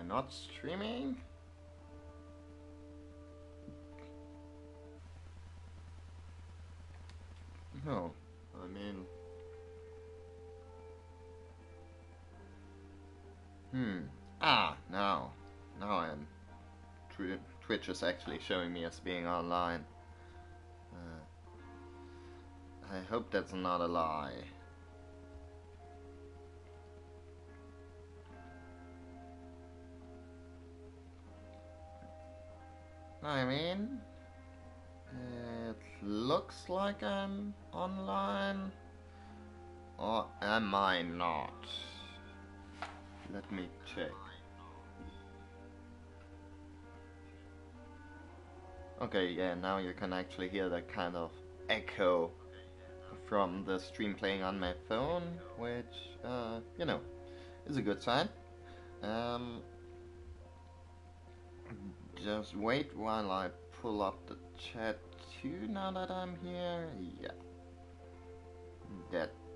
I not streaming? No, I mean... Now I'm... Twitch is actually showing me as being online. I hope that's not a lie. I mean... It looks like I'm online. Or am I not? Let me check. Okay, yeah, now you can actually hear that kind of echo from the stream playing on my phone, which, you know, is a good sign. Just wait while I pull up the chat too now that I'm here. Yeah.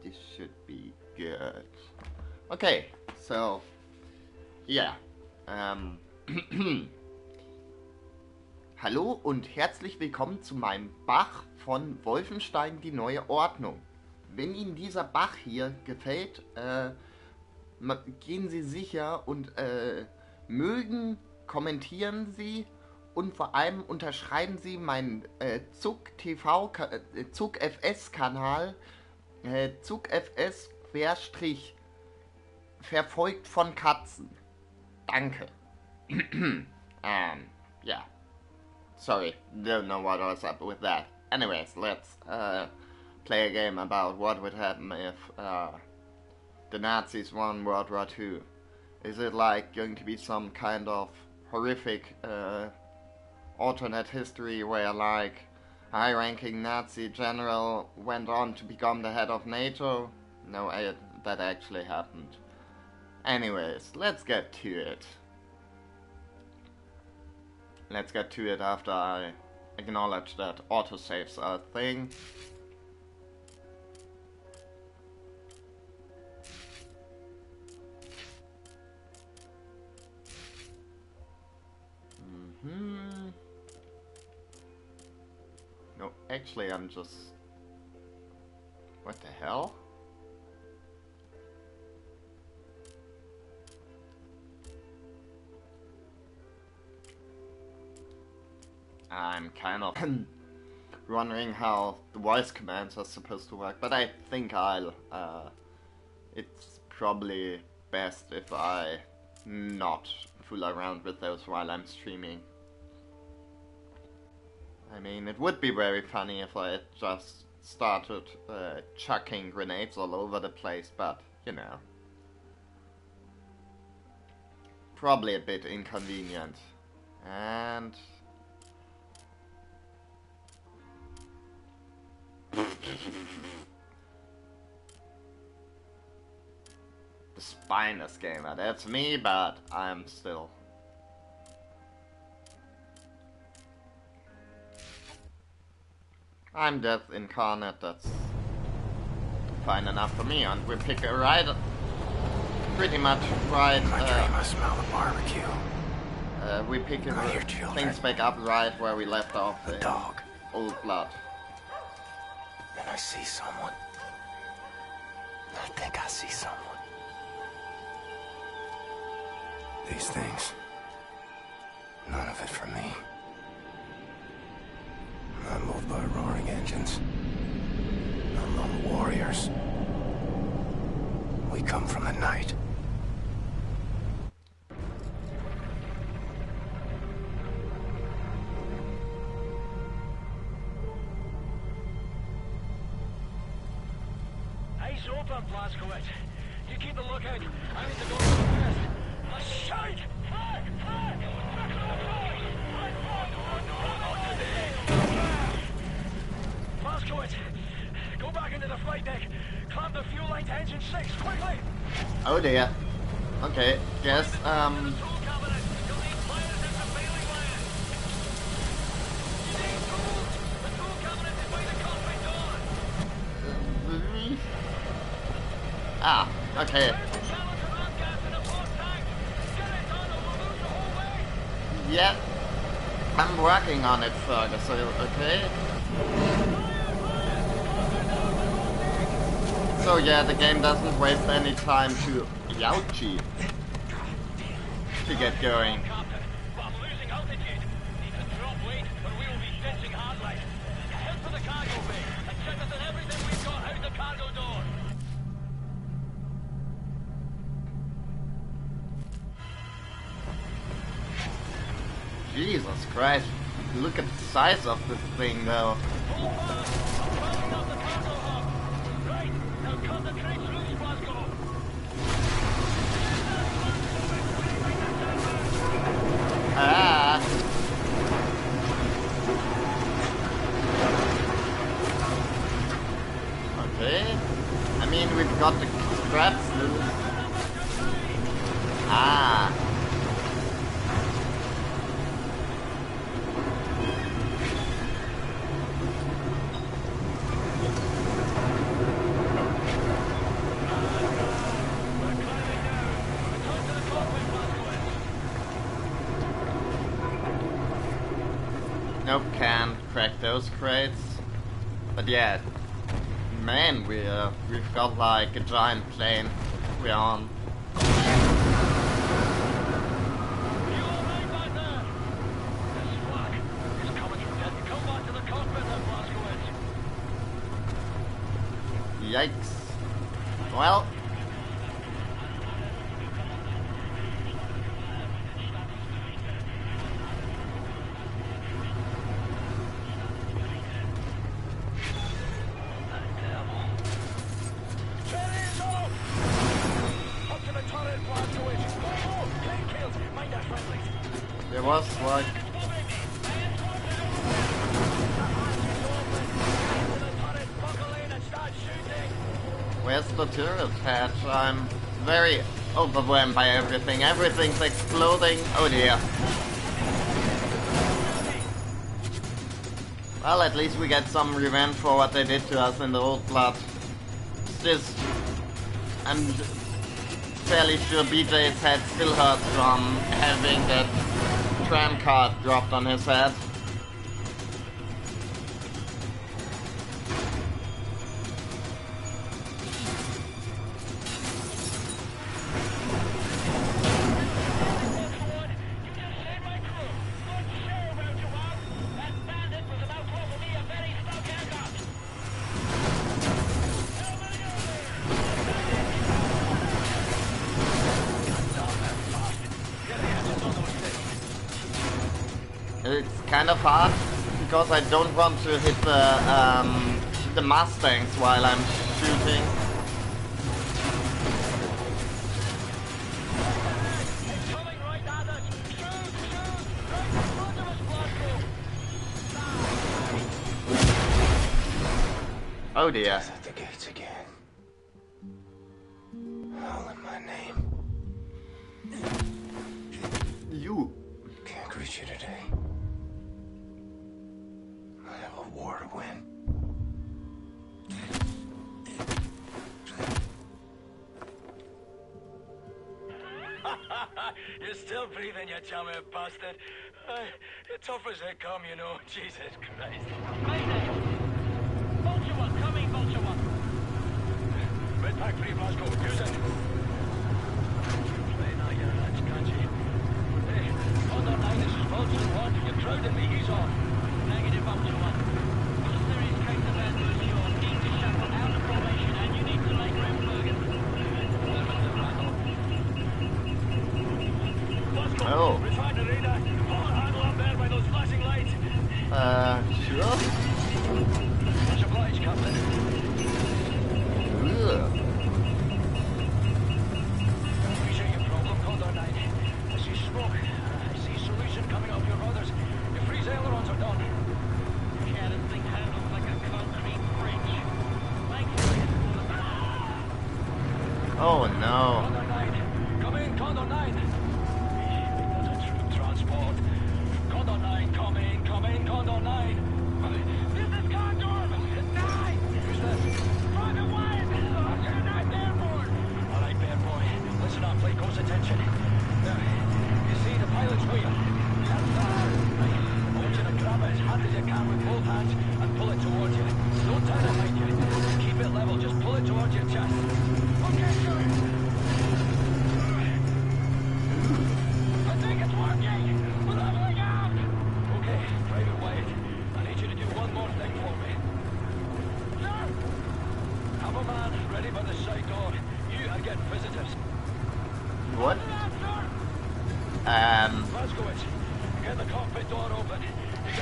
This should be good. Okay, so, yeah. Hallo und herzlich willkommen zu meinem Bach von Wolfenstein, die neue Ordnung. Wenn Ihnen dieser Bach hier gefällt, gehen Sie sicher und mögen, kommentieren Sie und vor allem unterschreiben Sie meinen Zuck-FS-Kanal, Zuck-FS verfolgt von Katzen. Danke. Yeah. Sorry, don't know what was up with that. Anyways, let's play a game about what would happen if the Nazis won World War II. Is it like going to be some kind of horrific alternate history where like a high-ranking Nazi general went on to become the head of NATO? No, that actually happened. Anyways, let's get to it. Let's get to it after I acknowledge that autosaves are a thing. No, actually I'm just... What the hell? I'm kind of wondering how the voice commands are supposed to work, but I think it's probably best if I not fool around with those while I'm streaming. I mean, it would be very funny if I just started chucking grenades all over the place, but, you know. Probably a bit inconvenient. And... the spineless gamer, that's me, but I'm still... I'm death incarnate, that's fine enough for me, and we pick a right... pretty much right... I smell the barbecue. We pick things back up right where we left off in dog. Old Blood. And I see someone. I think I see someone. These things. None of it for me. I'm moved by roaring engines. I'm lone warriors. We come from the night. Eyes open, Blazkowicz. You keep the lookout. I need to go fast. A shite! Fuck! Fuck! Blazkowicz, go back into the flight deck. Clamp the fuel line to engine 6, quickly! Oh dear. Okay, guess, okay. Yeah, I'm working on it, Fergus, okay? So yeah, the game doesn't waste any time to... Youchie! To get going. Jesus Christ, look at the size of this thing though. Ah. Okay. I mean, we've got the scraps loose. Ah. Nope, can't crack those crates. But yeah, man, we've got like a giant plane we're on. Yikes. Well. There was like... Where's the turret hatch? I'm very overwhelmed by everything. Everything's exploding. Oh dear. Well, at least we get some revenge for what they did to us in the Old Blood. It's just... I'm fairly sure BJ's head still hurts from having that tram card dropped on his head. It's kind of hard because I don't want to hit the Mustangs while I'm shooting. Oh dear. At the gates again. All in my name. You. Can't reach you today. I have a war to win. You're still breathing, you chummy bastard. Tough as they come, you know. Jesus Christ. Mayday! Vulture one, coming, Vulture one. Red pack 3, Blazkowicz, use it. Play now, you lads, can't you? Hey, Condor 9, this is Vulture 1. You're crowding me, he's on. Negative, Vulture 1. Vulture is case of adverse, you're need to shuffle out of formation and you need to make room, Bergen. Oh. Return to radar. Hold handle up there by those flashing lights. Sure. Much obliged, Captain. Ugh. Appreciate your problem, Condor 9. I see smoke. I see solution coming off your rudders. Your freeze ailerons are done. Yeah, this thing handles like a concrete bridge. Thanks for it. Oh no. Condor 9. Come in, Condor 9. That's a troop transport. Condor 9, come in, Condor 9. This is Condor 9. Who's this? Private Wyatt. Lieutenant Airborne. All right, Bear Boy. Listen up, pay close attention. Now, you see the pilot's wheel. That's cockpit door open.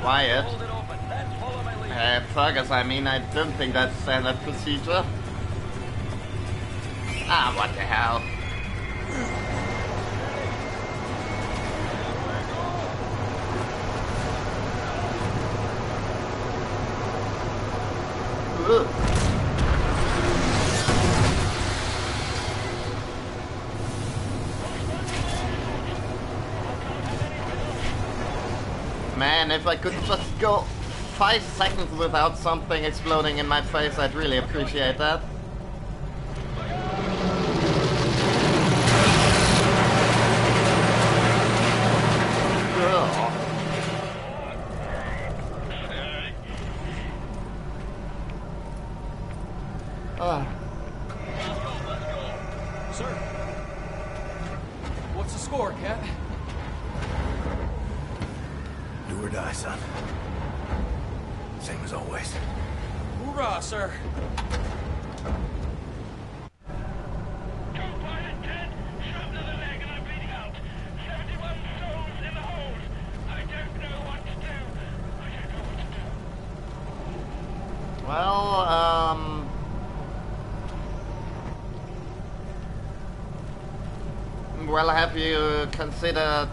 Quiet. Hold it open, then follow my lead. Fergus, I mean, I don't think that's standard procedure. Ah, what the hell? Ugh. Man, if I could just go 5 seconds without something exploding in my face, I'd really appreciate that. Ugh. Sir, what's the score, Cat? Do or die, son. Same as always. Hoorah, sir. Go pilot 10, shot to the leg and I'm bleeding out. 71 souls in the hold. I don't know what to do. Well, well, have you considered,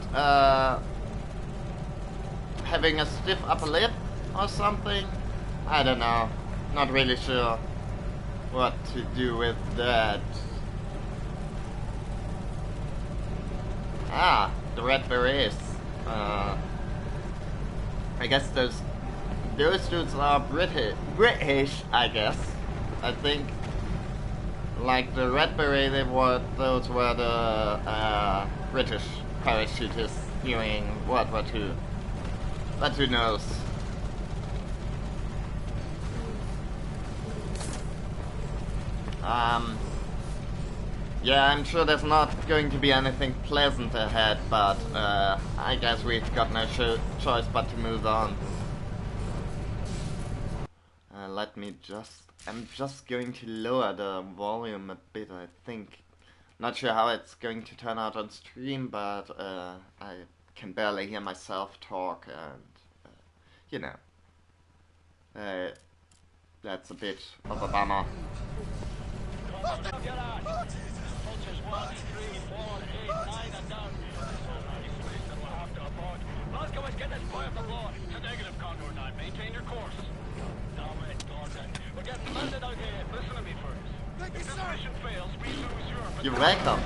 having a stiff upper lip or something? I don't know. Not really sure what to do with that. Ah, the red berets. I guess those dudes are British, I guess. I think, like the red beret, those were the British parachutists during World War II. But who knows? Yeah, I'm sure there's not going to be anything pleasant ahead, but I guess we've got no choice but to move on. I'm just going to lower the volume a bit, I think. Not sure how it's going to turn out on stream, but I can barely hear myself talk, and you know, that's a bit of a bummer. Blazkowicz, get this boy off the floor. It's a negative, Condor 9. Maintain your course. We're getting landed out here. Listen to me first. If this mission fails, we lose Europe. You're welcome.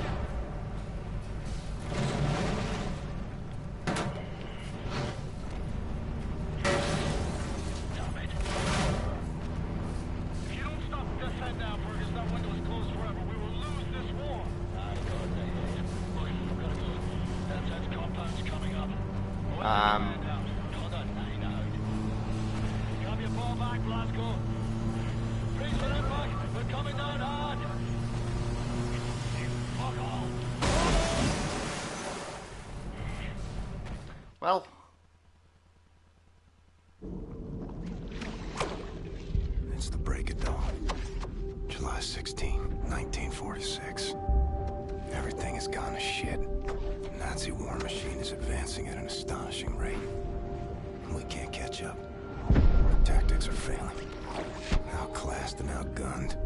Damn it. If you don't stop this head now, Fergus, that window is closed forever. We will lose this war. I got the hit. Look, we've got to go. That compound's coming up. Hold on, 9 out. Grab your ball back, Glasgow. Brace for impact. We're coming down hard. Fuck all. Well, It's the break of dawn. July 16, 1946. Everything has gone to shit. The Nazi war machine is advancing at an astonishing rate. We can't catch up. Our tactics are failing. Outclassed and outgunned.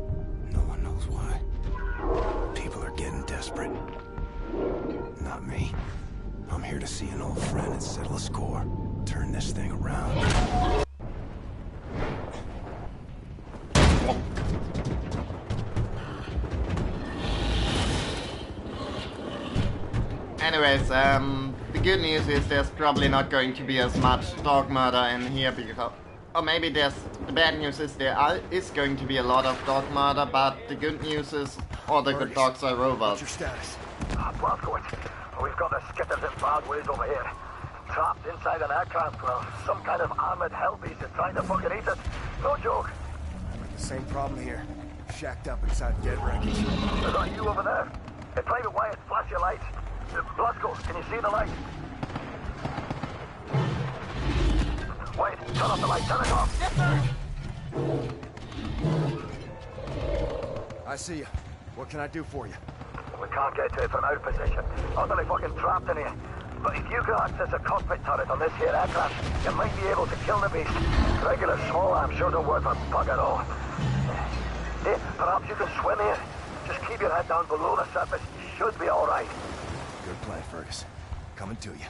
No one knows why. People are getting desperate. Not me. I'm here to see an old friend and settle a score. Turn this thing around. anyways, the good news is there's probably not going to be as much dog murder in here because, or maybe the bad news is is going to be a lot of dog murder, but the good news is all the good dogs are robots. What's your status? Blazkowicz, we've got the skitters in bad ways over here. Trapped inside an aircraft, well, some kind of armored hellbeast is trying to fucking eat us. No joke. Same problem here. Shacked up inside dead wreckage. Is that you over there? Hey, Private Wyatt, flash your lights. Blazkowicz, can you see the light? Wait, turn off the light, turn it off. Yes, sir. I see you. What can I do for you? We can't get to it from our position. Utterly fucking trapped in here. But if you can access a cockpit turret on this here aircraft, you might be able to kill the beast. Regular small arms sure don't work for bugger all. Hey, perhaps you can swim here. Just keep your head down below the surface. You should be alright. Good plan, Fergus. Coming to you.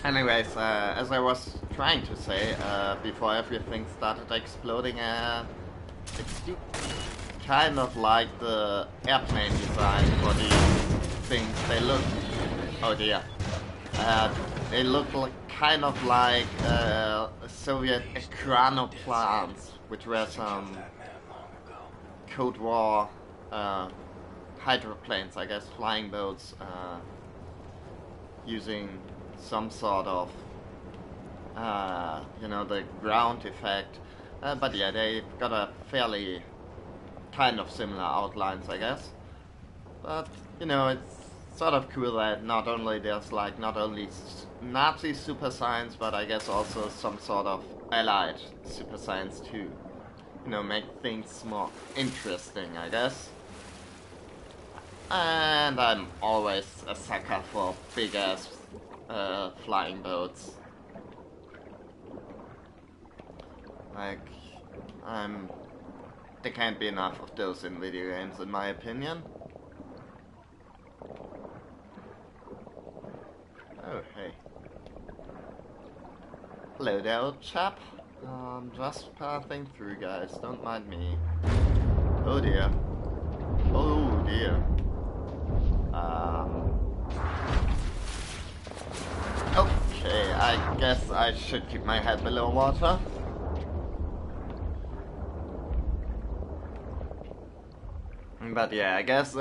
Anyways, as I was trying to say, before everything started exploding, it's kind of like the airplane design for these things. They look, oh dear, they look like, kind of like Soviet ekranoplans, which were some Cold War hydroplanes, I guess, flying boats, using some sort of, you know, the ground effect. But yeah, they got a fairly kind of similar outlines, I guess. But, you know, it's sort of cool that not only there's like not only Nazi super science, but I guess also some sort of allied super science too. You know, make things more interesting, I guess. And I'm always a sucker for big ass flying boats. Like, there can't be enough of those in video games, in my opinion. Oh, hey. Hello there, old chap. Just passing through, guys. Don't mind me. Oh dear. Oh dear. Okay, I guess I should keep my head below water. But yeah, I guess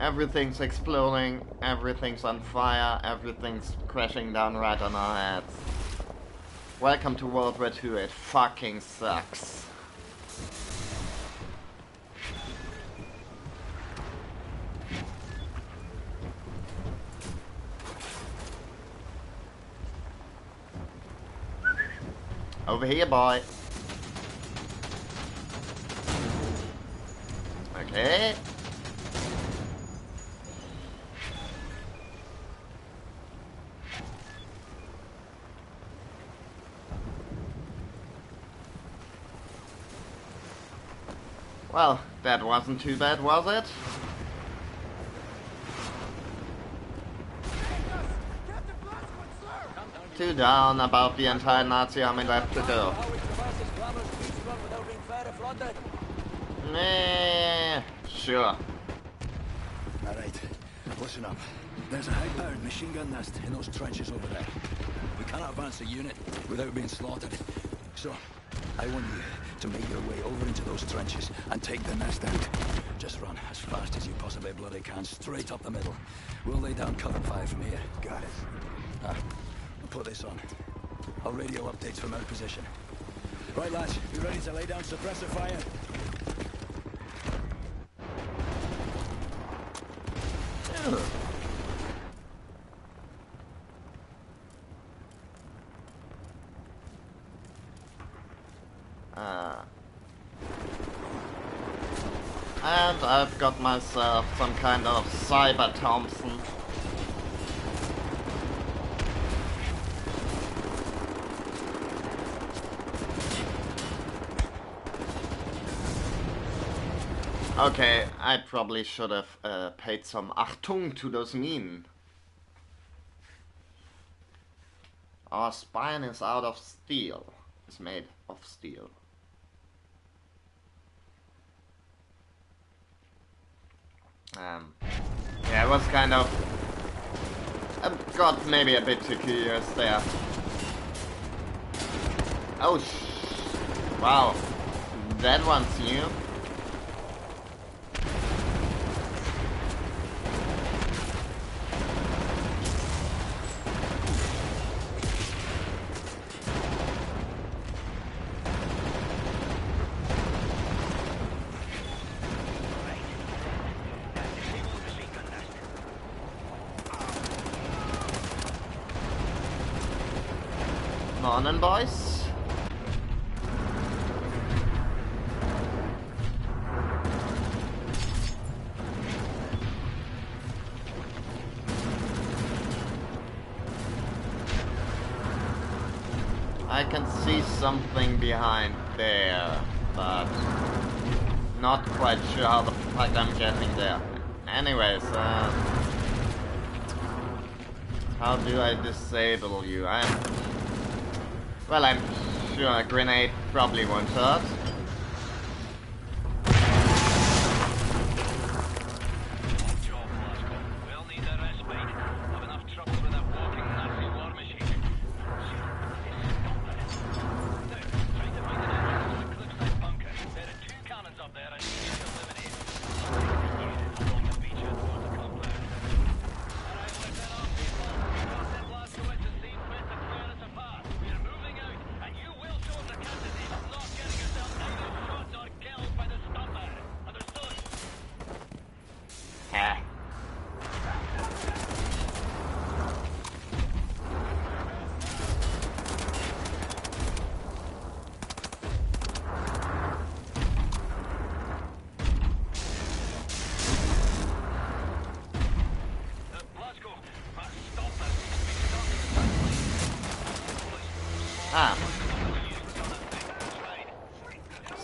everything's exploding, everything's on fire, everything's crashing down right on our heads. Welcome to World War II, it fucking sucks. Over here, boy. Okay. Well, that wasn't too bad, was it? Two down, about the entire Nazi army left to go. Meh, sure. Alright, listen up. There's a high-powered machine gun nest in those trenches over there. We cannot advance a unit without being slaughtered. So, I want you to make your way over into those trenches and take the nest out. Just run as fast as you possibly bloody can, straight up the middle. We'll lay down cover fire from here. Got it. I'll put this on. I'll radio updates from our position. Right, lads, you ready to lay down suppressor fire? And I've got myself some kind of Cyber Thompson. Okay, I probably should have paid some Achtung to those Minen. Our spine is out of steel. It's made of steel. Yeah, it was kind of... I got maybe a bit too curious there. Oh, wow. That one's new. Morning, boys. I can see something behind there, but not quite sure how the fuck I'm getting there. Anyways, how do I disable you? Well, I'm sure a grenade probably won't hurt.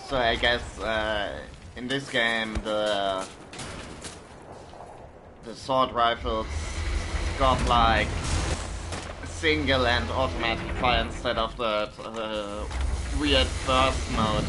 So I guess in this game the sword rifles got like single and automatic fire instead of the weird burst mode.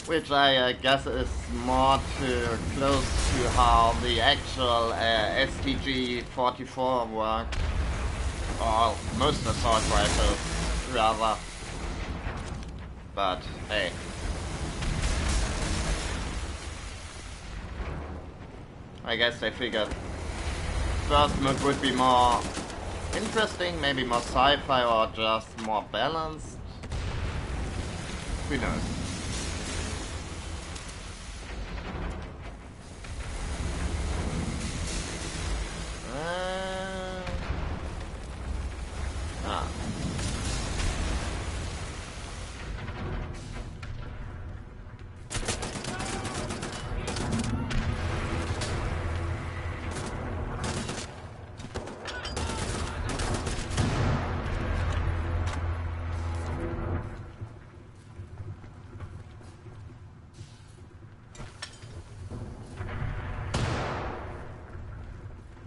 Which I guess is more close to how the actual STG-44 worked, or most assault rifles, rather. But hey, I guess they figured first mode would be more interesting, maybe more sci-fi, or just more balanced. Who knows?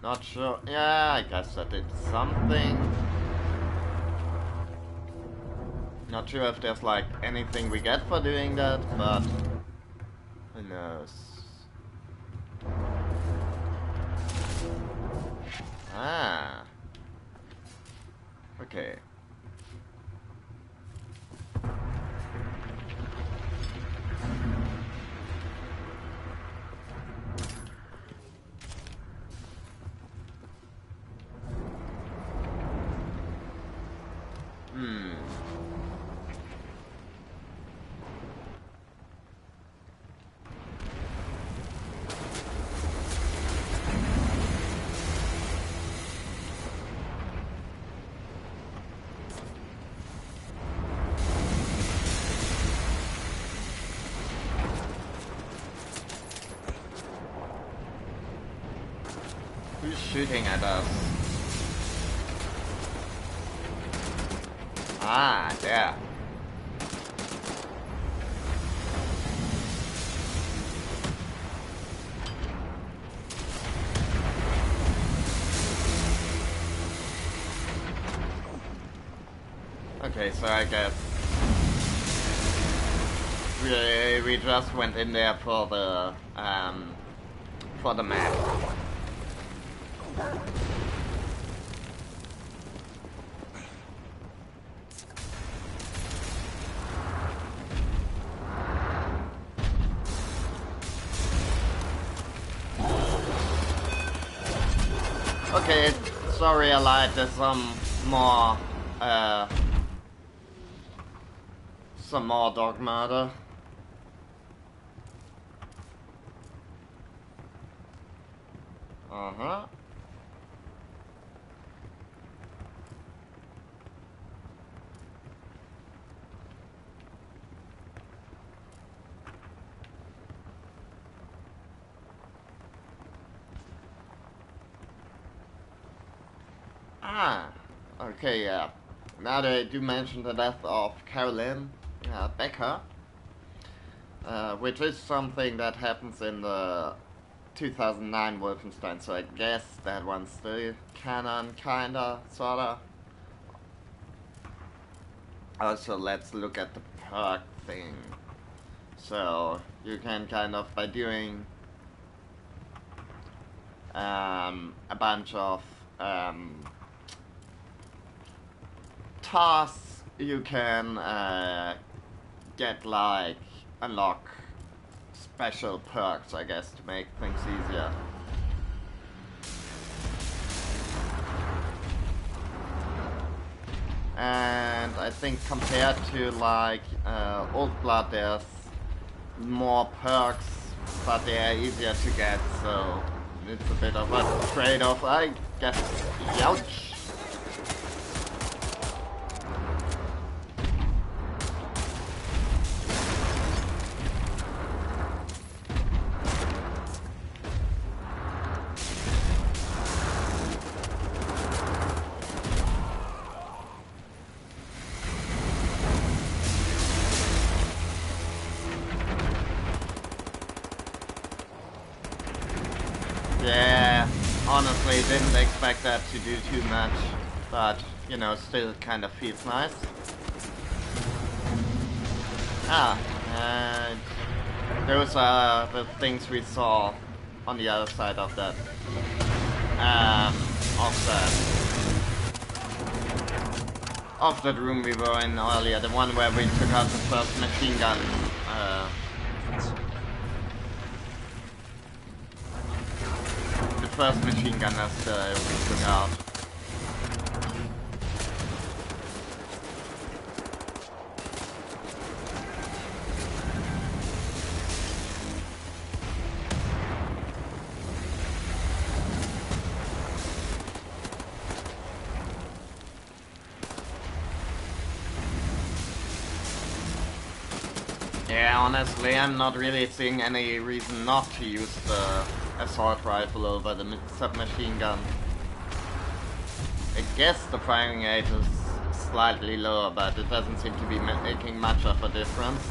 Not sure. Yeah, I guess I did something. Not sure if there's like anything we get for doing that, but who knows. Ah. Okay. Who's shooting at us? Ah, there. Okay, so I guess we just went in there for the map. Okay, sorry I lied, there's some more dog murder. Uh-huh. Ah, okay, yeah. Now they do mention the death of Carolyn Becker, which is something that happens in the 2009 Wolfenstein, so I guess that one's still canon, kinda, sorta. Also, let's look at the perk thing. So, you can kind of, by doing a bunch of tasks, you can get like unlock special perks, I guess, to make things easier. And I think compared to like Old Blood, there's more perks, but they are easier to get, so it's a bit of a trade-off, I guess. Ouch! Yeah, honestly, didn't expect that to do too much, but, you know, still kind of feels nice. And those are the things we saw on the other side of that, of that room we were in earlier, the one where we took out the first machine gun. First machine gun as we took out. Yeah, honestly, I'm not really seeing any reason not to use the assault rifle over the submachine gun. I guess the firing rate is slightly lower, but it doesn't seem to be making much of a difference.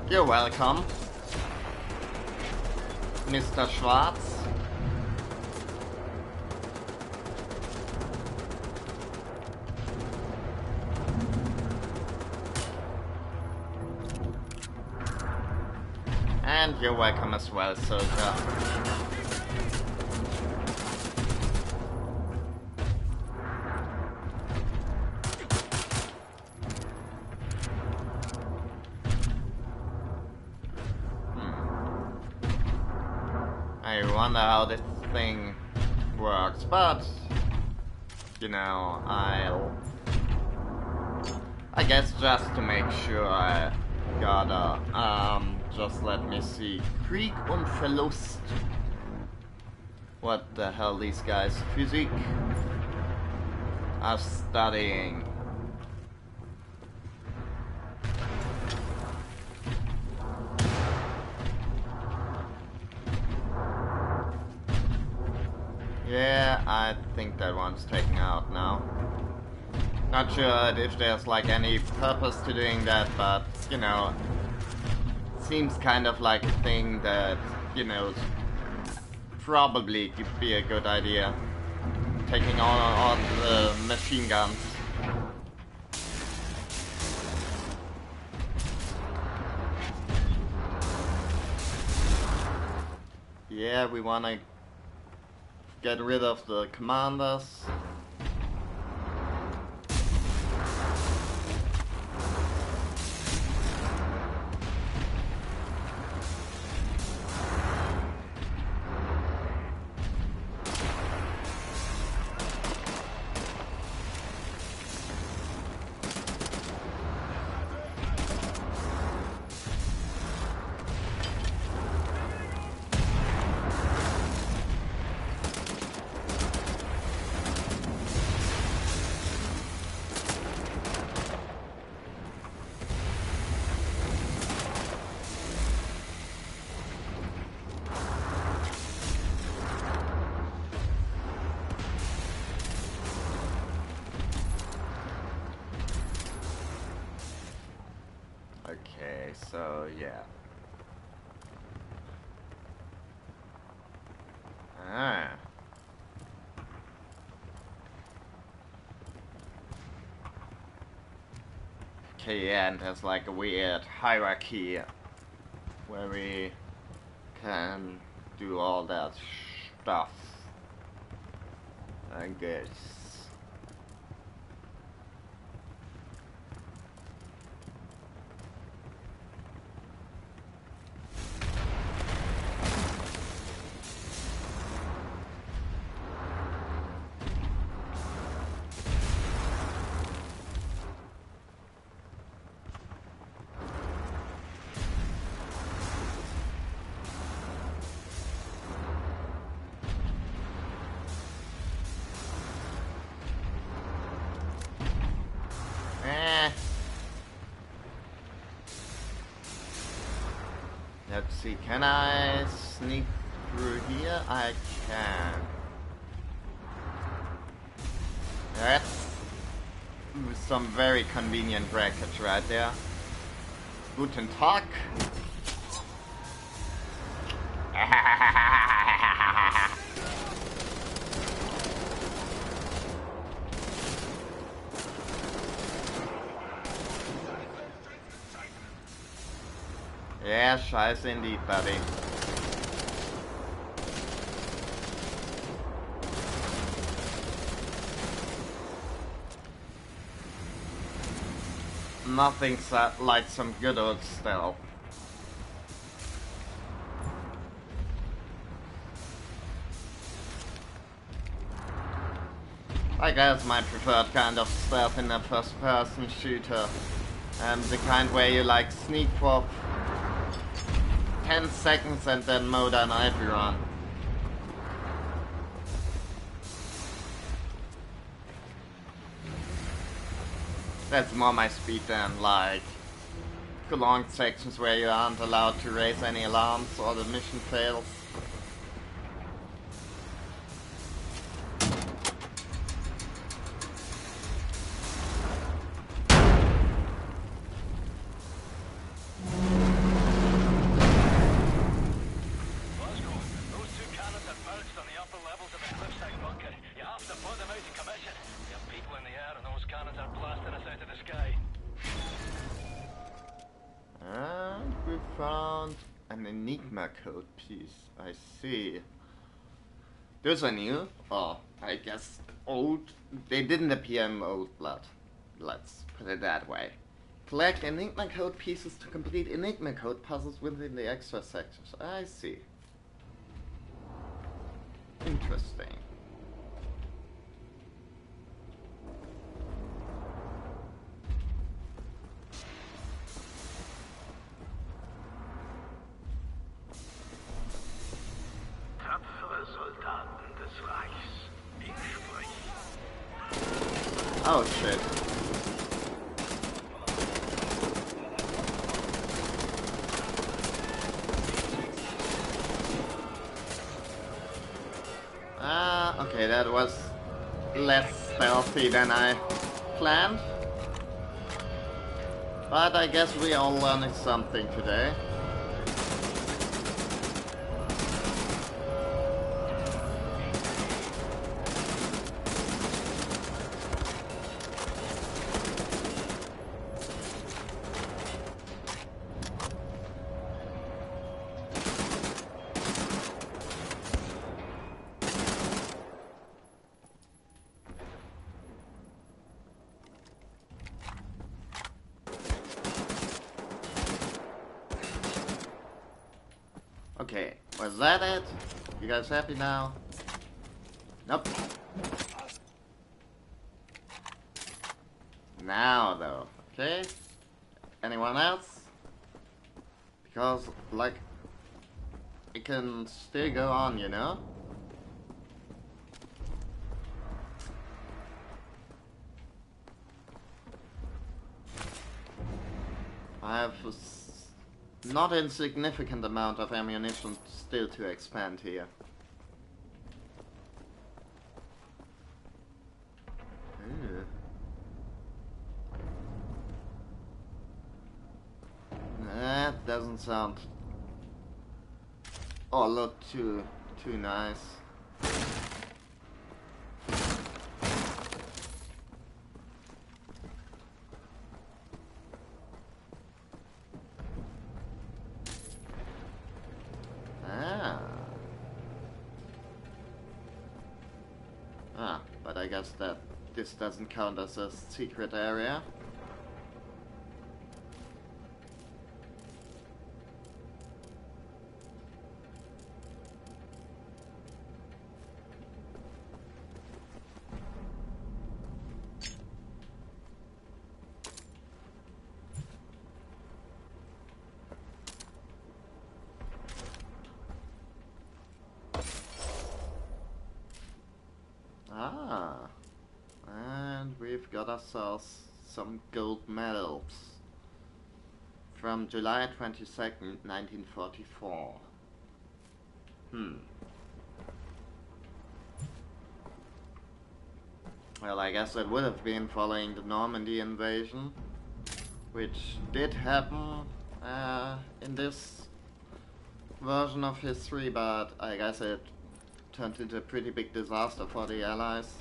You're welcome, Mr. Schwarz. And you're welcome as well, soldier. I wonder how this thing works, but you know, I guess just to make sure I gotta just let me see. Krieg und Verlust. What the hell these guys, Physik, are studying. Yeah, I think that one's taken out now. Not sure if there's like any purpose to doing that, but you know, seems kind of like a thing that, you know, probably could be a good idea. Taking all the machine guns. Yeah, we wanna get rid of the commanders. Okay, so yeah. Ah. Okay, yeah, and there's like a weird hierarchy where we can do all that stuff, I guess. Let's see, can I sneak through here? I can. That's some very convenient brackets right there. Guten Tag. Yeah, scheiße indeed, buddy. Nothing's like some good old stealth. I guess my preferred kind of stealth in a first-person shooter. The kind where you like sneak for 10 seconds and then mow down everyone. That's more my speed than like prolonged sections where you aren't allowed to raise any alarms or the mission fails. Code piece. I see. Those are new. Oh, I guess old. They didn't appear in Old Blood. Let's put it that way. Collect Enigma code pieces to complete Enigma code puzzles within the extra sectors. I see. Interesting. Tapfere Soldaten des Reichs. Ich spreche. Oh shit. Okay, that was less stealthy than I planned. But I guess we all learned something today. Okay, was that it? You guys happy now? Nope. Now though, okay? Anyone else? Because, like, it can still go on, you know? I have not insignificant amount of ammunition still to expand here. Ew. That doesn't sound or look too nice. But I guess that this doesn't count as a secret area. And we've got ourselves some gold medals from July 22nd, 1944. Well, I guess it would have been following the Normandy invasion, which did happen in this version of history, but I guess it turned into a pretty big disaster for the Allies.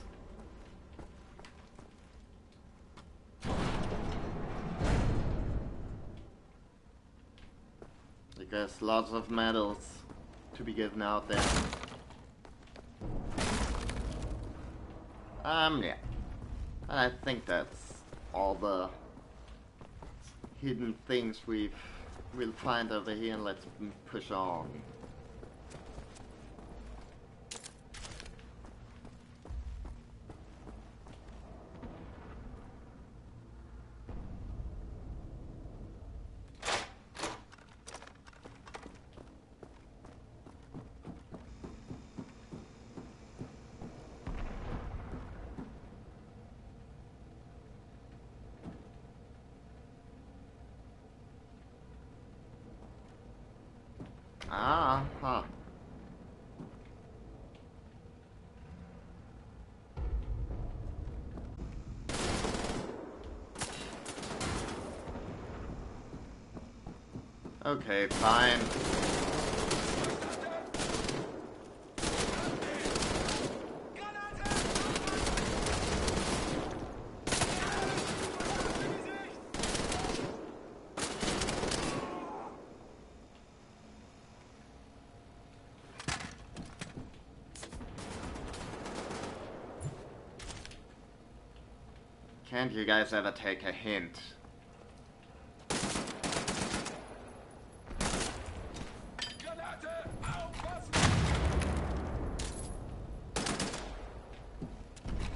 I guess lots of medals to be given out there. Yeah. And I think that's all the hidden things we'll find over here. Let's push on. Okay, fine. Can't you guys ever take a hint?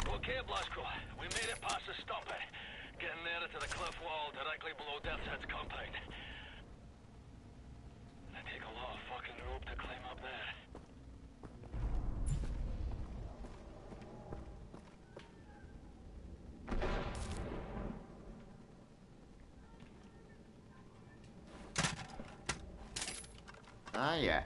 Okay, Blazkowicz, we made it past the stopping. Getting nearer to the cliff wall directly below Death's compound. It'd take a lot of fucking rope to climb up there. Ah, yeah.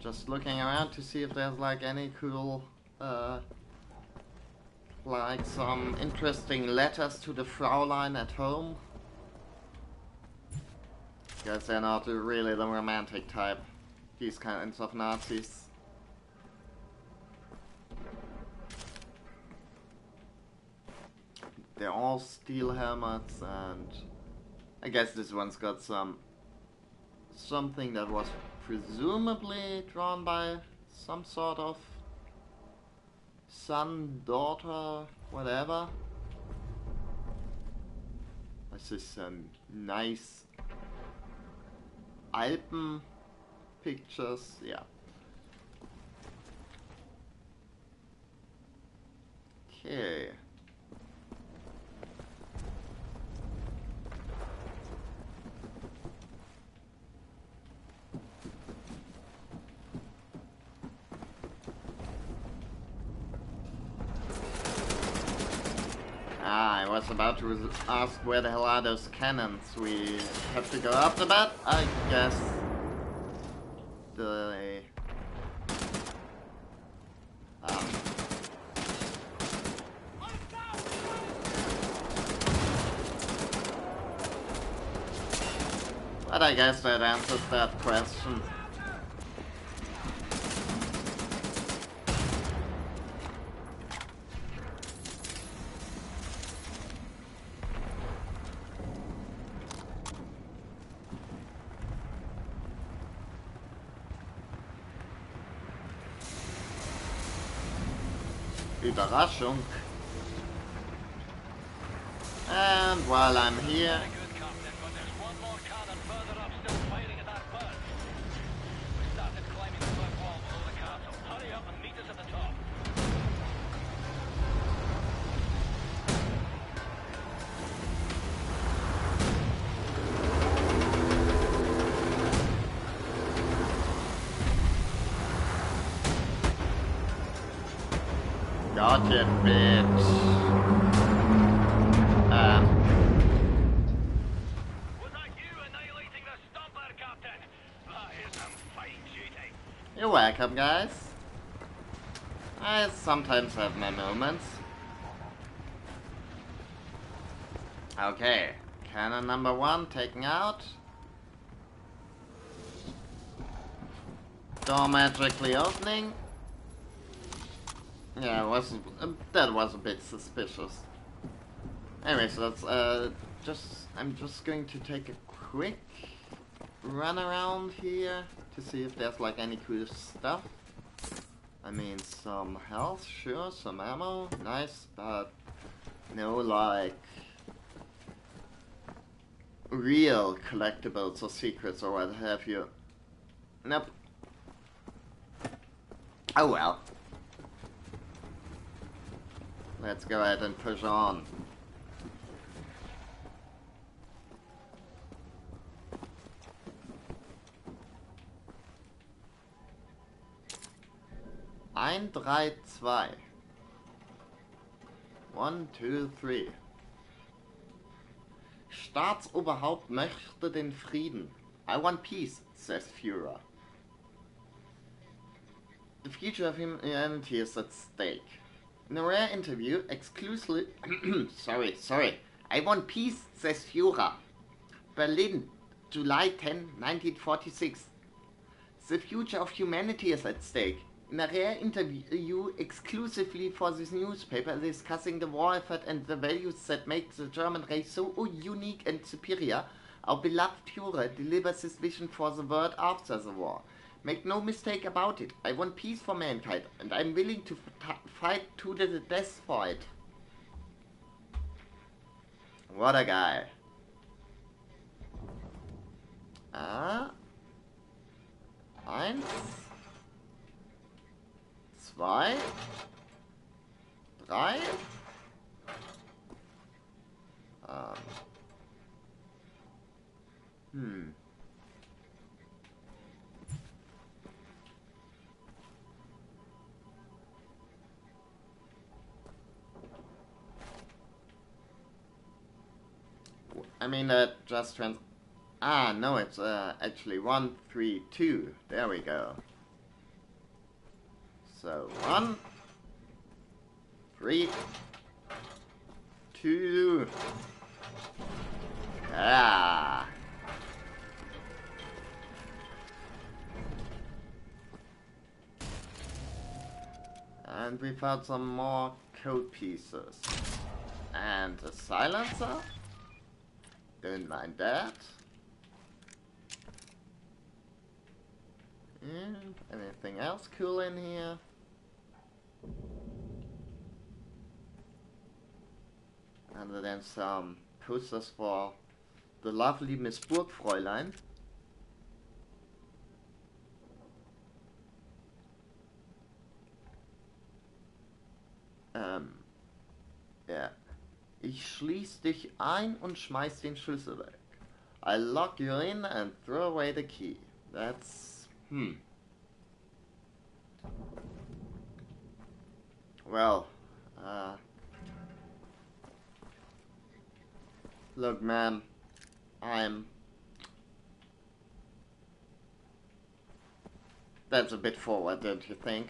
just looking around to see if there's like any cool, like some interesting letters to the Fraulein at home. Because they're not really the romantic type, these kinds of Nazis. They're all steel helmets, and I guess this one's got something that was presumably drawn by some sort of son, daughter, whatever. This is some nice Alpen pictures, yeah. Okay. I was about to ask where the hell are those cannons. We have to go up the bat? I guess the... But I guess that answers that question. Überraschung. And while I'm here, Good, Captain, but there's one more cannon further up still firing at that bird. We started climbing the back wall below the castle. Hurry up and meet us at the top. gotcha, bitch. Was that you annihilating the stomper, Captain? That is some fine shooting. You're welcome, guys. I sometimes have my moments. Okay, cannon number 1 taken out. Door magically opening. Yeah, that was a bit suspicious. Anyways, let's I'm just going to take a quick run around here to see if there's like any cool stuff. I mean, some health, sure, some ammo, nice, but no like real collectibles or secrets or what have you. Nope. Oh well. Let's go ahead and push on. Ein, drei, zwei. 1, 2, 3. Staatsoberhaupt möchte den Frieden. I want peace, says Führer. The future of humanity is at stake. In a rare interview, exclusively... sorry. I want peace, says Führer. Berlin, July 10, 1946. The future of humanity is at stake. In a rare interview exclusively for this newspaper discussing the war effort and the values that make the German race so unique and superior, our beloved Führer delivers his vision for the world after the war. Make no mistake about it, I want peace for mankind, and I'm willing to fight to the death for it. What a guy. Eins, zwei, drei. I mean that just no, it's actually 1, 3, 2. There we go. So, 1, 3, 2. Ah. And we found some more code pieces. And a silencer. Don't mind that. And anything else cool in here? And then some posters for the lovely Miss Burgfräulein. Ja. Ich schließ dich ein und schmeiß den Schlüssel weg. I lock you in and throw away the key. That's... Well, look, ma'am, That's a bit forward, don't you think?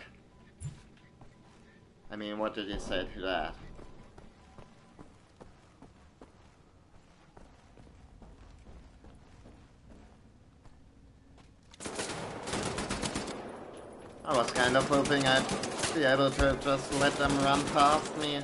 I mean, what did you say to that? I was kind of hoping I'd be able to just let them run past me.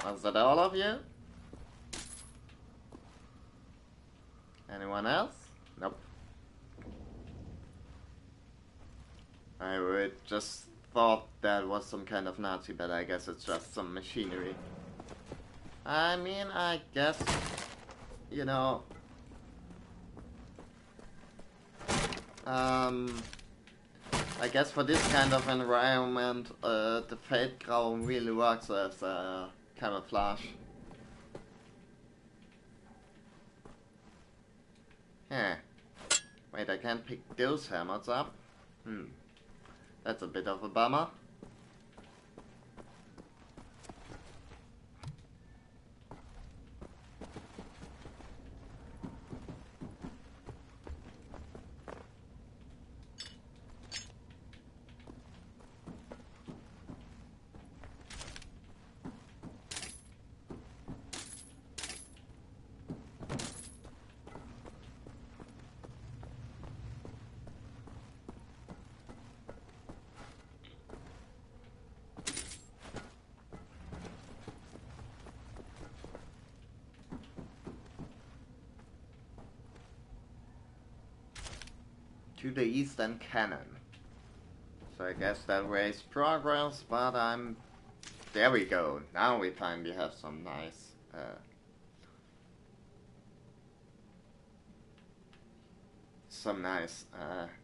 Was that all of you? Anyone else? Nope. I would just thought that was some kind of Nazi, but I guess it's just some machinery. I mean, I guess, you know, I guess for this kind of environment, the Feldgrau really works as a camouflage. Huh. Wait, I can't pick those hammers up? That's a bit of a bummer. To the eastern cannon. So I guess that way is progress, but there we go. Now we finally have some nice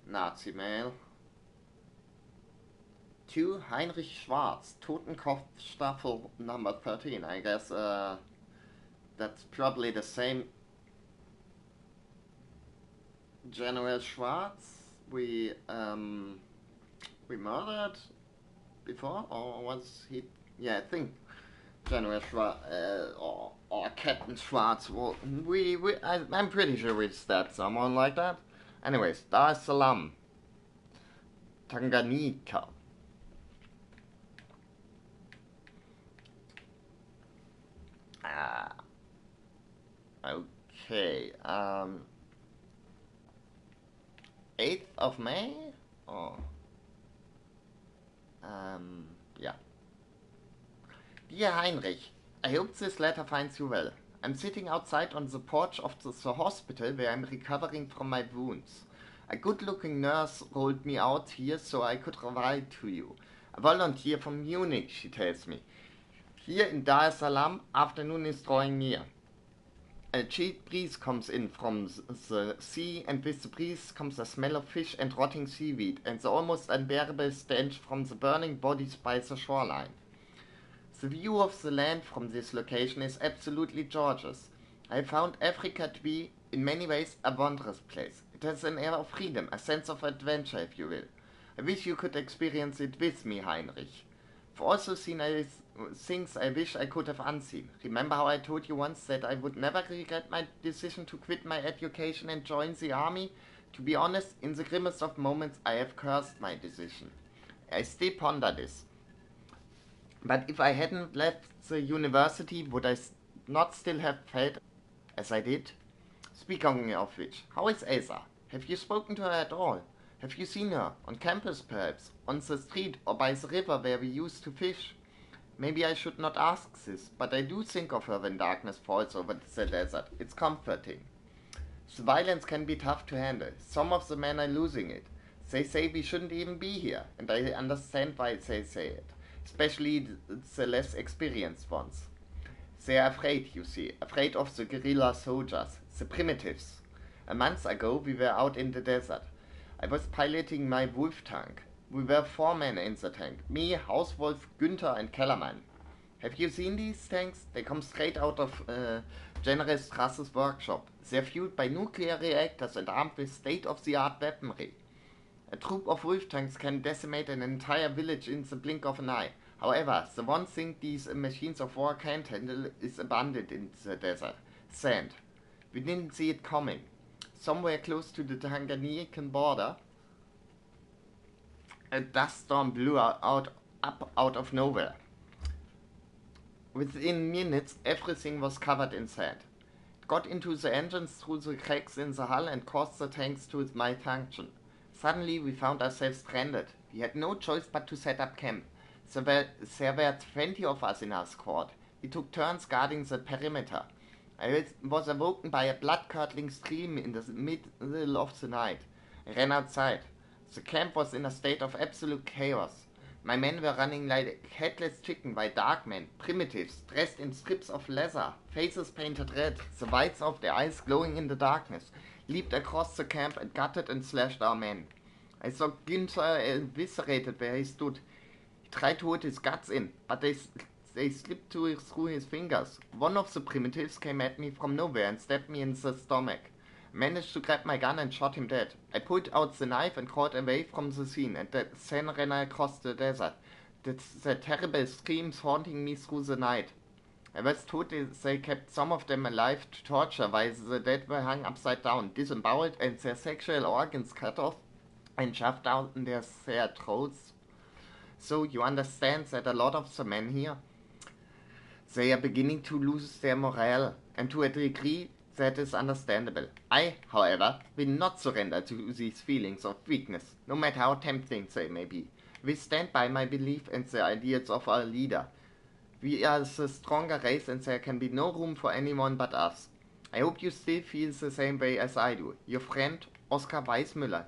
Nazi mail. To Heinrich Schwarz, Totenkopfstaffel number 13. I guess that's probably the same General Schwarz we murdered before, or was he? Yeah, I think General Schwarz or Captain Schwarz. Well, I'm pretty sure we stabbed someone like that. Anyways, Dar es Salaam, Tanganyika. Okay. 8th of May? Oh. Yeah. Dear Heinrich, I hope this letter finds you well. I'm sitting outside on the porch of the hospital where I'm recovering from my wounds. A good-looking nurse rolled me out here so I could write to you. A volunteer from Munich, she tells me. Here in Dar es Salaam, afternoon is drawing near. A cheap breeze comes in from the sea, and with the breeze comes the smell of fish and rotting seaweed, and the almost unbearable stench from the burning bodies by the shoreline. The view of the land from this location is absolutely gorgeous. I found Africa to be, in many ways, a wondrous place. It has an air of freedom, a sense of adventure, if you will. I wish you could experience it with me, Heinrich. I've also seen things I wish I could have unseen. Remember how I told you once that I would never regret my decision to quit my education and join the army? To be honest, in the grimmest of moments, I have cursed my decision. I still ponder this. But if I hadn't left the university, would I not still have felt as I did? Speaking of which, how is Asa? Have you spoken to her at all? Have you seen her? On campus perhaps? On the street or by the river where we used to fish? Maybe I should not ask this, but I do think of her when darkness falls over the desert. It's comforting. The violence can be tough to handle. Some of the men are losing it. They say we shouldn't even be here, and I understand why they say it. Especially the less experienced ones. They are afraid, you see, afraid of the guerrilla soldiers, the primitives. A month ago we were out in the desert. I was piloting my wolf tank. We were 4 men in the tank, me, Hauswolf, Günther and Kellerman. Have you seen these tanks? They come straight out of General Strasse's workshop. They're fueled by nuclear reactors and armed with state-of-the-art weaponry. A troop of wolf tanks can decimate an entire village in the blink of an eye. However, the one thing these machines of war can't handle is abundant in the desert. Sand. We didn't see it coming. Somewhere close to the Tanganyikan border, a dust storm blew up out of nowhere. Within minutes, everything was covered in sand. It got into the engines through the cracks in the hull and caused the tanks to malfunction. Suddenly, we found ourselves stranded. We had no choice but to set up camp. There were 20 of us in our squad. We took turns guarding the perimeter. I was awoken by a blood-curdling scream in the middle of the night. I ran outside. The camp was in a state of absolute chaos. My men were running like headless chicken by dark men, primitives, dressed in strips of leather, faces painted red, the whites of their eyes glowing in the darkness, leaped across the camp and gutted and slashed our men. I saw Günther eviscerated where he stood. He tried to hold his guts in, but they slipped through his fingers. One of the primitives came at me from nowhere and stabbed me in the stomach. I managed to grab my gun and shot him dead. I pulled out the knife and crawled away from the scene, and then ran across the desert. The terrible screams haunting me through the night. I was told they kept some of them alive to torture while the dead were hung upside down, disemboweled, and their sexual organs cut off and shoved down their throats. So you understand that a lot of the men here, they are beginning to lose their morale, and to a degree that is understandable. I, however, will not surrender to these feelings of weakness, no matter how tempting they may be. We stand by my belief and the ideals of our leader. We are the stronger race and there can be no room for anyone but us. I hope you still feel the same way as I do. Your friend, Oskar Weissmüller,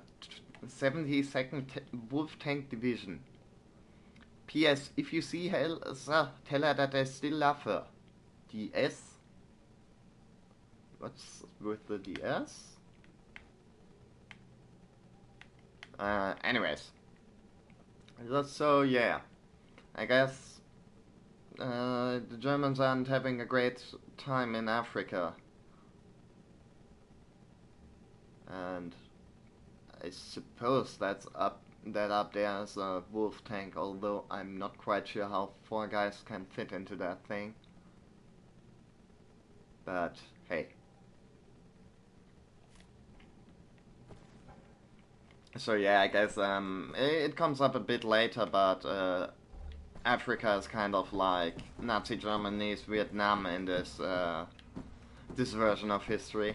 72nd Wolf Tank Division. P.S. If you see Elsa, tell her that I still love her. D.S. What's with the DS? Anyways. So yeah. I guess the Germans aren't having a great time in Africa. And I suppose that up there is a wolf tank, although I'm not quite sure how 4 guys can fit into that thing. But hey. So yeah, I guess it comes up a bit later, but Africa is kind of like Nazi Germany's Vietnam in this version of history.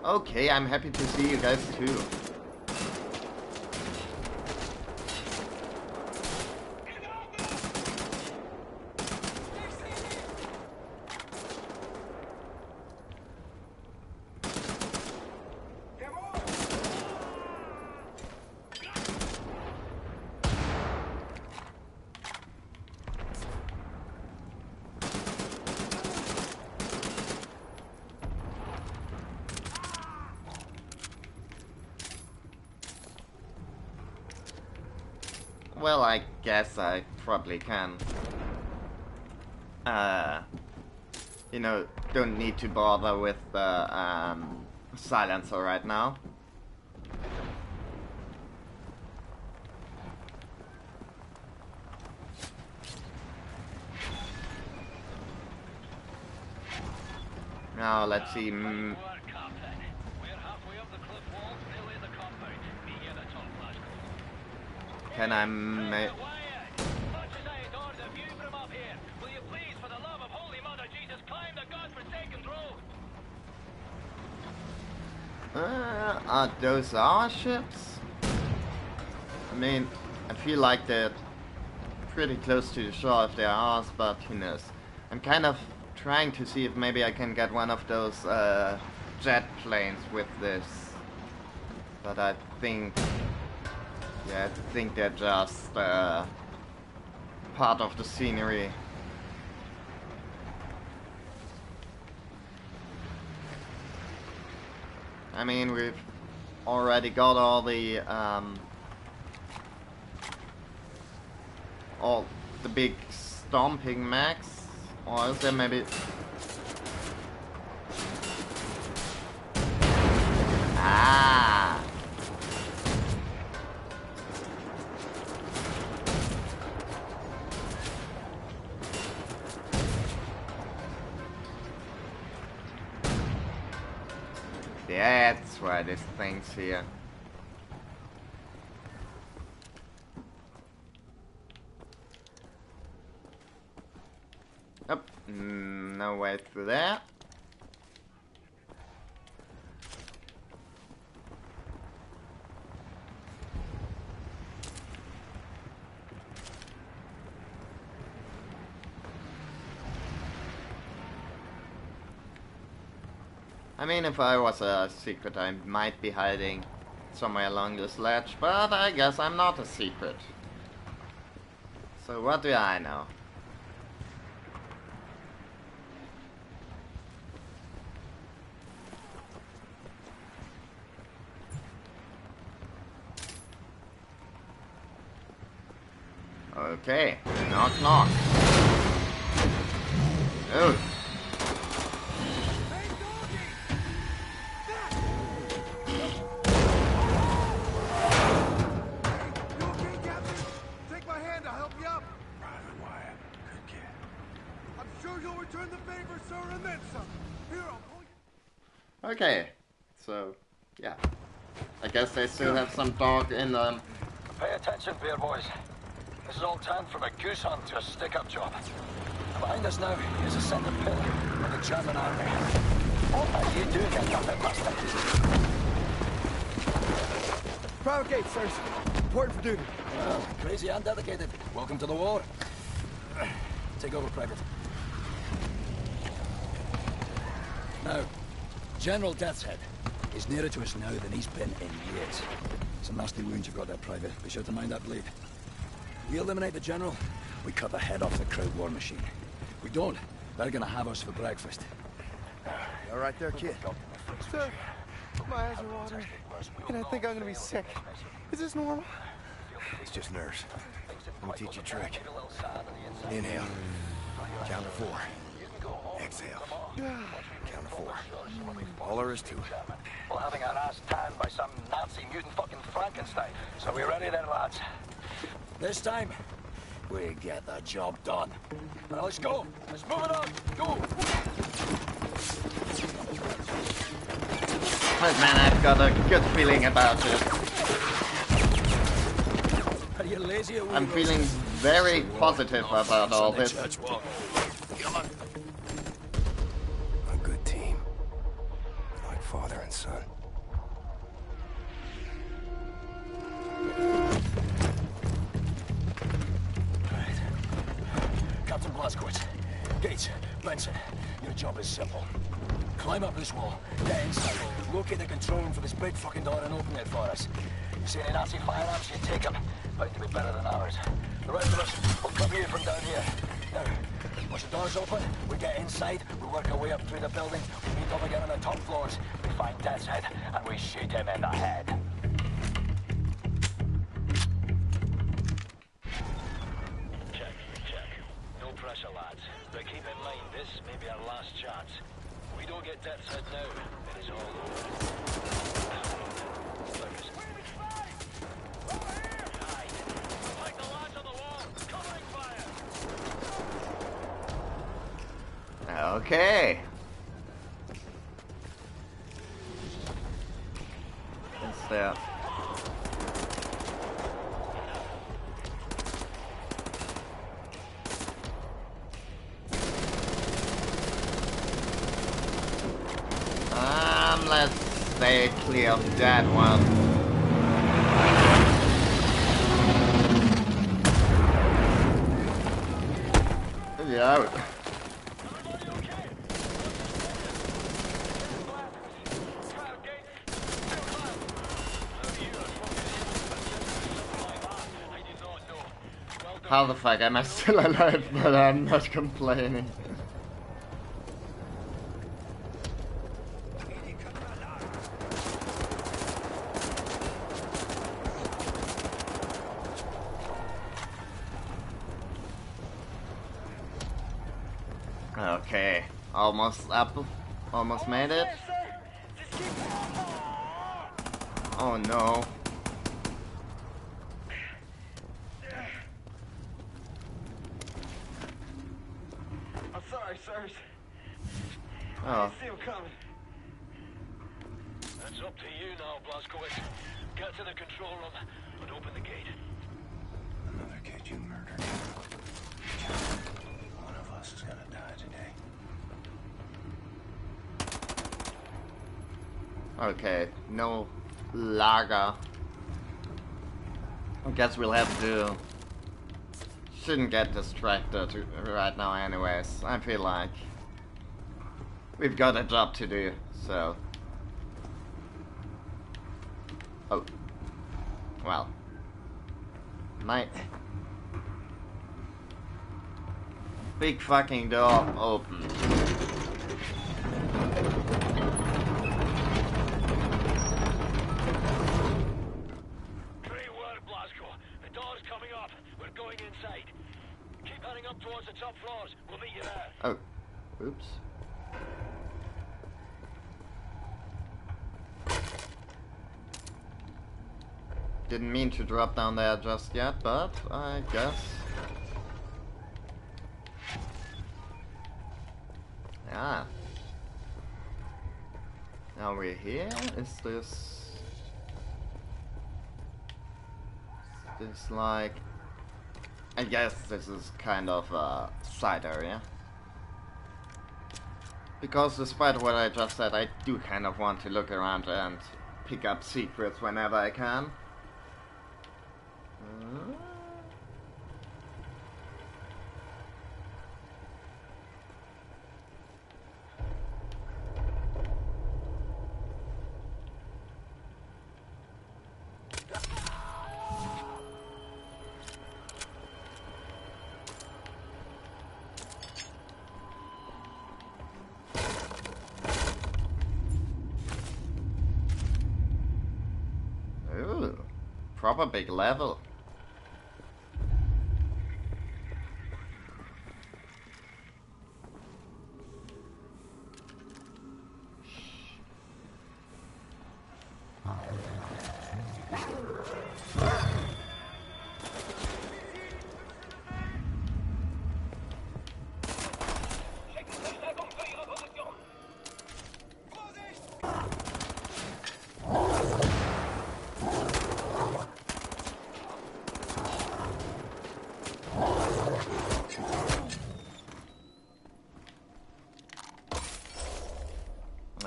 Okay, I'm happy to see you guys too. Well, I guess I probably can. You know, don't need to bother with the silencer right now. Now let's see. Can I make? Are those our ships? I mean, I feel like they're pretty close to the shore if they're ours, but who knows. I'm kind of trying to see if maybe I can get one of those jet planes with this. But I think... yeah, I think they're just part of the scenery. I mean, we've already got all the big stomping mechs. Or is there maybe... ah! That's why this thing's here. Oh, no way through there. I mean, if I was a secret, I might be hiding somewhere along this ledge, but I guess I'm not a secret. So what do I know? Okay, knock knock. Oh. Okay, so yeah, I guess they still have some dog in them. Pay attention, beer boys. This is all turned from a goose hunt to a stick-up job. Behind us now is a centre pillar of the German army. What are you doing, you dumping bastard? Private gate, sirs. Important for duty. Well, crazy and dedicated. Welcome to the war. Take over, Private. Now, General Death's Head is nearer to us now than he's been in years. Some nasty wounds you've got there, Private. Be sure to mind that bleed. We eliminate the General, we cut the head off the crowd war machine. We don't, they're gonna have us for breakfast. You all right there, kid? Sir, my eyes are watering, and I think I'm gonna be sick. Is this normal? It's just nerves. Let me teach you a trick. Inhale. Count to 4. Exhale. Count to 4. All there is to it. Well, having our ass tanned by some Nazi mutant fucking Frankenstein. So we ready then, lads? This time, we get the job done. Now let's go. Let's move it on. Go. But man, I've got a good feeling about this. Are you lazy or I'm feeling very positive about all this. Come on. A good team. Like father and son. Right. Captain Blazkowicz, Gates, Benson, your job is simple. Climb up this wall, get inside, locate the control room for this big fucking door and open it for us. You see any Nazi firearms, you take them. Bound to be better than ours. The rest of us will come here from down here. Now, once the door's open, we get inside, we work our way up through the building, we meet up again on the top floors, we find Death's Head, and we shoot him in the head. This may be our last chance. We don't get that said now. It is all over. Aye. Like the lads on the wall. Covering fire. Okay. What's that? Let's stay clear of that one. Yeah. How the fuck am I still alive, but I'm not complaining. Okay, almost up, almost made it. Oh no. I'm sorry, sirs. Oh. I didn't see him coming. That's up to you now, Blazkowicz. Get to the control room and open the gate. Another kid you murdered. One of us is gonna die today. Okay, no lager. I guess we'll have to... Shouldn't get distracted right now anyways. I feel like we've got a job to do, so... Oh. Well. My... Big fucking door open. Great work, Blazko. The door's coming up. We're going inside. Keep heading up towards the top floors. We'll meet you there. Oh. Oops. Didn't mean to drop down there just yet, but I guess... Yeah. Now we're here. Is this like... I guess this is kind of a side area. Because despite what I just said, I do kind of want to look around and pick up secrets whenever I can. Ooh, proper big level.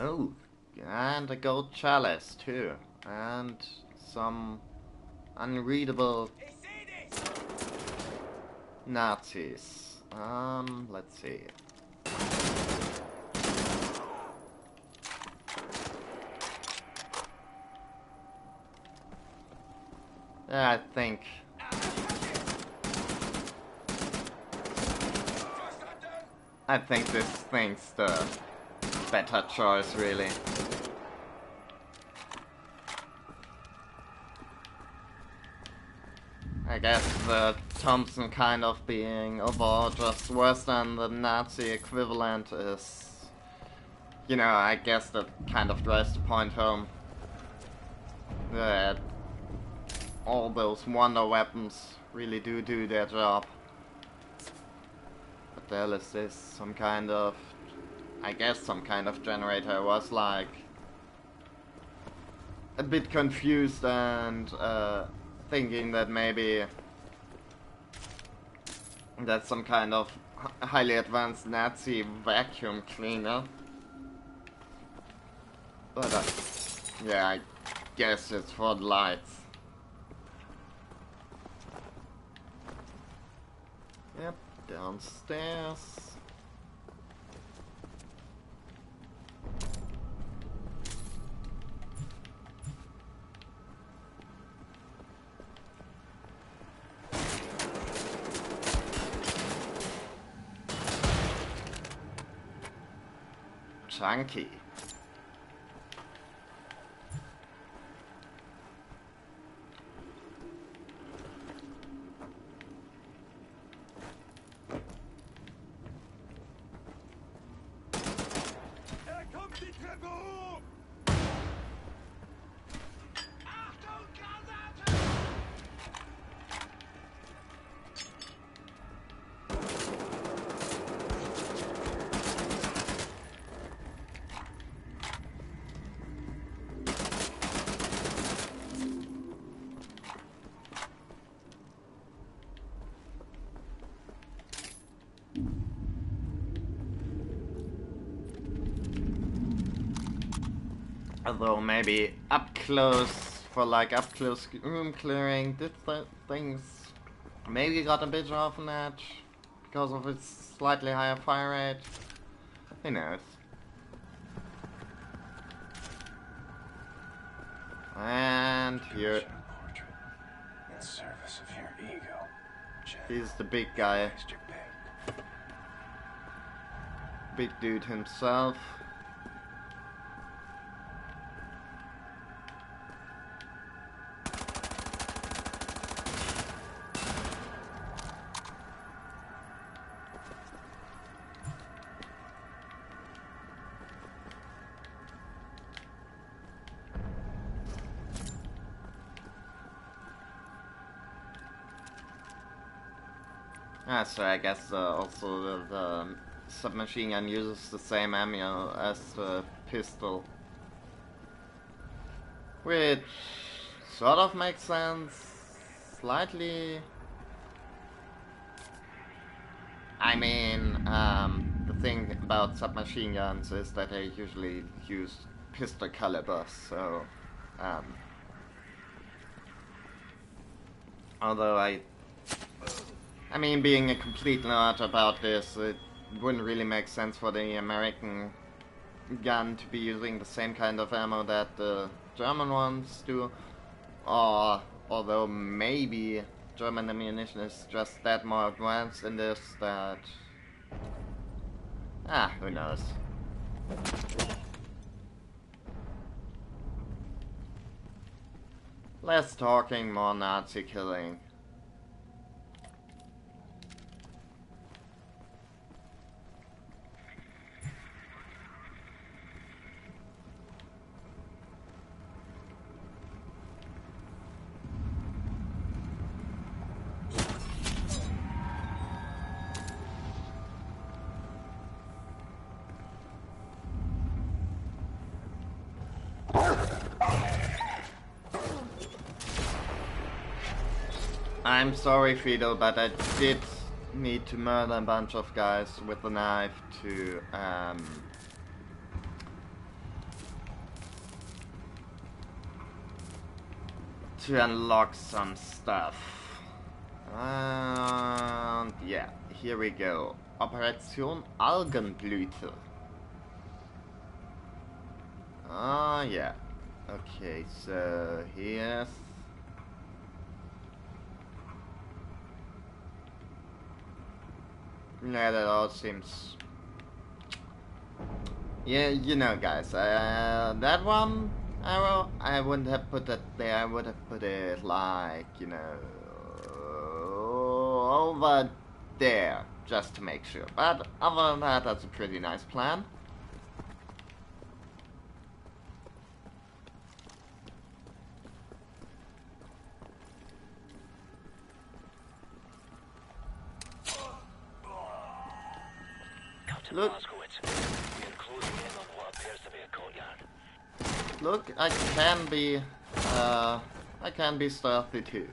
Oh, and a gold chalice too, and some unreadable Nazis. Let's see. I think this thing's the better choice, really. I guess the Thompson kind of being, or just worse than the Nazi equivalent is, you know, I guess that kind of drives the point home that all those wonder weapons really do their job. What the hell is this? Some kind of, I guess some kind of generator. I was like a bit confused and thinking that maybe that's some kind of highly advanced Nazi vacuum cleaner. But yeah, I guess it's for the lights. Yep, downstairs. Chunky. Although maybe up close, for like up close room clearing, this things maybe got a bit off an edge because of its slightly higher fire rate. Who knows? And here, In service of your ego, he's the big guy, big dude himself. Ah, so I guess also the submachine gun uses the same ammo as the pistol. Which sort of makes sense, slightly. I mean, the thing about submachine guns is that they usually use pistol calibers, so, although I mean, being a complete nerd about this, it wouldn't really make sense for the American gun to be using the same kind of ammo that the German ones do. Or, although maybe German ammunition is just that more advanced in this that... who knows. Less talking, more Nazi killing. I'm sorry, Fido, but I did need to murder a bunch of guys with a knife to unlock some stuff. And yeah, here we go. Operation Algenblüte. Ah, yeah. Okay, so here's... Yeah, that all seems... Yeah, you know, guys, that one arrow, I wouldn't have put that there, I would have put it like, you know, over there, just to make sure. But other than that, that's a pretty nice plan. Captain Look. Blazkowicz, we are closing in on what appears to be a courtyard. Look, I can be stealthy too.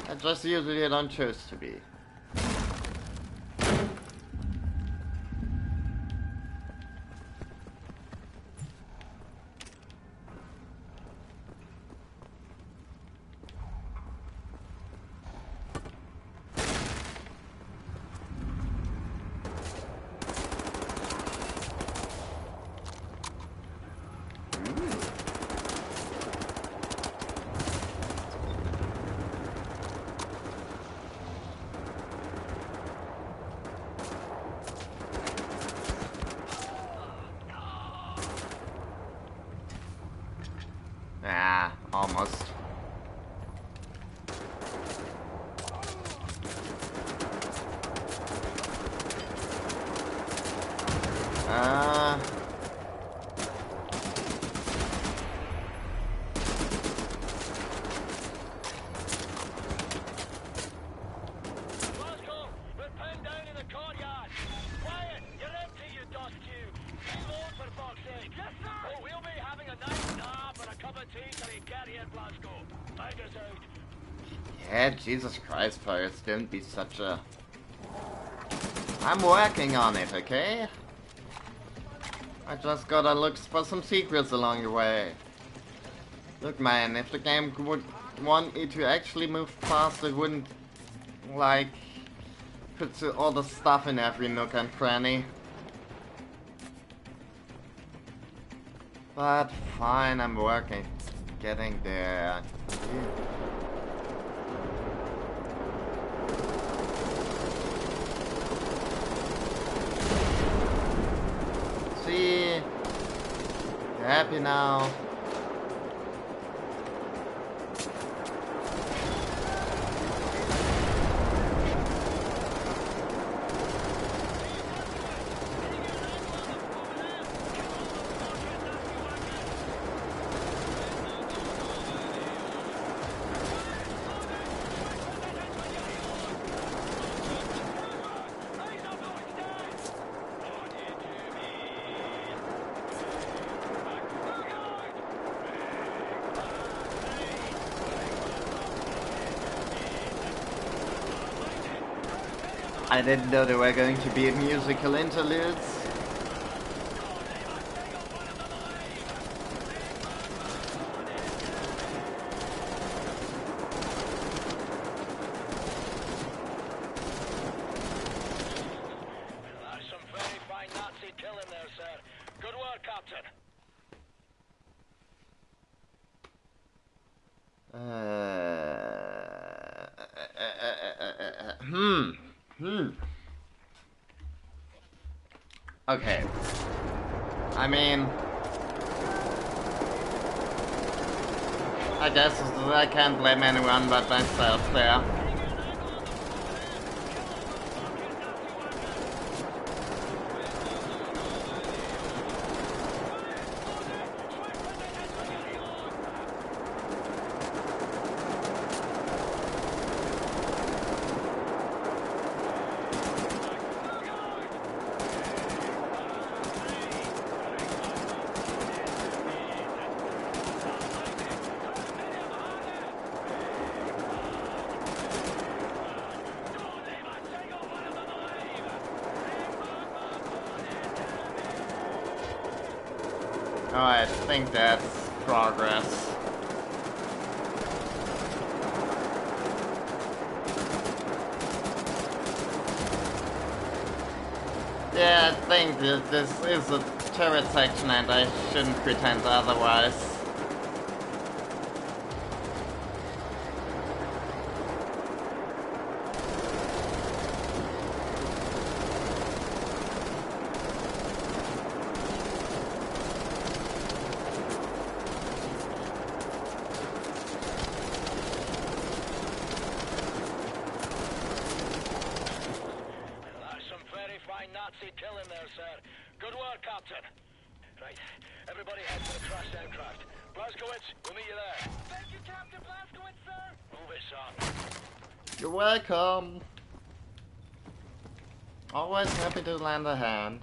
I just usually don't choose to be. Ah, almost. Blazko, we're pinned down in the courtyard. Quiet, you're empty, you dust cube. Reload for fuck's sake. Yes, sir. Oh, we'll be having a nice nap and a cup of tea till you get here, Blazko. Find us out. Yeah, Jesus Christ, Forrest, don't be such a... I'm working on it, okay? I just gotta look for some secrets along the way. Look, man, if the game would want me to actually move fast, it wouldn't, like, put all the stuff in every nook and cranny. But fine, I'm working. Getting there. See? You're happy now. I didn't know there were going to be musical interludes. That's some very fine Nazi killing there, sir. Good work, Captain. Okay. I mean, I guess I can't blame anyone but myself there. Oh, I think that's progress. Yeah, I think that this is a turret section and I shouldn't pretend otherwise. kill in there, sir. Good work, Captain. Right, everybody head to the crashed aircraft. Blazkowicz, we'll meet you there. Thank you, Captain Blazkowicz, sir. Move it, son. You're welcome. Always happy to lend a hand.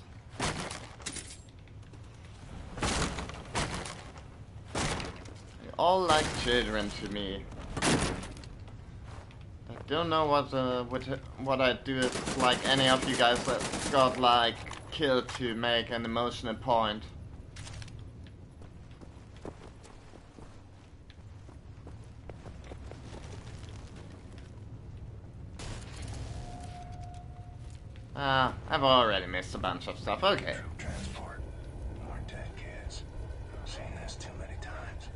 You're all like children to me. I don't know what I'd do if like any of you guys that got like killed to make an emotional point. I've already missed a bunch of stuff. Okay. Troop transport. More dead kids. Seen this too many times.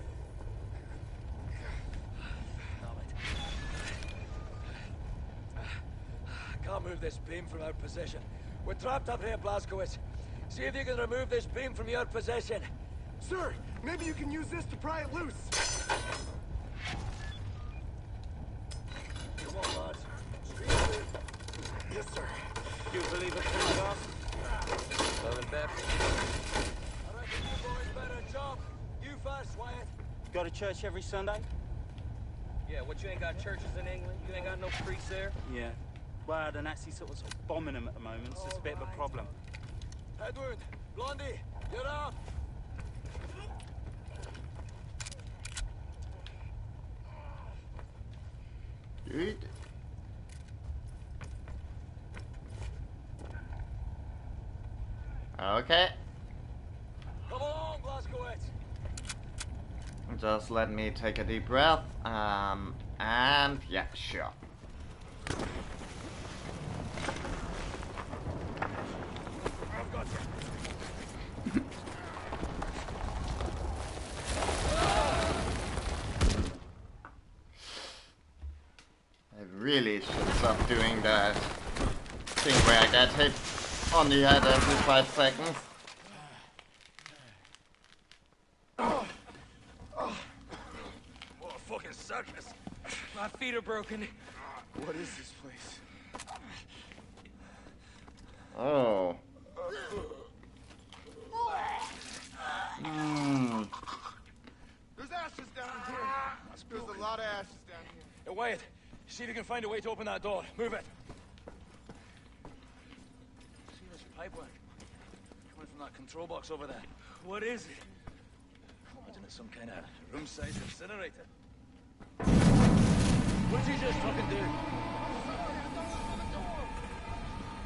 Can't move this beam from our position. We're trapped up here, Blazkowicz. See if you can remove this beam from your possession. Sir, maybe you can use this to pry it loose. Come on, lads. Yes, sir. You believe it can be off? Well, in bed. I reckon you boys better jump. You first, Wyatt. Go to church every Sunday? Yeah, what, you ain't got churches in England? You ain't got no priests there? Yeah. Well, the Nazis sort of bombing them at the moment, so it's a bit of a problem. Edward, Blondie, you're up. Dude. Okay. Come along, Blazkowicz. Just let me take a deep breath. And yeah, sure. I've got you. I really should stop doing that thing where I get hit on the head every 5 seconds. What a fucking circus. My feet are broken. What is this place? Oh. There's ashes down here. There's a lot of ashes down here. Hey, Wyatt, see if you can find a way to open that door. Move it. See this pipework coming from that control box over there. What is it? Imagine it's some kind of room-sized incinerator. What did you just fucking do?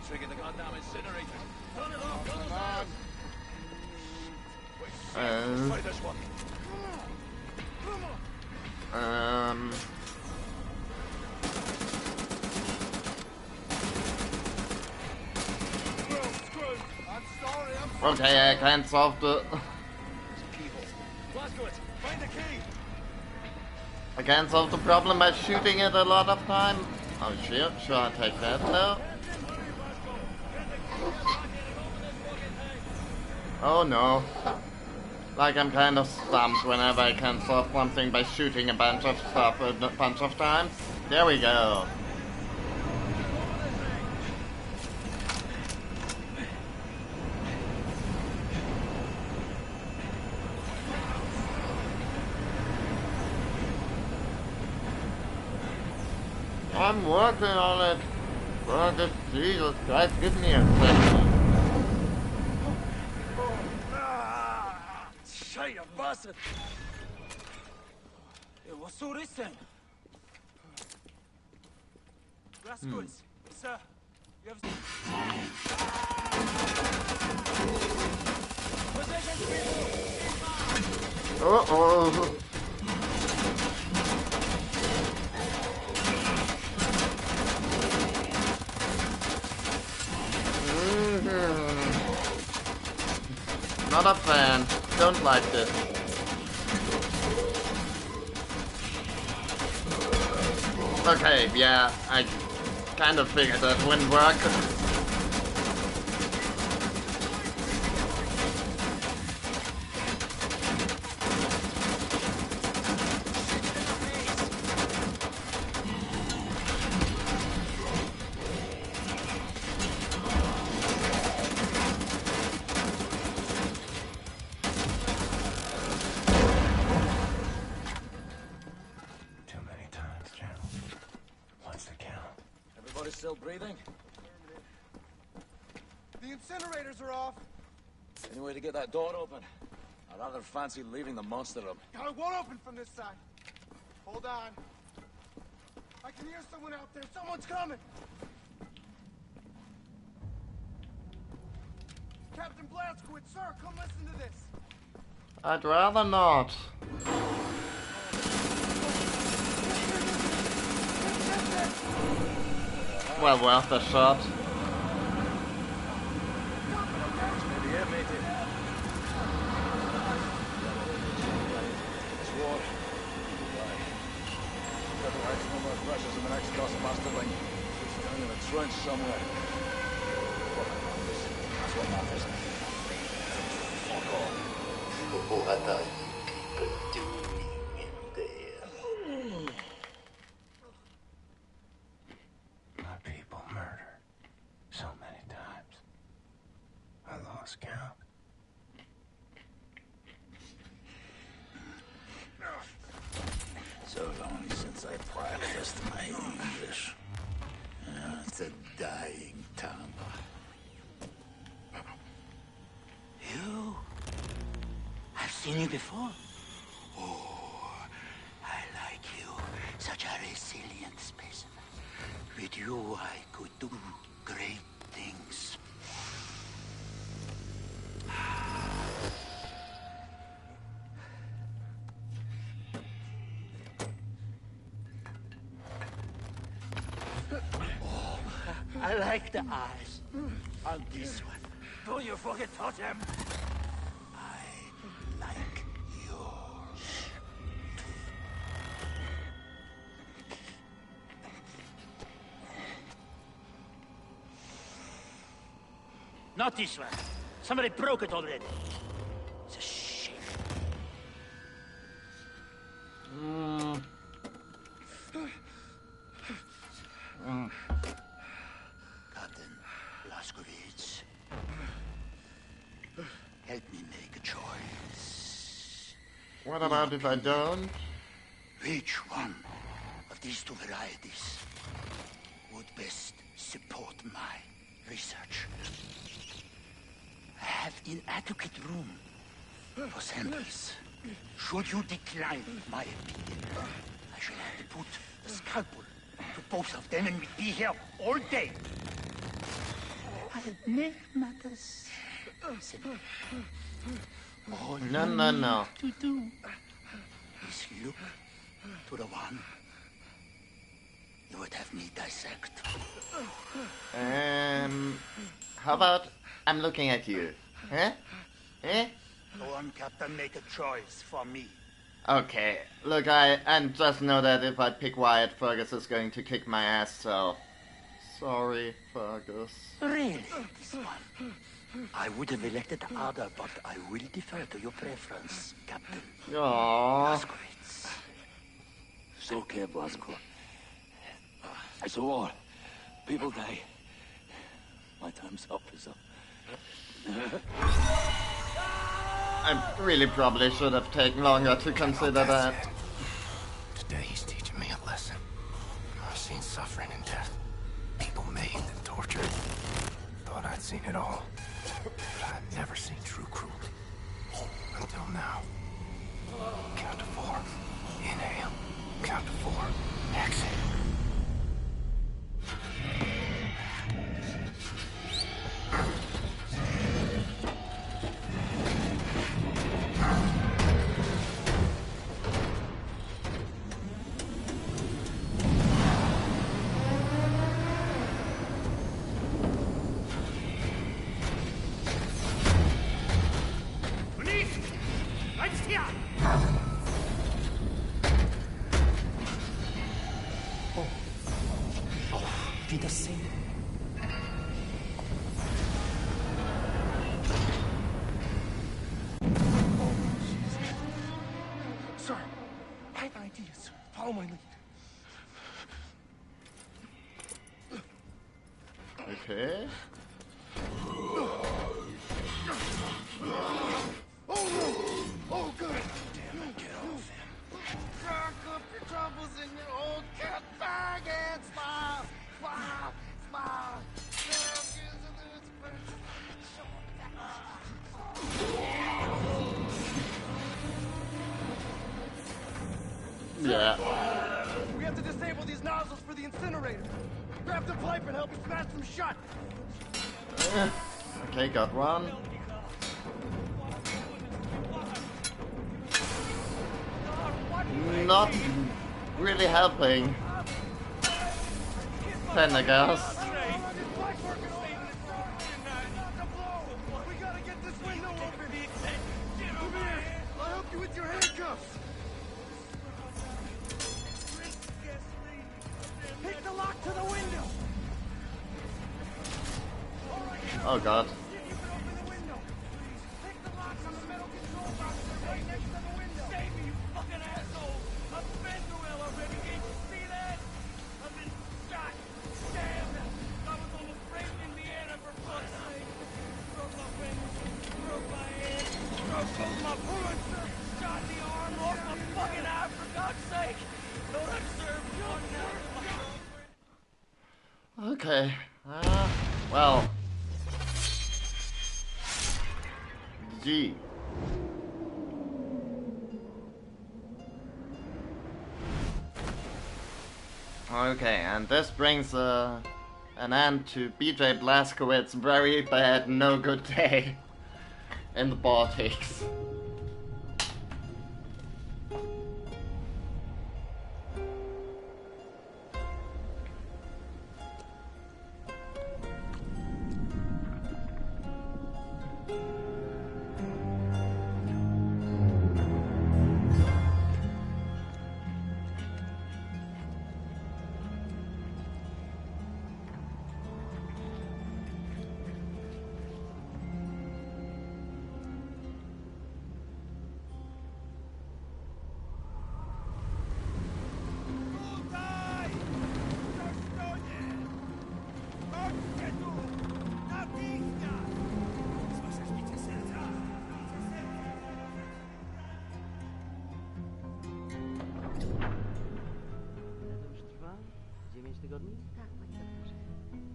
Trigger the goddamn incinerator. Turn it off, turn it off. Wait, try this one. Okay, I can't solve the... Blazkowicz, find the key. I can't solve the problem by shooting it a lot of time. Oh shit, sure, I'll take that though. Oh no. Like I'm kind of stumped whenever I can solve something by shooting a bunch of stuff a bunch of times. There we go. I'm working on it. Oh, just Jesus Christ, give me a second. Shut you bastard. Yeah, what's all this then? Blazkowicz, sir, you have... Uh-oh. Not a fan. Don't like this. Okay, yeah, I kind of figured that wouldn't work. breathing? The incinerators are off. Any way to get that door open? I rather fancy leaving the monster room. It won't open from this side. Hold on. I can hear someone out there. Someone's coming. Captain Blazkowicz, sir, come listen to this. I'd rather not. Well, worth a shot. Maybe it, matey. It's war. Otherwise, no more pressures in the next dustmaster ring. It's down in a trench somewhere. That's what matters. Fuck all. What are you doing in there? My people murdered so many times. I lost count. So long since I practiced my English. It's a dying tongue. You? I've seen you before. Oh, I like you. Such a resilient specimen. With you, I could do great things. Oh, I like the eyes on this one. Don't you forget Totem. I like yours. Not this one. Somebody broke it already. It's a shame. Captain Blazkowicz, help me make a choice. What about if I don't? Which one of these two varieties would best support my research? I have inadequate room for samples. Should you decline my opinion, I shall have to put the scalpel to both of them and we'd be here all day. I'll make matters simple. All No. to do is look to the one you would have me dissect. How about I'm looking at you? Huh? Eh? Go on, Captain, make a choice for me. Okay, look, I just know that if I pick Wyatt, Fergus is going to kick my ass, so... Sorry, Fergus. Really, this one? I would have elected the other, but I will defer to your preference, Captain. Aww. Blazkowicz. It's okay, Blazko. It's a war. People die. My time's up is up. I really probably should have taken longer to consider that. Today he's teaching me a lesson. I've seen suffering and death. People maimed and tortured. Thought I'd seen it all. But I've never seen true cruelty. Until now. Count to 4. Inhale. Count to 4. Exhale. Sir, I have ideas. Follow my lead. Okay. Oh, no! Oh, good! Damn it, get off him. Rock up your troubles in your old cat bag and smile! Smile! Smile! Yeah. We have to disable these nozzles for the incinerator. Grab the pipe and help me smash them shut. Okay, got one. Not really helping. Pendergast. We gotta get this window open. Come here. I'll help you with your handcuffs. Pick the lock to the window. Oh god. You can open the window. Pick the locks on the metal control box right next to the window. Save me, you fucking asshole! I've been through hell already. Can't you see that? I've been shot, stabbed. I was on the frame in Indiana for fuck's sake. Broke my fingers, broke my hand, broke both my bullets, shot in the arm, lost my fucking eye for God's sake. Don't I deserve one now? Okay. Well. G. Okay, and this brings an end to BJ Blazkowicz's very bad, no good day in the Baltics.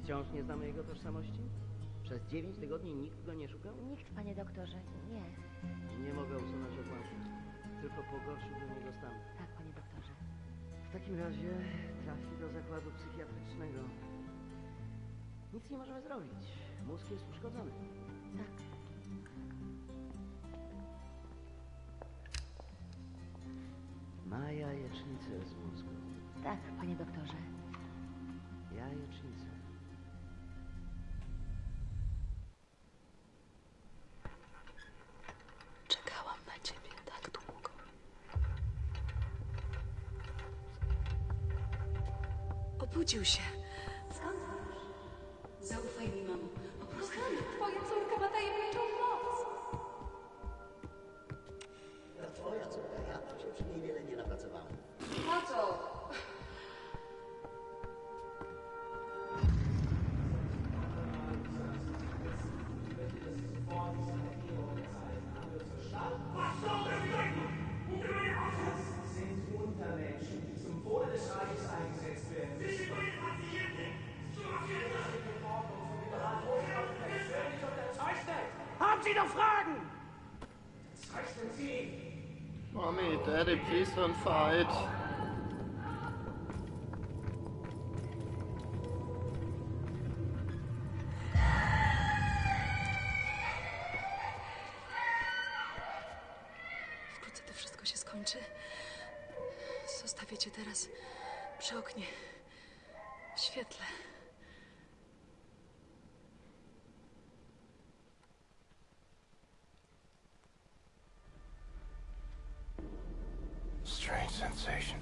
Wciąż nie znamy jego tożsamości? Przez 9 tygodni nikt go nie szukał? Nikt, panie doktorze, nie. Nie mogę usunąć odłamków. Tylko pogorszyłbym jego stan. Tak, panie doktorze. W takim razie trafi do zakładu psychiatrycznego. Nic nie możemy zrobić. Mózg jest uszkodzony. Tak. Ma jajecznicę z mózgu. Tak, panie doktorze. Jajecznicę. Czekałam na ciebie tak długo. Obudził się. Skąd wiesz? Zaufaj mi, mamo. Po prostu twoja córka ma tajemniczą moc. To twoja córka, ja tam się przy niej wiele nie napracowałem. Tato! Haben Sie noch Fragen? Mommy, Daddy, please don't fight. Wkrótce to wszystko się skończy. Zostawię cię teraz przy oknie, w świetle. Strange sensation.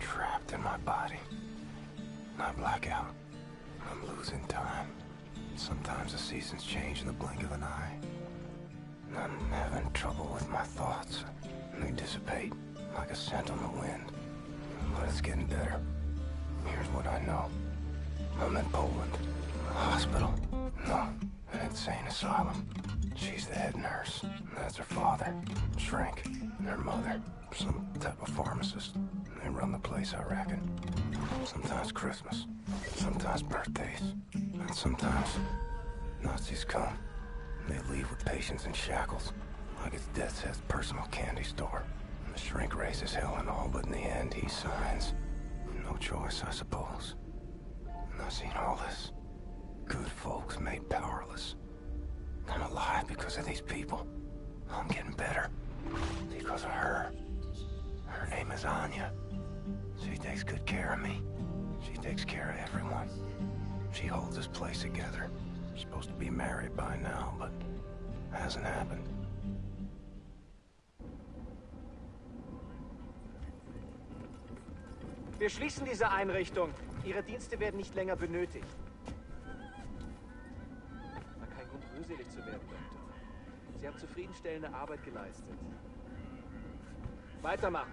Trapped in my body. I black out. I'm losing time. Sometimes the seasons change in the blink of an eye. I'm having trouble with my thoughts. They dissipate like a scent on the wind. But it's getting better. Here's what I know. I'm in Poland. A hospital. No, an insane asylum. She's the head nurse. That's her father. Shrink. And her mother. Some type of pharmacist. They run the place, I reckon. Sometimes Christmas. Sometimes birthdays. And sometimes Nazis come. They leave with patients in shackles. Like it's Death's Head's personal candy store. The shrink raises hell and all, but in the end, he signs. No choice, I suppose. And I've seen all this. Good folks made powerless. I'm alive because of these people. I'm getting better. Because of her. Her name is Anya. She takes good care of me. She takes care of everyone. She holds this place together. Supposed to be married by now, but hasn't happened. Wir schließen diese Einrichtung. Ihre Dienste werden nicht länger benötigt. War kein Grund, rührselig zu werden, Doktor. Sie haben zufriedenstellende Arbeit geleistet. Weitermachen.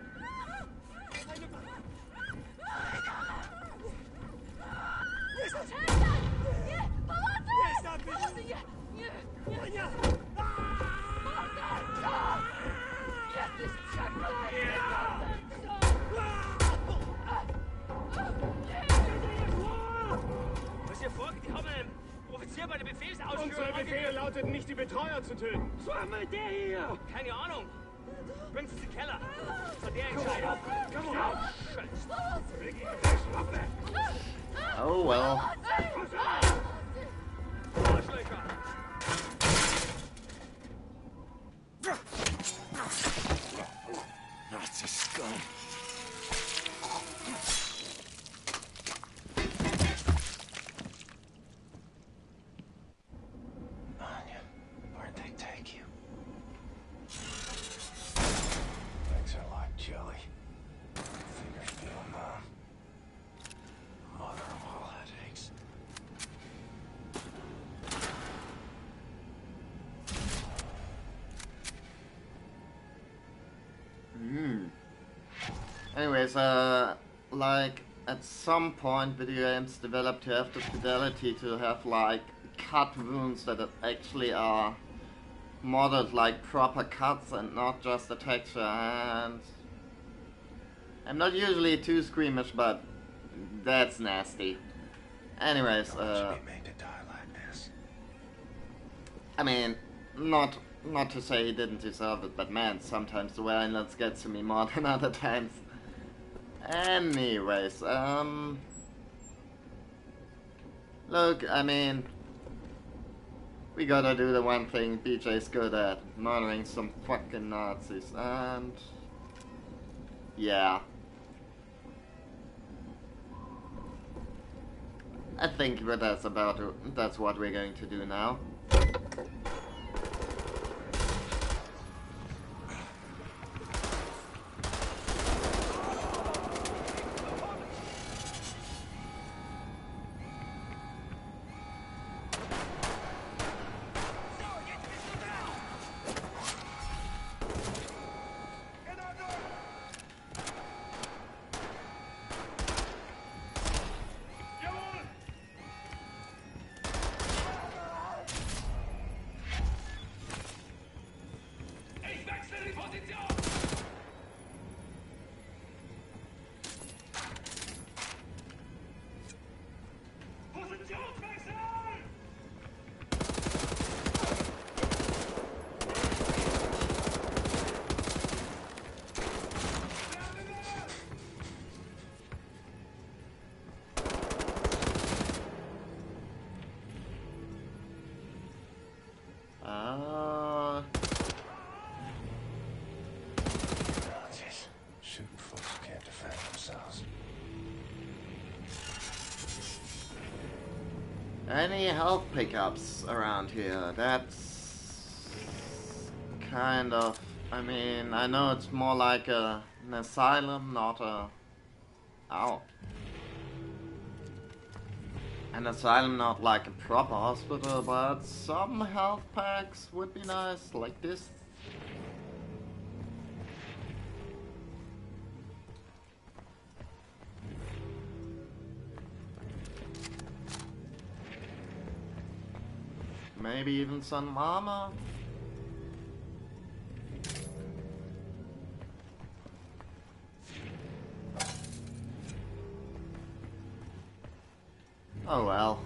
Was hier vorgeht, die haben einen Offizier bei der Befehlsausführung. Unser Befehl lautet nicht, die Betreuer zu töten. So haben wir der hier. Keine Ahnung. Bringen Sie den Keller. Das war der Entscheider. Komm auf. Oh well. Nazi scum. Anya, where'd they take you? Legs are like jelly. Fingers feel numb. Mother of all headaches. Anyways, like, at some point video games developed to have the fidelity to have, like, cut wounds that actually are modeled like proper cuts and not just a texture, and I'm not usually too squeamish, but that's nasty. Anyways, I mean, not to say he didn't deserve it, but man, sometimes the violence gets to me more than other times. Anyways, look, I mean, we gotta do the one thing BJ's good at, murdering some fucking Nazis, and yeah. I think that's what we're going to do now. Any health pickups around here? That's kind of, I mean, I know it's more like an asylum, not a... Ow. An asylum, not like a proper hospital, but some health packs would be nice, like this. Maybe even some armor. Oh well.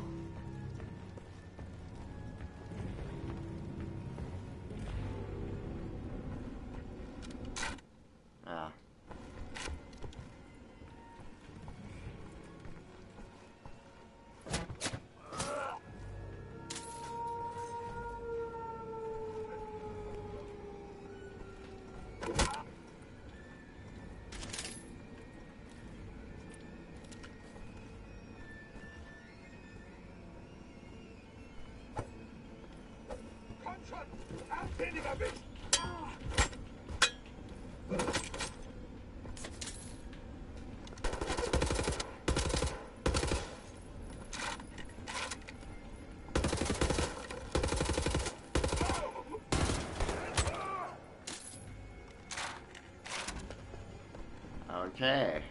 Okay.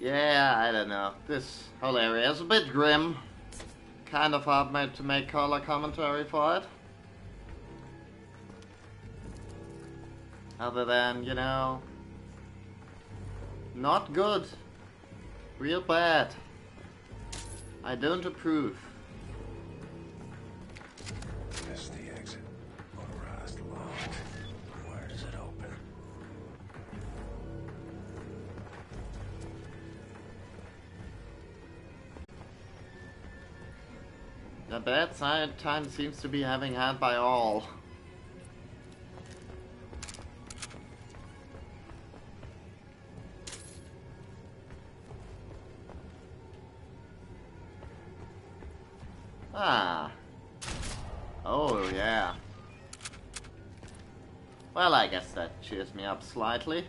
Yeah, I don't know. This whole area is a bit grim. Kind of hard made to make color commentary for it. Other than, you know, not good. Real bad. I don't approve. That's the exit. Motorized locked. Where does it open? The bad side time seems to be having had by all. Ah. Oh, yeah. Well, I guess that cheers me up slightly.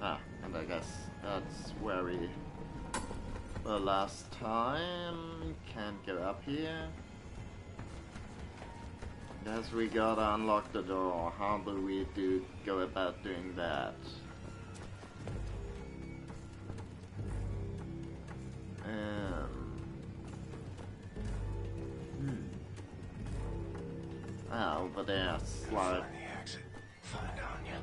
Ah, and I guess that's where we were last time. Can't get up here. Guess we gotta unlock the door. How do we go about doing that? Over there, slide. Find the exit. Find Anya.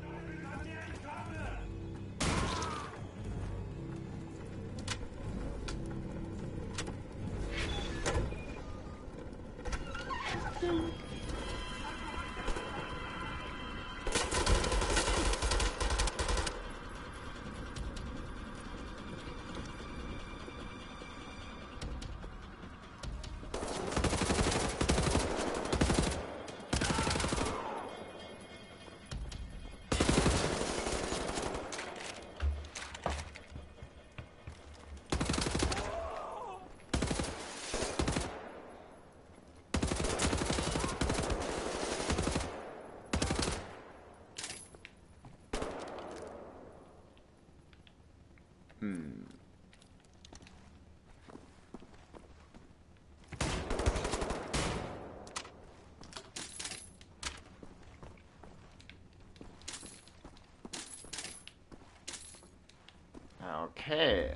Okay.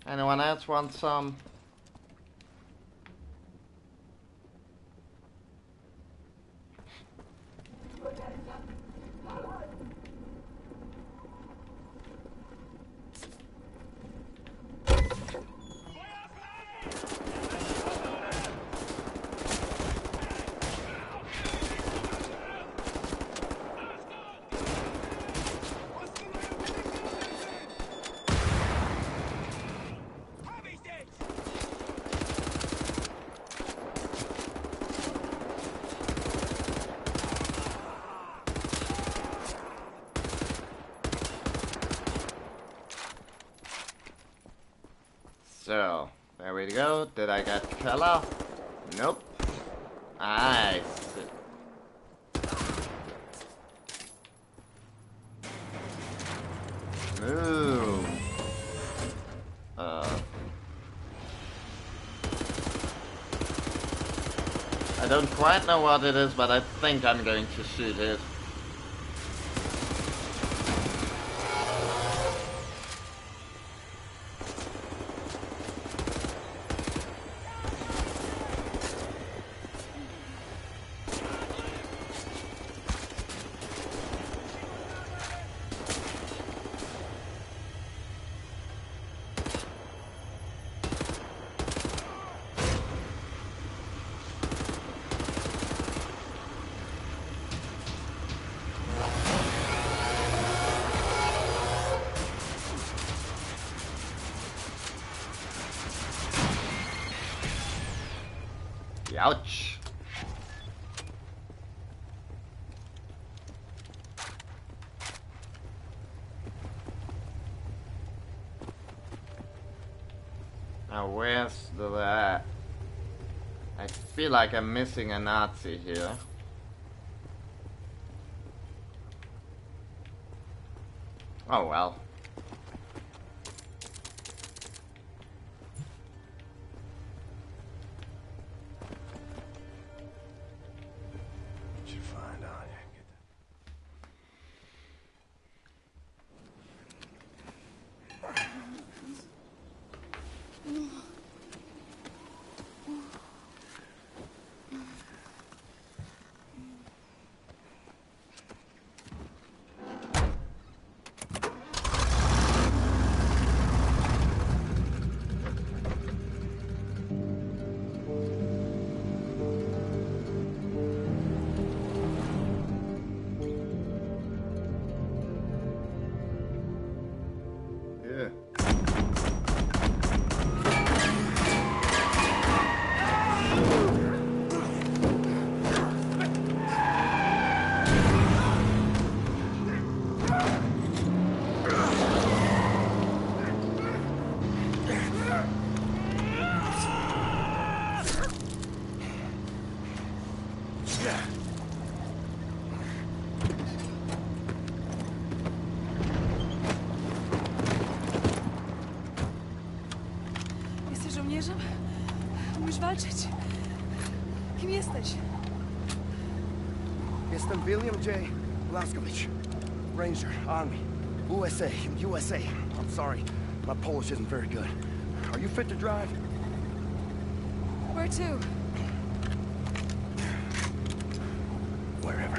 Anyone else want some? So, there we go. Did I get Keller? Nope. I see. Ooh. I don't quite know what it is, but I think I'm going to shoot it. Ouch. Now where's the... I feel like I'm missing a Nazi here. Oh well. Should find Anya. Jesteś żołnierzem? Umiesz walczyć? Kim jesteś? Jestem William J. Blazkowicz. Ranger, Army. USA. I'm sorry, my Polish isn't very good. Are you fit to drive? Where to? Wherever.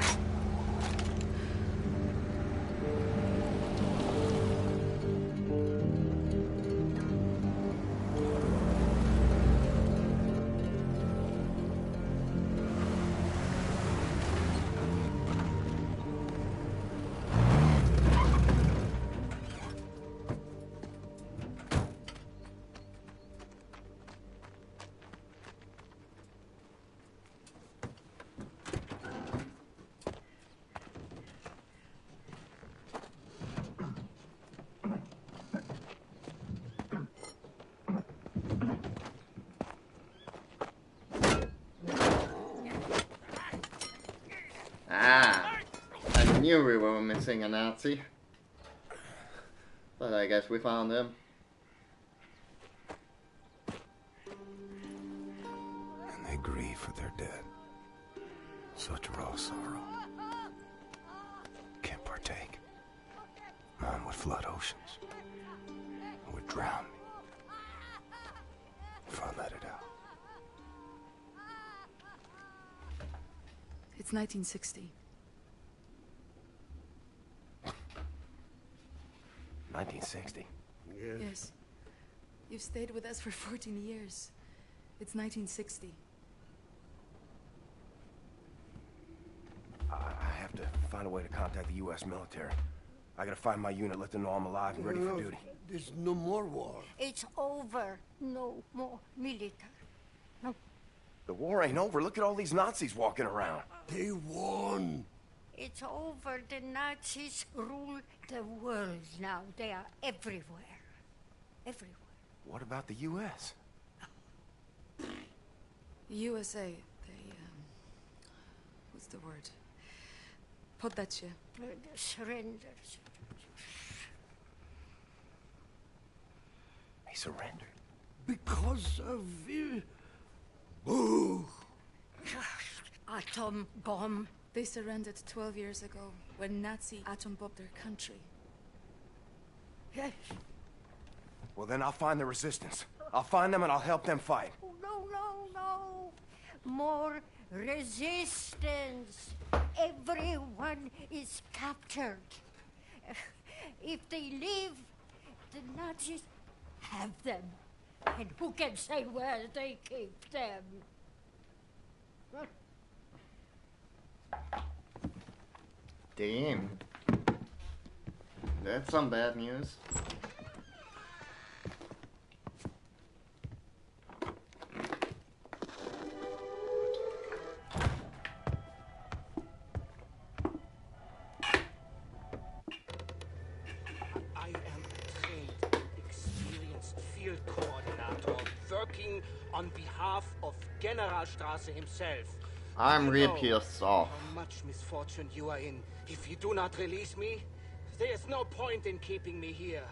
I knew we were missing a Nazi. But I guess we found him. And they grieve for their dead. Such raw sorrow. Can't partake. Mine would flood oceans. Would drown me. If I let it out. It's 1960. 1960. Yes. You've stayed with us for 14 years. It's 1960. I have to find a way to contact the U.S. military. I gotta find my unit, let them know I'm alive and ready for duty. There's no more war. It's over. No more military. No. The war ain't over. Look at all these Nazis walking around. They won. It's over. The Nazis rule the world now. They are everywhere. Everywhere. What about the U.S.? The USA, they, what's the word? Poddacie. Surrenders. He surrendered. Because of Boo! Atom bomb. They surrendered 12 years ago when Nazi atom bombed their country. Yes. Well, then I'll find the resistance. I'll find them and I'll help them fight. Oh, no. More resistance. Everyone is captured. If they leave, the Nazis have them. And who can say where they keep them? Damn. That's some bad news. I am a trained, experienced field coordinator. working on behalf of Generalstrasse himself. I'm You real know pissed off. how much misfortune you are in. If you do not release me, there is no point in keeping me here.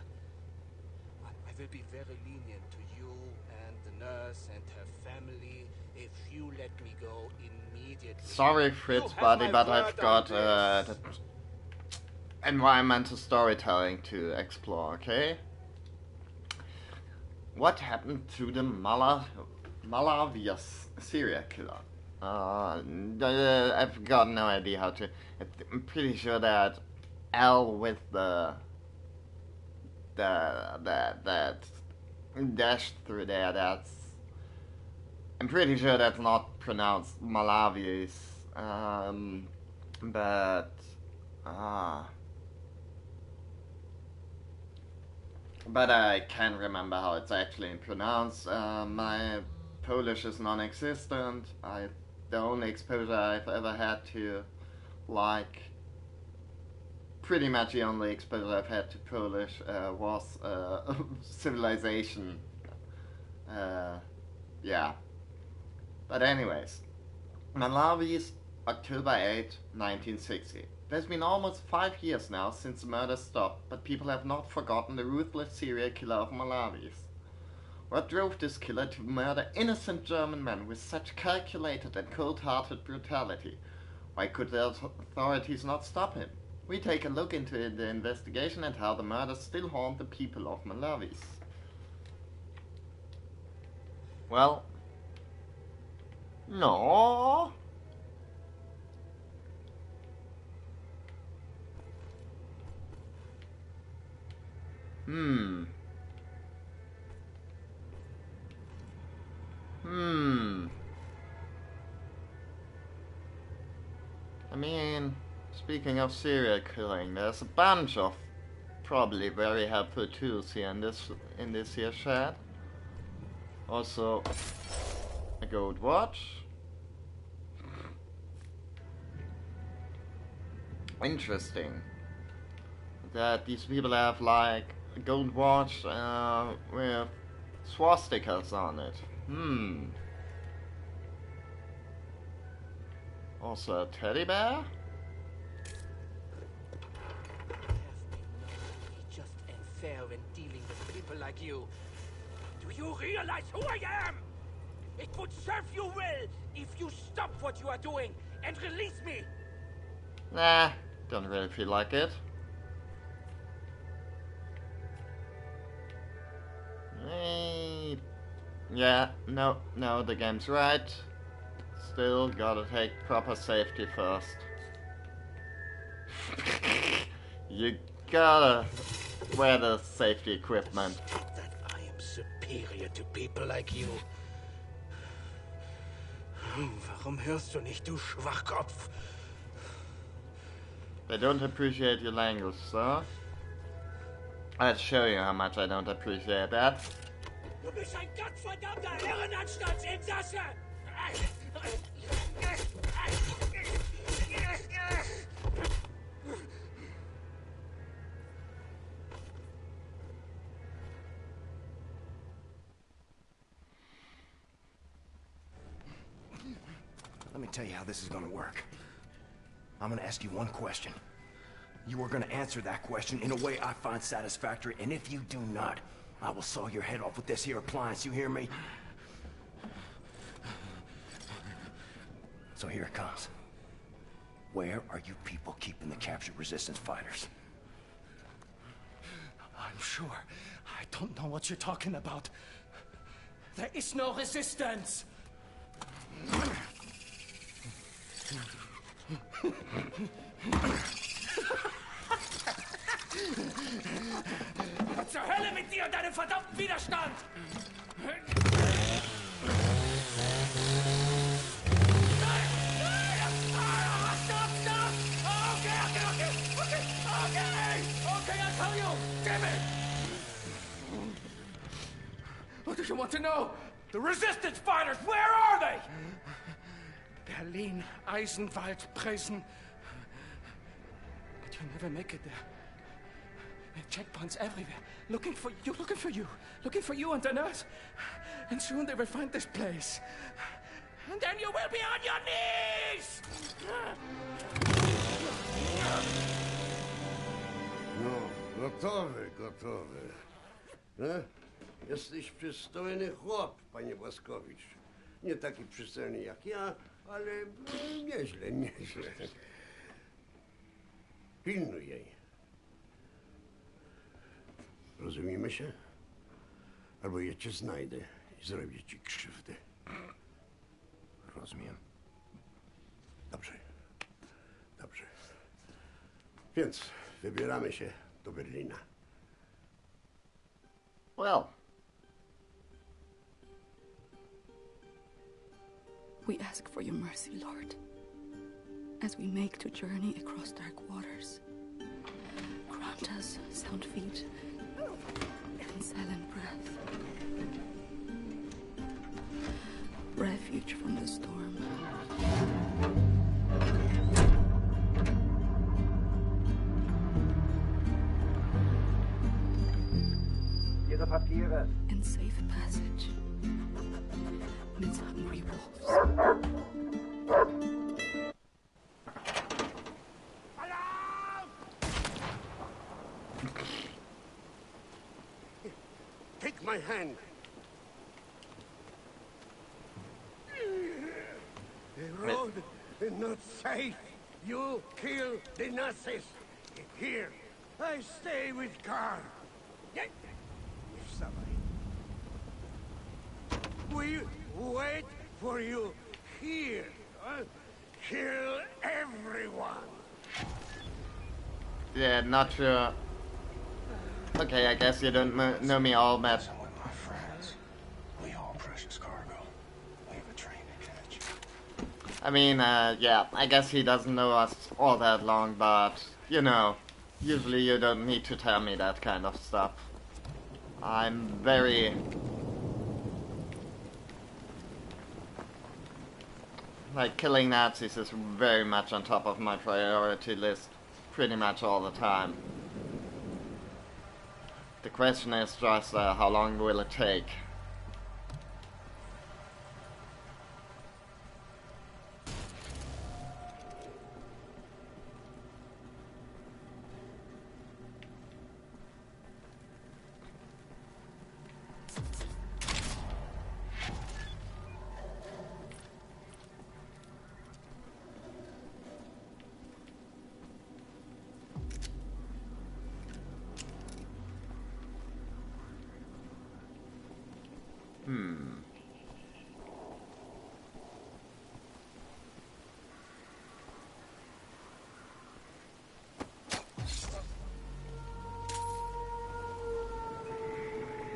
I will be very lenient to you and the nurse and her family if you let me go immediately. Sorry, Fritz, buddy, but I've got environmental storytelling to explore, okay? What happened to the Malawi's serial killer? I've got no idea how to. I'm pretty sure that L with the that dash through there. That's. I'm pretty sure that's not pronounced Malawi's. But I can't remember how it's actually pronounced. My Polish is non-existent. The only exposure I've ever had to, like, pretty much the only exposure I've had to Polish was Civilization. Yeah. But anyways, Malawi's October 8, 1960. There's been almost 5 years now since the murder stopped, but people have not forgotten the ruthless serial killer of Malawi's. What drove this killer to murder innocent German men with such calculated and cold-hearted brutality? Why could the authorities not stop him? We take a look into the investigation and how the murders still haunt the people of Malawi's. Well, no. I mean, speaking of serial killing, there's a bunch of probably very helpful tools here in this here shed. Also, a gold watch. Interesting that these people have like a gold watch with swastikas on it. Also a teddy bear? Just unfair in dealing with people like you. Do you realize who I am? It would serve you well if you stop what you are doing and release me. Nah, don't really feel like it. Yeah, no, the game's right. Still gotta take proper safety first. You gotta wear the safety equipment. That I am superior to people like you. Warum hörst du nicht, du Schwachkopf? They don't appreciate your language, sir. I'll show you how much I don't appreciate that. Du bist ein gottverdammter Herrenanstaltsinsasse! Let me tell you how this is gonna work. I'm gonna ask you one question. You are gonna answer that question in a way I find satisfactory, and if you do not, I will saw your head off with this here appliance, you hear me? So here it comes. Where are you people keeping the captured resistance fighters? I'm sure. I don't know what you're talking about. There is no resistance! Zur Hölle mit dir und deinem verdammten Widerstand! Okay, I'll tell you! Damn it! What do you want to know? The resistance fighters, where are they? Berlin, Eisenwald, Presen. But you'll never make it there. Checkpoints everywhere. Looking for you and the nurse. And soon they will find this place. And then you will be on your knees! No, gotowy. Jesteś przystojny chłop, panie Blazkowicz. Nie taki przystojny jak ja, ale nieźle. Pilnuj jej. Rozumiemy się? Albo ja cię znajdę i zrobię ci krzywdę. Rozumiem. Dobrze. Więc wybieramy się do Berlina. Well. We ask for your mercy, Lord, as we make to journey across dark waters. Grant us sound feet and silent breath. Refuge from the storm. Ihre Papiere. And safe passage amidst hungry wolves. Take my hand. The road is not safe. You kill the Nazis. Here, I stay with Karl. We wait for you here. Kill everyone. Yeah, not sure. Okay, I guess you don't know me all, Matt. My friends, we haul precious cargo. We have a train to catch. I mean, yeah, I guess he doesn't know us all that long, but, you know, usually you don't need to tell me that kind of stuff. I'm very... like, killing Nazis is very much on top of my priority list, pretty much all the time. The question is just, how long will it take?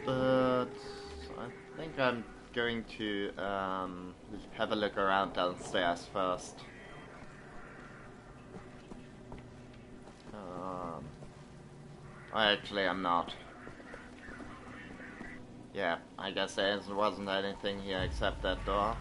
But I think I'm going to have a look around downstairs first. Actually, I'm not. Yeah, I guess there wasn't anything here except that door.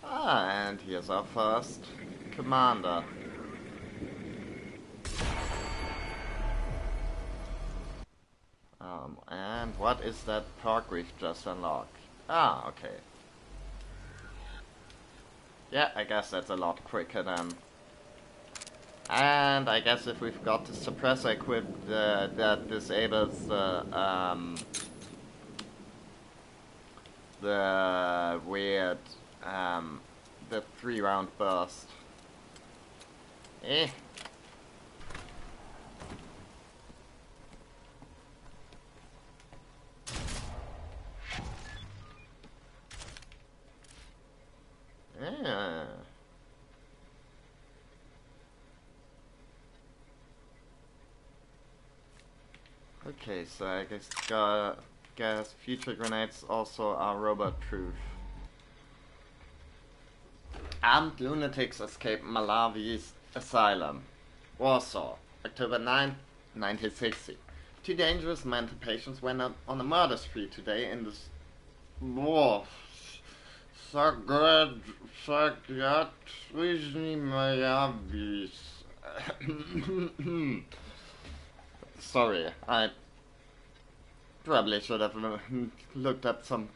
Ah, and here's our first commander. And what is that perk we've just unlocked? Ah, okay. Yeah, I guess that's a lot quicker then. And I guess if we've got the suppressor equipped, that disables the weird, the 3-round burst. Yeah. Okay, so I guess future grenades also are robot-proof. Armed lunatics escape Malawi's asylum. Warsaw, October 9, 1960. 2 dangerous mental patients went on a murder spree today in the Boah. Psychiatrische Mayavis. Sorry, I probably should have looked up some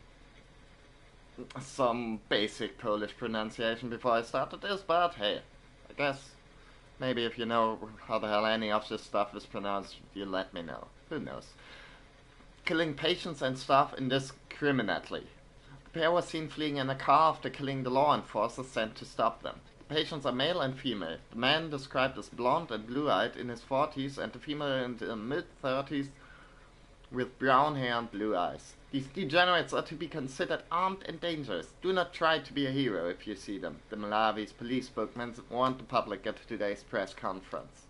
basic Polish pronunciation before I started this, but hey, I guess maybe if you know how the hell any of this stuff is pronounced, you let me know. Who knows? Killing patients and staff indiscriminately. The pair was seen fleeing in a car after killing the law enforcers sent to stop them. The patients are male and female. The man described as blonde and blue-eyed in his 40s and the female in the mid-30s with brown hair and blue eyes. These degenerates are to be considered armed and dangerous. Do not try to be a hero if you see them, the Malawi's police spokesman warned the public at today's press conference.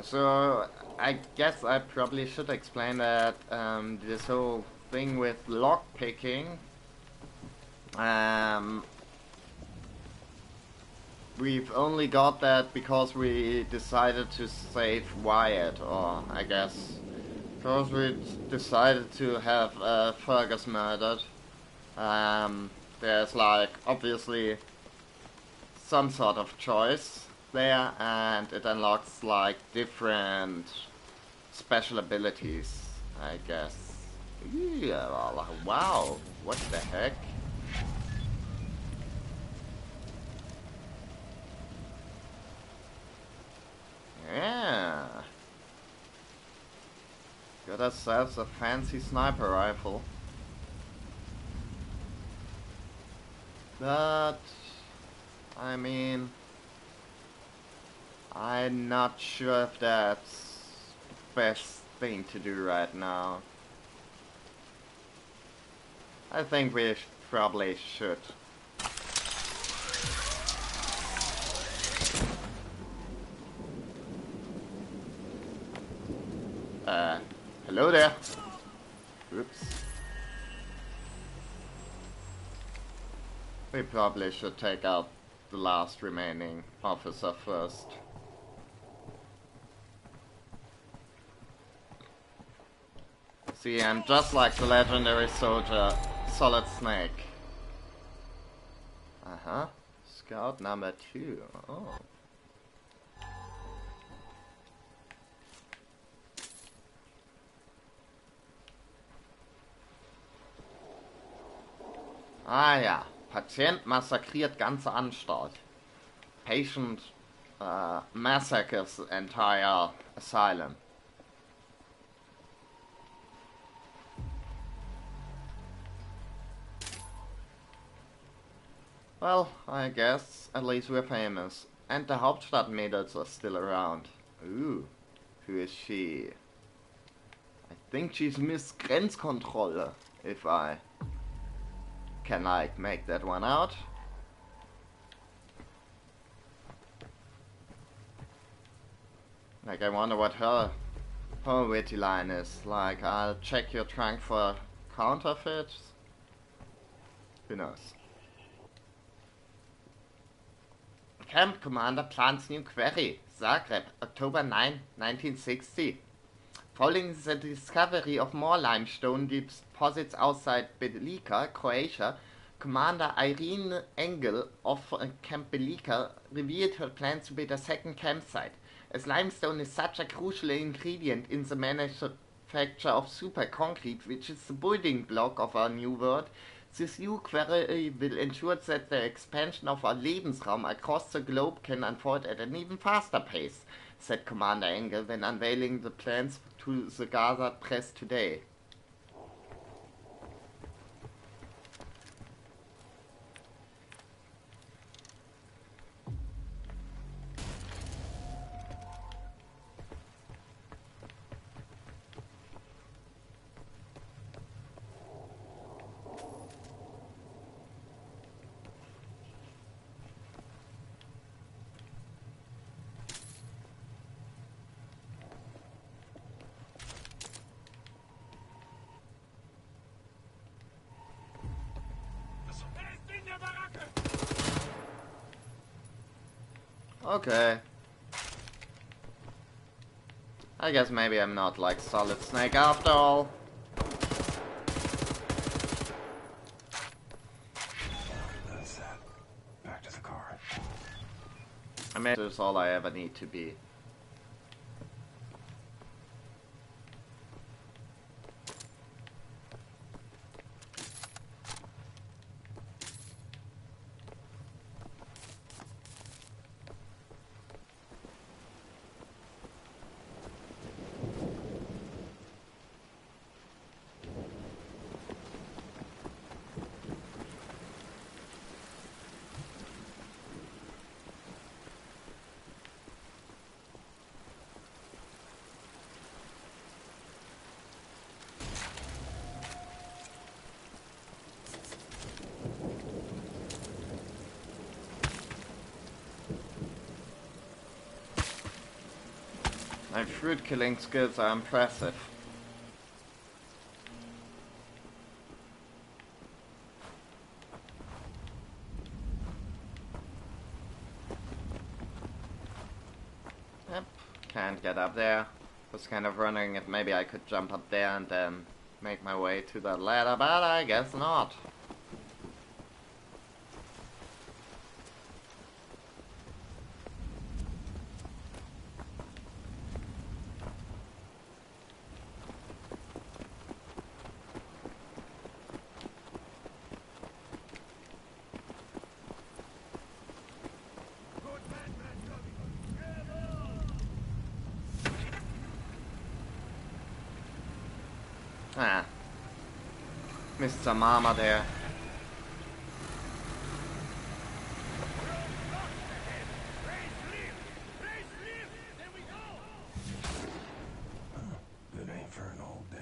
So, I guess I probably should explain that this whole thing with lockpicking, we've only got that because we decided to save Wyatt, or I guess because we decided to have Fergus murdered. There's like obviously some sort of choice there, and it unlocks like different special abilities, I guess. Yeah, wow, what the heck? Yeah. Got ourselves a fancy sniper rifle. But I mean, I'm not sure if that's the best thing to do right now. I think we probably should. Hello there. Oops. We probably should take out the last remaining officer first. See, I'm just like the legendary soldier, Solid Snake. Uh-huh. Scout number 2. Oh. Ah ja. Patient massakriert ganze Anstalt. Patient massacres entire asylum. Well, I guess at least we're famous. And the Hauptstadtmädels are still around. Ooh, who is she? I think she's Miss Grenzkontrolle, if I can like make that one out. Like I wonder what her witty line is. Like, I'll check your trunk for counterfeits. Who knows? Camp Commander plans new quarry. Zagreb, October 9, 1960. Following the discovery of more limestone deposits outside Belika, Croatia, Commander Irene Engel of Camp Belika revealed her plans to build a second campsite. As limestone is such a crucial ingredient in the manufacture of super concrete, which is the building block of our new world, this new quarry will ensure that the expansion of our Lebensraum across the globe can unfold at an even faster pace, said Commander Engel when unveiling the plans to the Gaza press today. Okay. I guess maybe I'm not like Solid Snake after all. That's that. Back to the car. I mean, that's all I ever need to be. My fruit killing skills are impressive. Yep, can't get up there. Was kind of wondering if maybe I could jump up there and then make my way to that ladder, but I guess not. Ah, Mr. Mama there. Good aim for an old dame.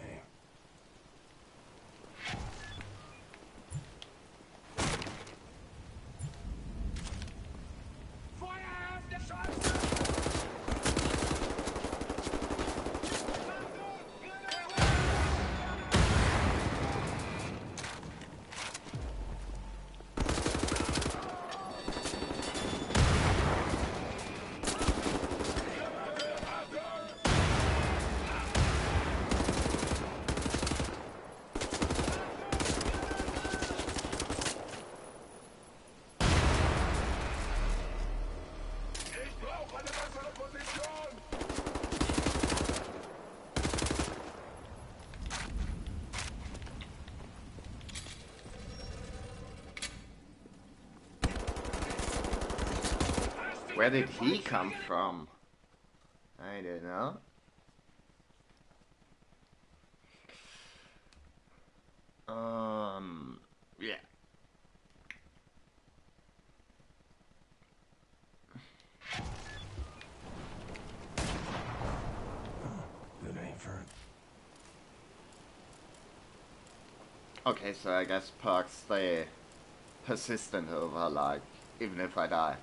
Where did he come from? I don't know. Yeah. Good aim for. Okay, so I guess perks stay persistent over, like, even if I die.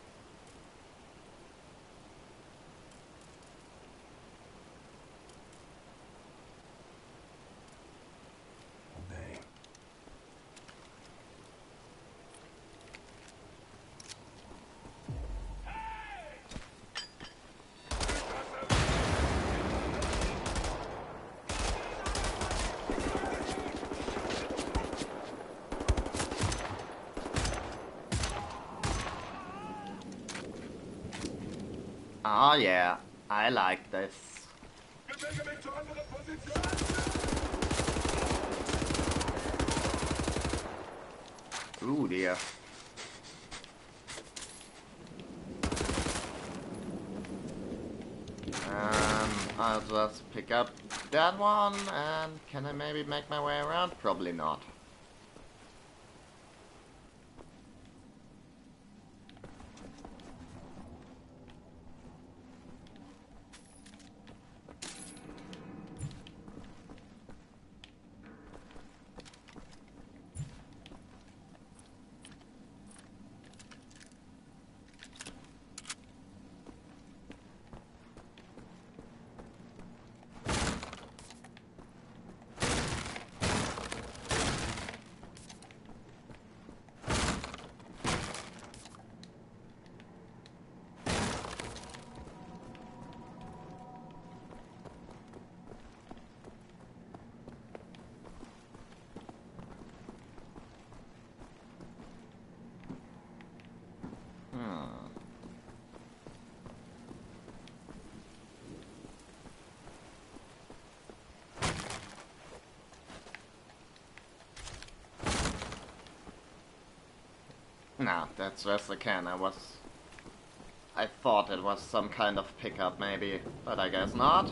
Oh yeah, I like this. Ooh dear. I'll just pick up that one, and can I maybe make my way around? Probably not. No, that's just a can. I thought it was some kind of pickup maybe, but I guess not.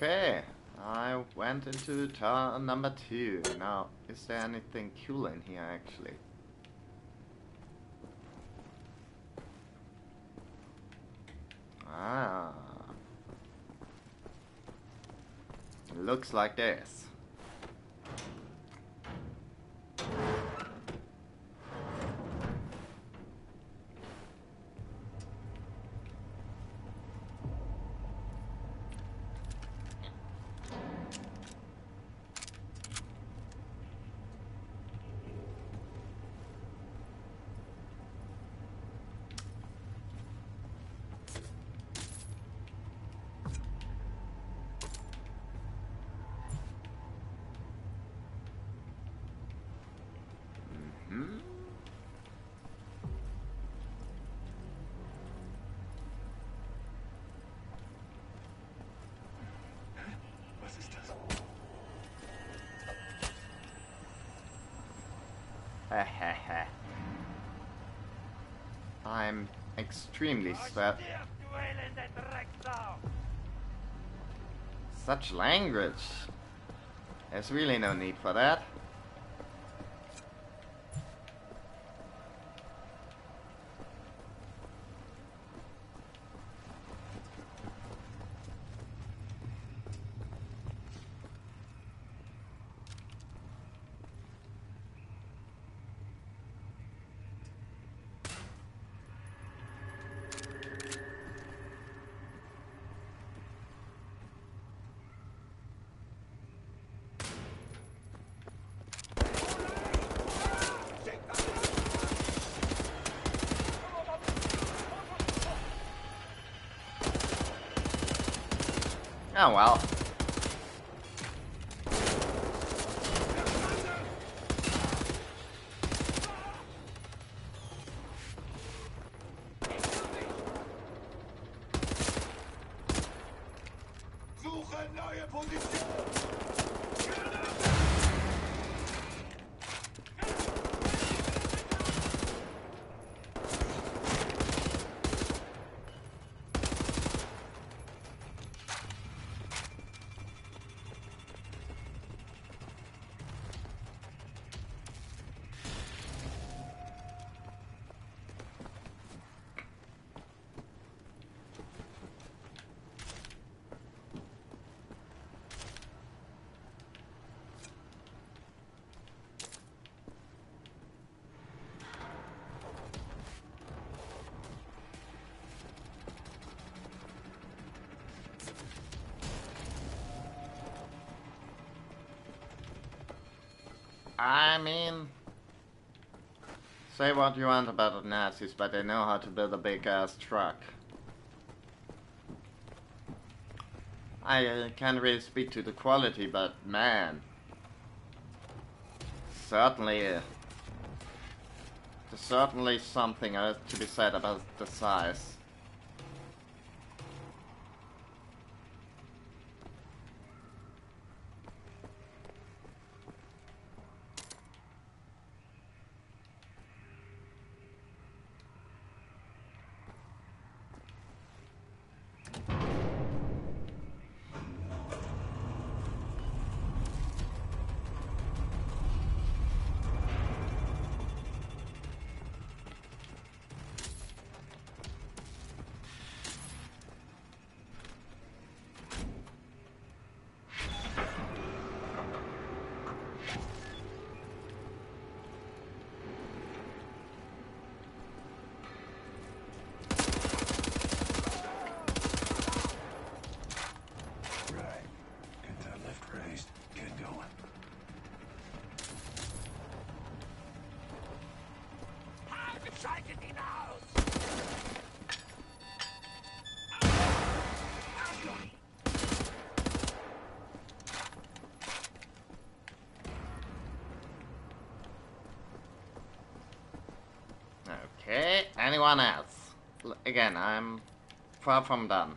Okay, I went into turn number 2. Now, is there anything cool in here actually? Ah. Looks like this. Was ist das? I'm extremely sad. Such language. There's really no need for that. Oh well. Suche neue Position! I mean, say what you want about the Nazis, but they know how to build a big-ass truck. I can't really speak to the quality, but man, there's certainly something to be said about the size. anyone else. Again, I'm far from done.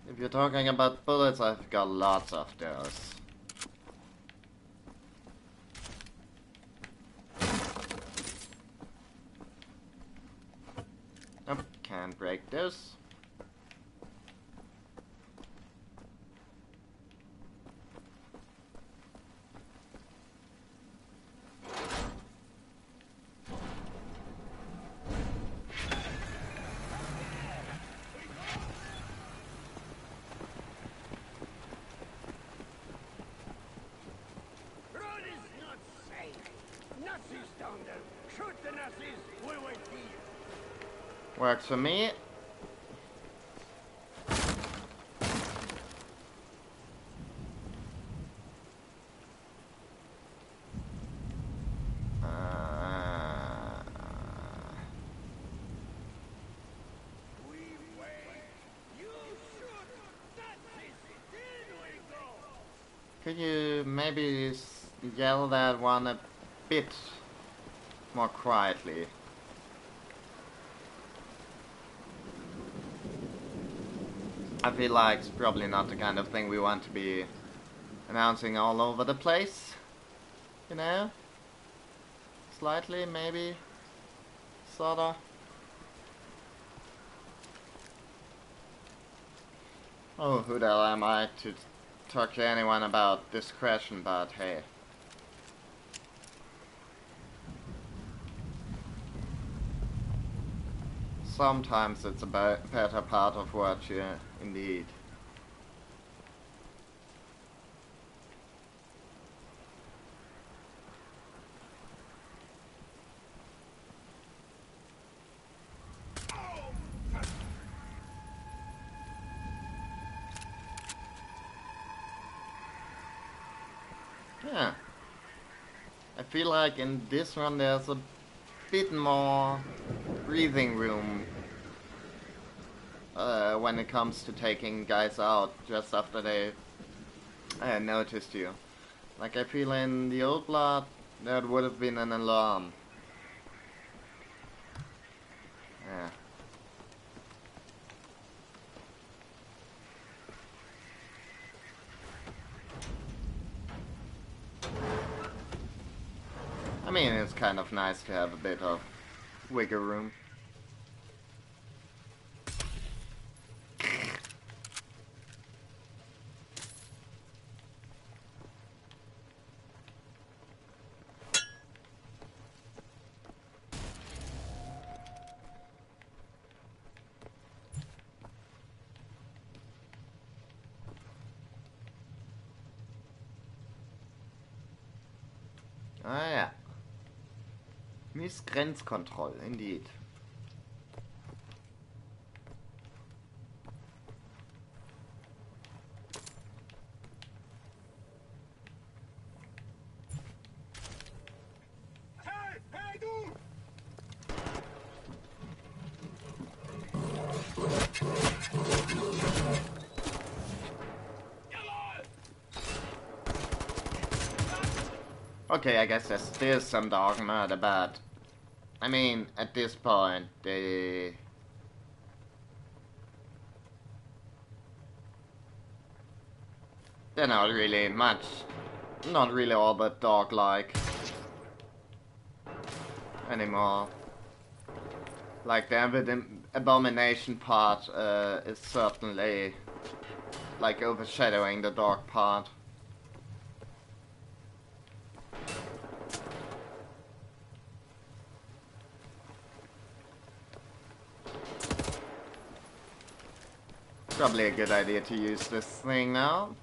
If you're talking about bullets, I've got lots of those. Nope, can't break this. Works for me. Could you maybe yell that one a bit more quietly? I feel like it's probably not the kind of thing we want to be announcing all over the place. You know? Slightly, maybe. Sorta. Oh, who the hell am I to talk to anyone about discretion, but hey. Sometimes it's a better part of virtue, indeed. Yeah. I feel like in this one there's a bit more breathing room when it comes to taking guys out just after they noticed you. Like I feel in the Old Blood that would have been an alarm. Yeah. I mean, it's kind of nice to have a bit of wiggle room. Ah ja. Miss Grenzkontroll, indeed. Hey, du! Okay, I guess there's still some dog murder, but I mean, at this point, they're not really much, not really all but dog-like anymore. Like the abomination part is certainly like overshadowing the dog part. Probably a good idea to use this thing now.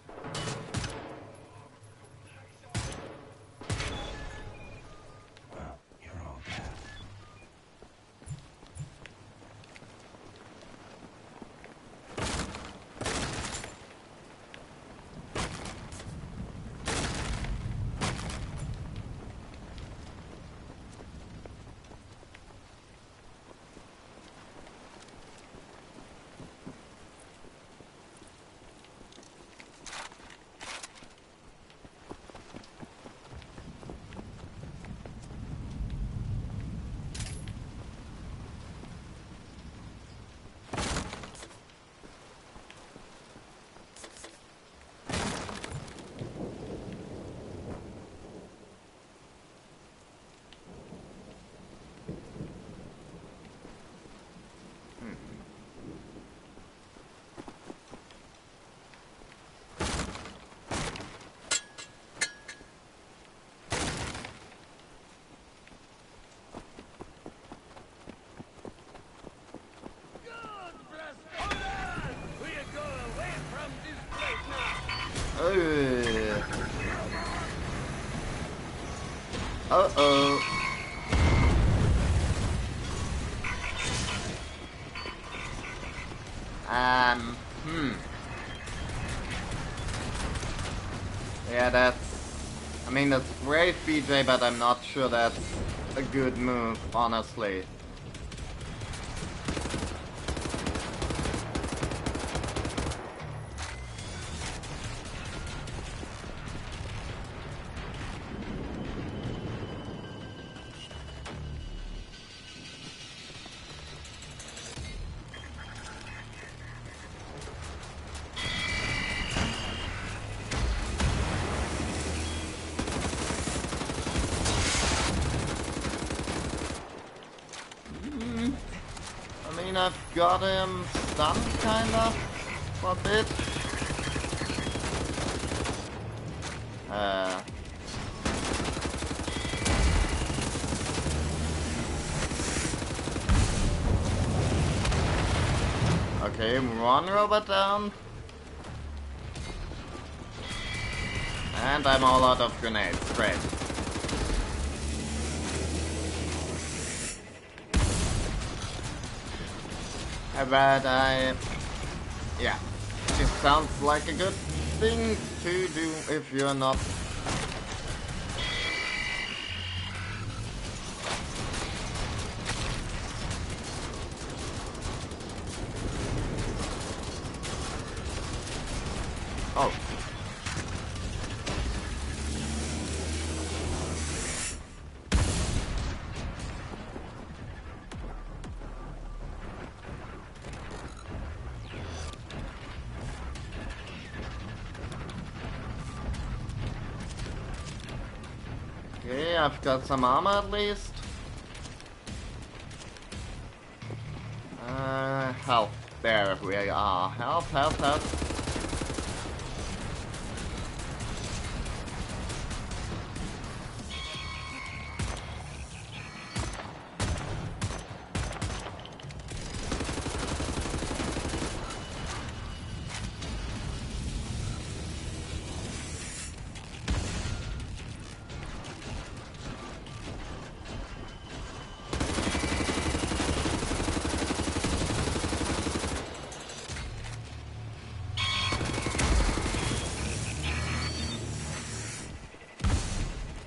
Uh-oh. Yeah, that's... I mean, that's great, BJ, but I'm not sure that's a good move, honestly. I've got him stunned, kind of, for a bit. Okay, one robot down. And I'm all out of grenades. Great. But yeah, it sounds like a good thing to do if you're not. Oh. Okay, I've got some armor at least. Help. There we are. Help, help, help.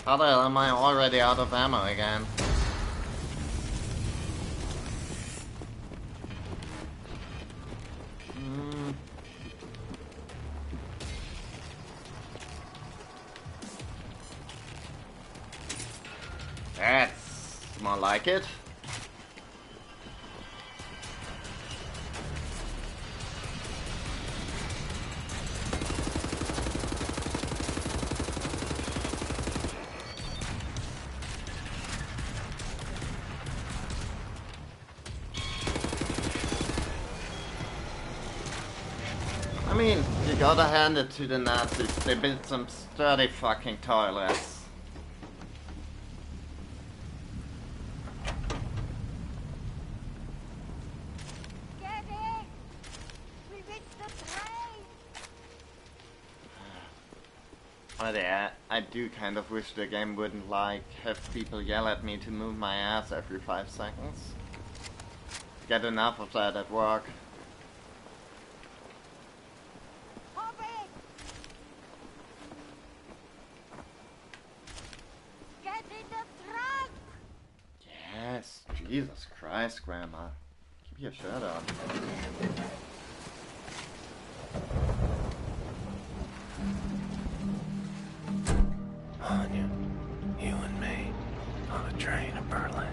How the hell am I already out of ammo again? That's more like it. I mean, you gotta hand it to the Nazis. They built some sturdy fucking toilets. Get in! We missed the train! But yeah, I do kind of wish the game wouldn't have people yell at me to move my ass every 5 seconds. Get enough of that at work. Yes, Jesus Christ, Grandma. Keep your shirt on. Anya, you and me, on a train to Berlin.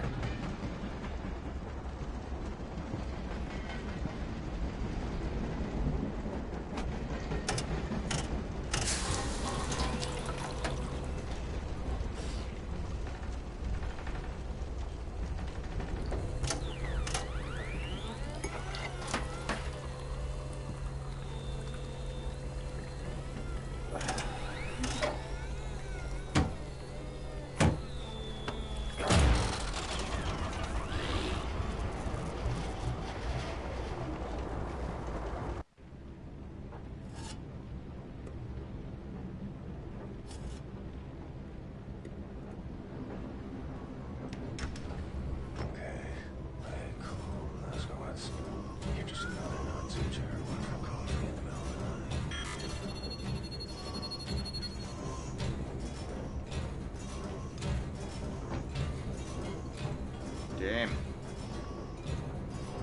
game.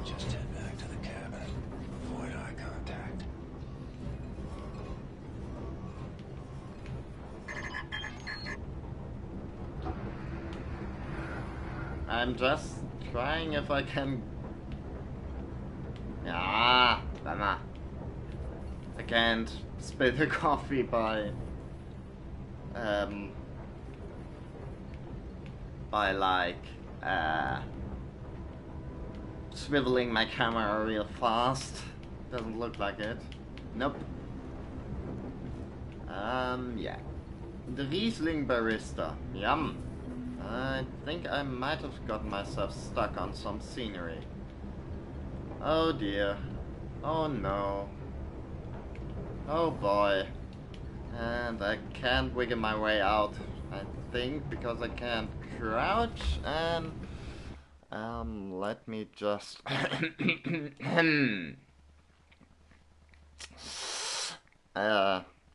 Just head back to the cabin. Avoid eye contact. I'm just trying if I can... Ja, warte mal. I can't spill the coffee by like swiveling my camera real fast. Doesn't look like it. Nope. Yeah. The Riesling barista. Yum. I think I might have gotten myself stuck on some scenery. Oh dear. Oh no. Oh boy. And I can't wiggle my way out, I think, because I can't crouch, and let me just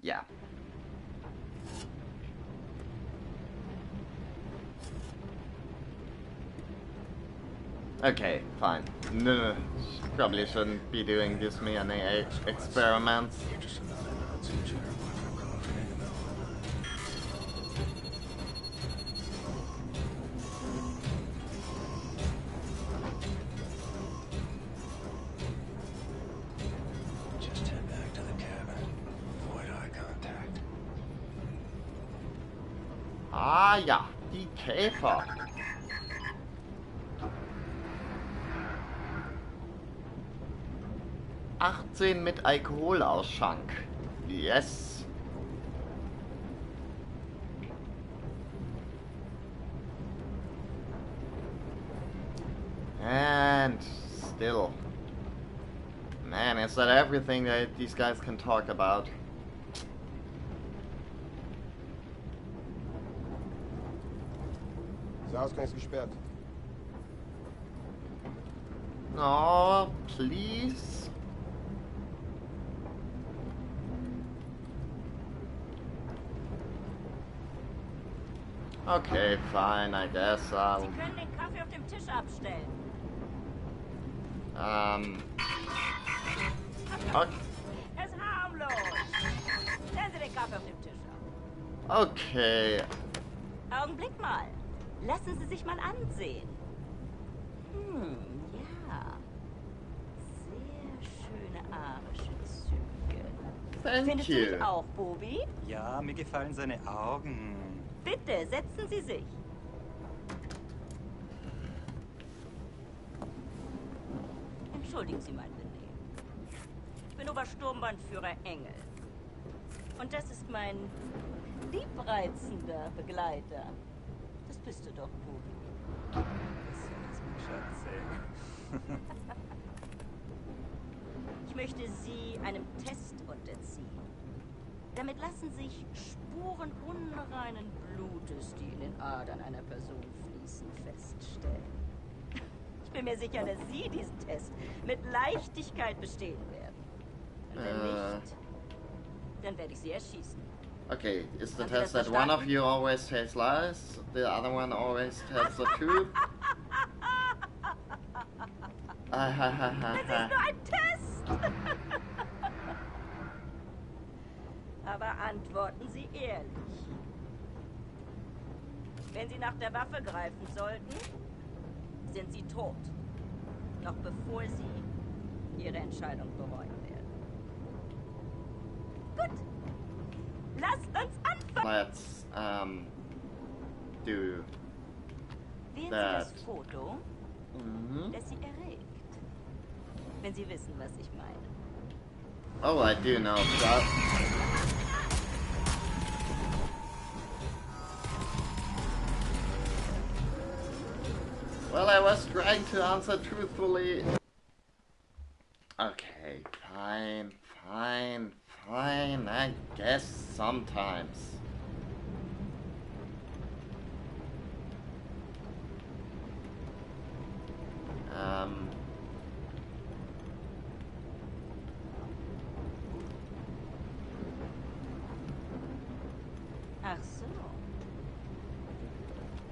yeah. Okay, fine. No, probably shouldn't be doing this many experiments. Just head back to the cabin. Avoid eye contact. Ah ja, die Käfer. »18 mit Alkoholausschank.« Yes. And still. Man, is that everything that these guys can talk about? Der Ausgang ist gesperrt. No, please. Okay, fine, I guess I'll... Sie können den Kaffee auf dem Tisch abstellen. Okay. Er ist harmlos. Stellen Sie den Kaffee auf dem Tisch ab. Okay. Augenblick mal. Lassen Sie sich mal ansehen. Ja. Sehr schöne arische Züge. Thank Findest you. du nicht auch, Bobi? Ja, mir gefallen seine Augen. Bitte, setzen Sie sich. Entschuldigen Sie mein Benehmen. Ich bin Obersturmbannführer Engel. Und das ist mein liebreizender Begleiter. Das bist du doch, Bobi. Das ist mein Schatz. Ich möchte Sie einem Test unterziehen. Damit lassen sich Spuren unreinen Blutes, die in den Adern einer Person fließen, feststellen. Ich bin mir sicher, dass Sie diesen Test mit Leichtigkeit bestehen werden. Und wenn nicht, dann werde ich Sie erschießen. Okay, is the Haben Sie test das that one of verstanden? you always tells lies, the other one always tells the truth? Das ist nur ein Test! Aber antworten Sie ehrlich. Wenn Sie nach der Waffe greifen sollten, sind Sie tot. Noch bevor Sie Ihre Entscheidung bereuen werden. Gut. Lasst uns anfangen. Let's do Wählen that. Sie das Foto, das Sie erregt. Wenn Sie wissen, was ich meine. Oh, I do know that. Well, I was trying to answer truthfully. Okay, fine, I guess sometimes. Ach so.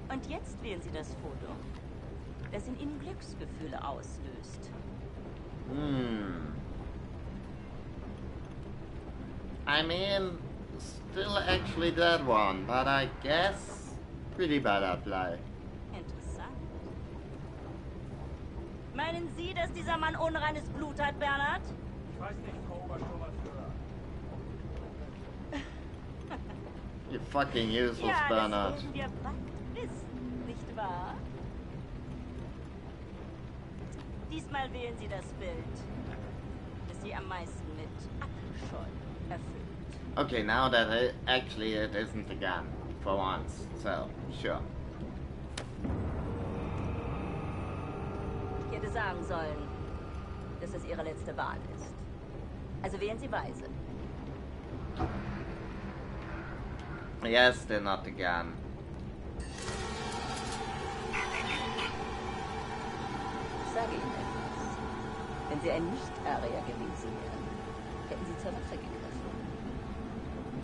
Und jetzt wählen Sie das Foto. das in ihnen Glücksgefühle auslöst. I mean, still actually that one, but I guess pretty bad apply. Interessant. Meinen Sie, dass dieser Mann unreines Blut hat, Bernhard? Ich weiß nicht, Frau Obersturmbannführer. You fucking useless, Ja, Bernhard. das werden wir bald wissen, nicht wahr? Diesmal wählen Sie das Bild, das Sie am meisten mit Abscheu erfüllt. Okay, now that it isn't a gun, for once, so, sure. Ich hätte sagen sollen, dass es Ihre letzte Wahl ist. Also wählen Sie weise. Yes, they're not a gun. Ich sage Ihnen etwas. Wenn Sie ein Nicht-Arier gewesen wären, hätten Sie zur Waffe gegriffen.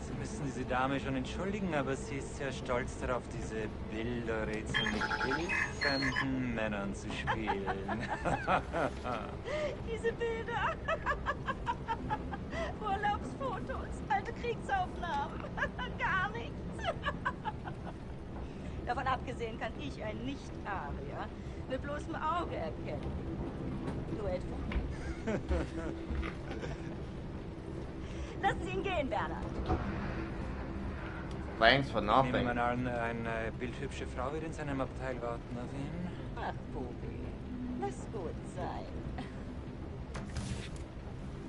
Sie müssen diese Dame schon entschuldigen, aber sie ist sehr stolz darauf, diese Bilderrätsel mit wildfremden Männern zu spielen. Diese Bilder. Urlaubsfotos, alte Kriegsaufnahmen. Gar nichts. Davon abgesehen kann ich ein Nicht-Arier mit bloßem Auge erkennen. Nur etwa. Lassen Sie ihn gehen, Bernhard. Thanks for Ich nothing. nehme mal an, eine bildhübsche Frau wird in seinem Abteil warten auf ihn. Ach, Bubi, lass gut sein.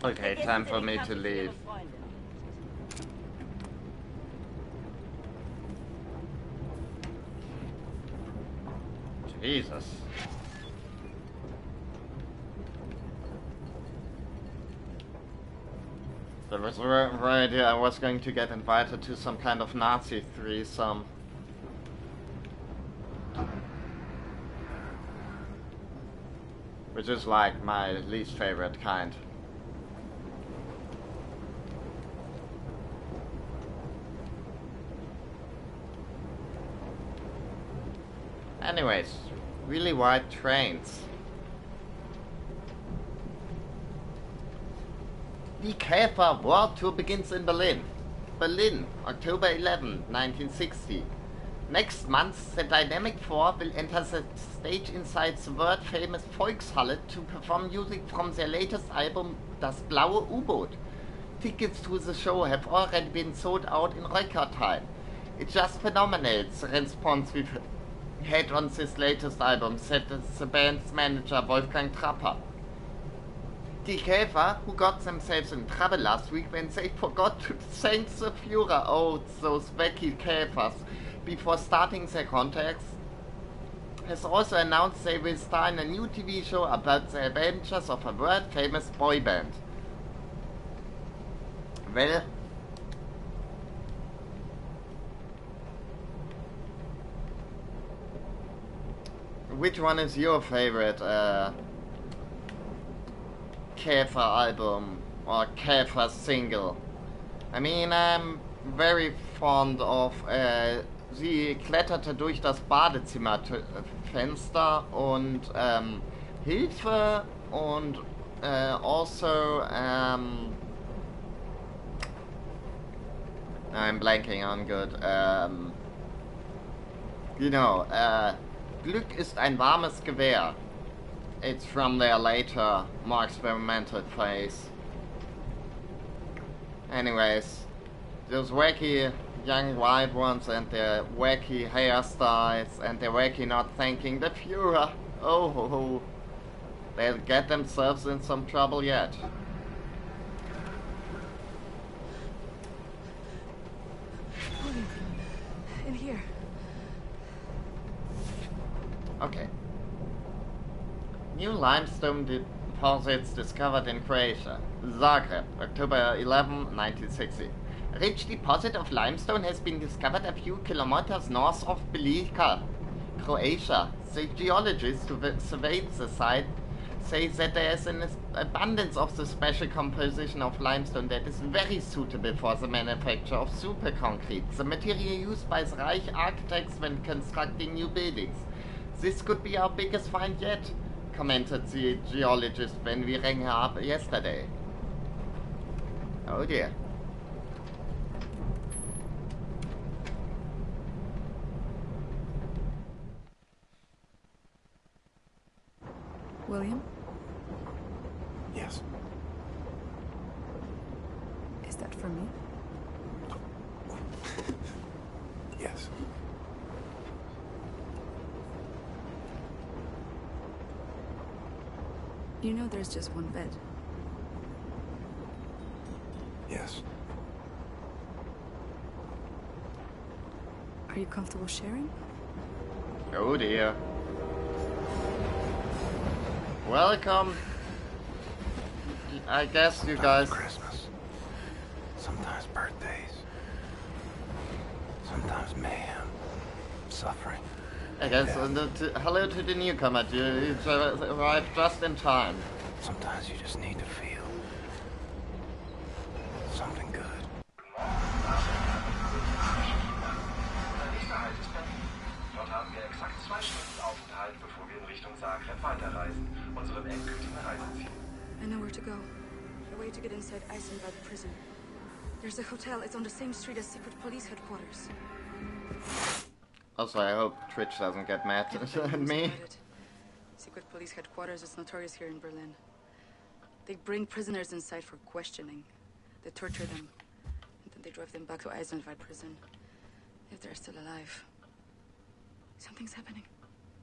Okay, time for me to leave. Jesus. There was right I was going to get invited to some kind of Nazi threesome. Which is like my least favorite kind. Anyways, really wide trains. Die Käfer World Tour begins in Berlin. Berlin, October 11, 1960. Next month, the Dynamic Four will enter the stage inside the world-famous Volkshalle to perform music from their latest album, Das Blaue U-Boot. Tickets to the show have already been sold out in record time. It's just phenomenal, the response we've had on this latest album, said the band's manager Wolfgang Trapper. Die Käfer, who got themselves in trouble last week when they forgot to thank the Führer, oh, those wacky Käfers, before starting their contacts, has also announced they will star in a new TV show about the adventures of a world-famous boy band. Well, which one is your favorite Käfer album or Käfer single? I mean, I'm very fond of sie kletterte durch das Badezimmerfenster und Hilfe und also I'm blanking on good. You know, Glück ist ein warmes Gewehr. It's from their later, more experimental phase. Anyways, those wacky young wild ones and their wacky hairstyles and their wacky not thanking the Führer. Oh, they'll get themselves in some trouble yet. In here. Okay. New limestone deposits discovered in Croatia. Zagreb, October 11, 1960. A rich deposit of limestone has been discovered a few kilometers north of Belika, Croatia. The geologists who surveyed the site say that there is an abundance of the special composition of limestone that is very suitable for the manufacture of superconcrete, the material used by the Reich architects when constructing new buildings. This could be our biggest find yet, commented the geologist when we rang her up yesterday. Oh dear. William? Yes. Is that for me? Yes. You know there's just one bed. Yes. Are you comfortable sharing? Oh dear. Welcome. I guess you guys... Christmas. Sometimes birthdays. Sometimes mayhem. Suffering. I guess, hello to the newcomer. You arrived just in time. Sometimes you just need to feel something good. Dort haben wir exakt 2 Stunden Aufenthalt, bevor wir in Richtung Zagreb weiterreisen, unserem endgültigen Reiseziel. I know where to go. A way to get inside Eisenberg prison. There's a hotel. It's on the same street as secret police headquarters. Also, I hope Twitch doesn't get mad at me. Secret police headquarters is notorious here in Berlin. They bring prisoners inside for questioning. They torture them. And then they drive them back to Eisenberg prison. If they're still alive. Something's happening.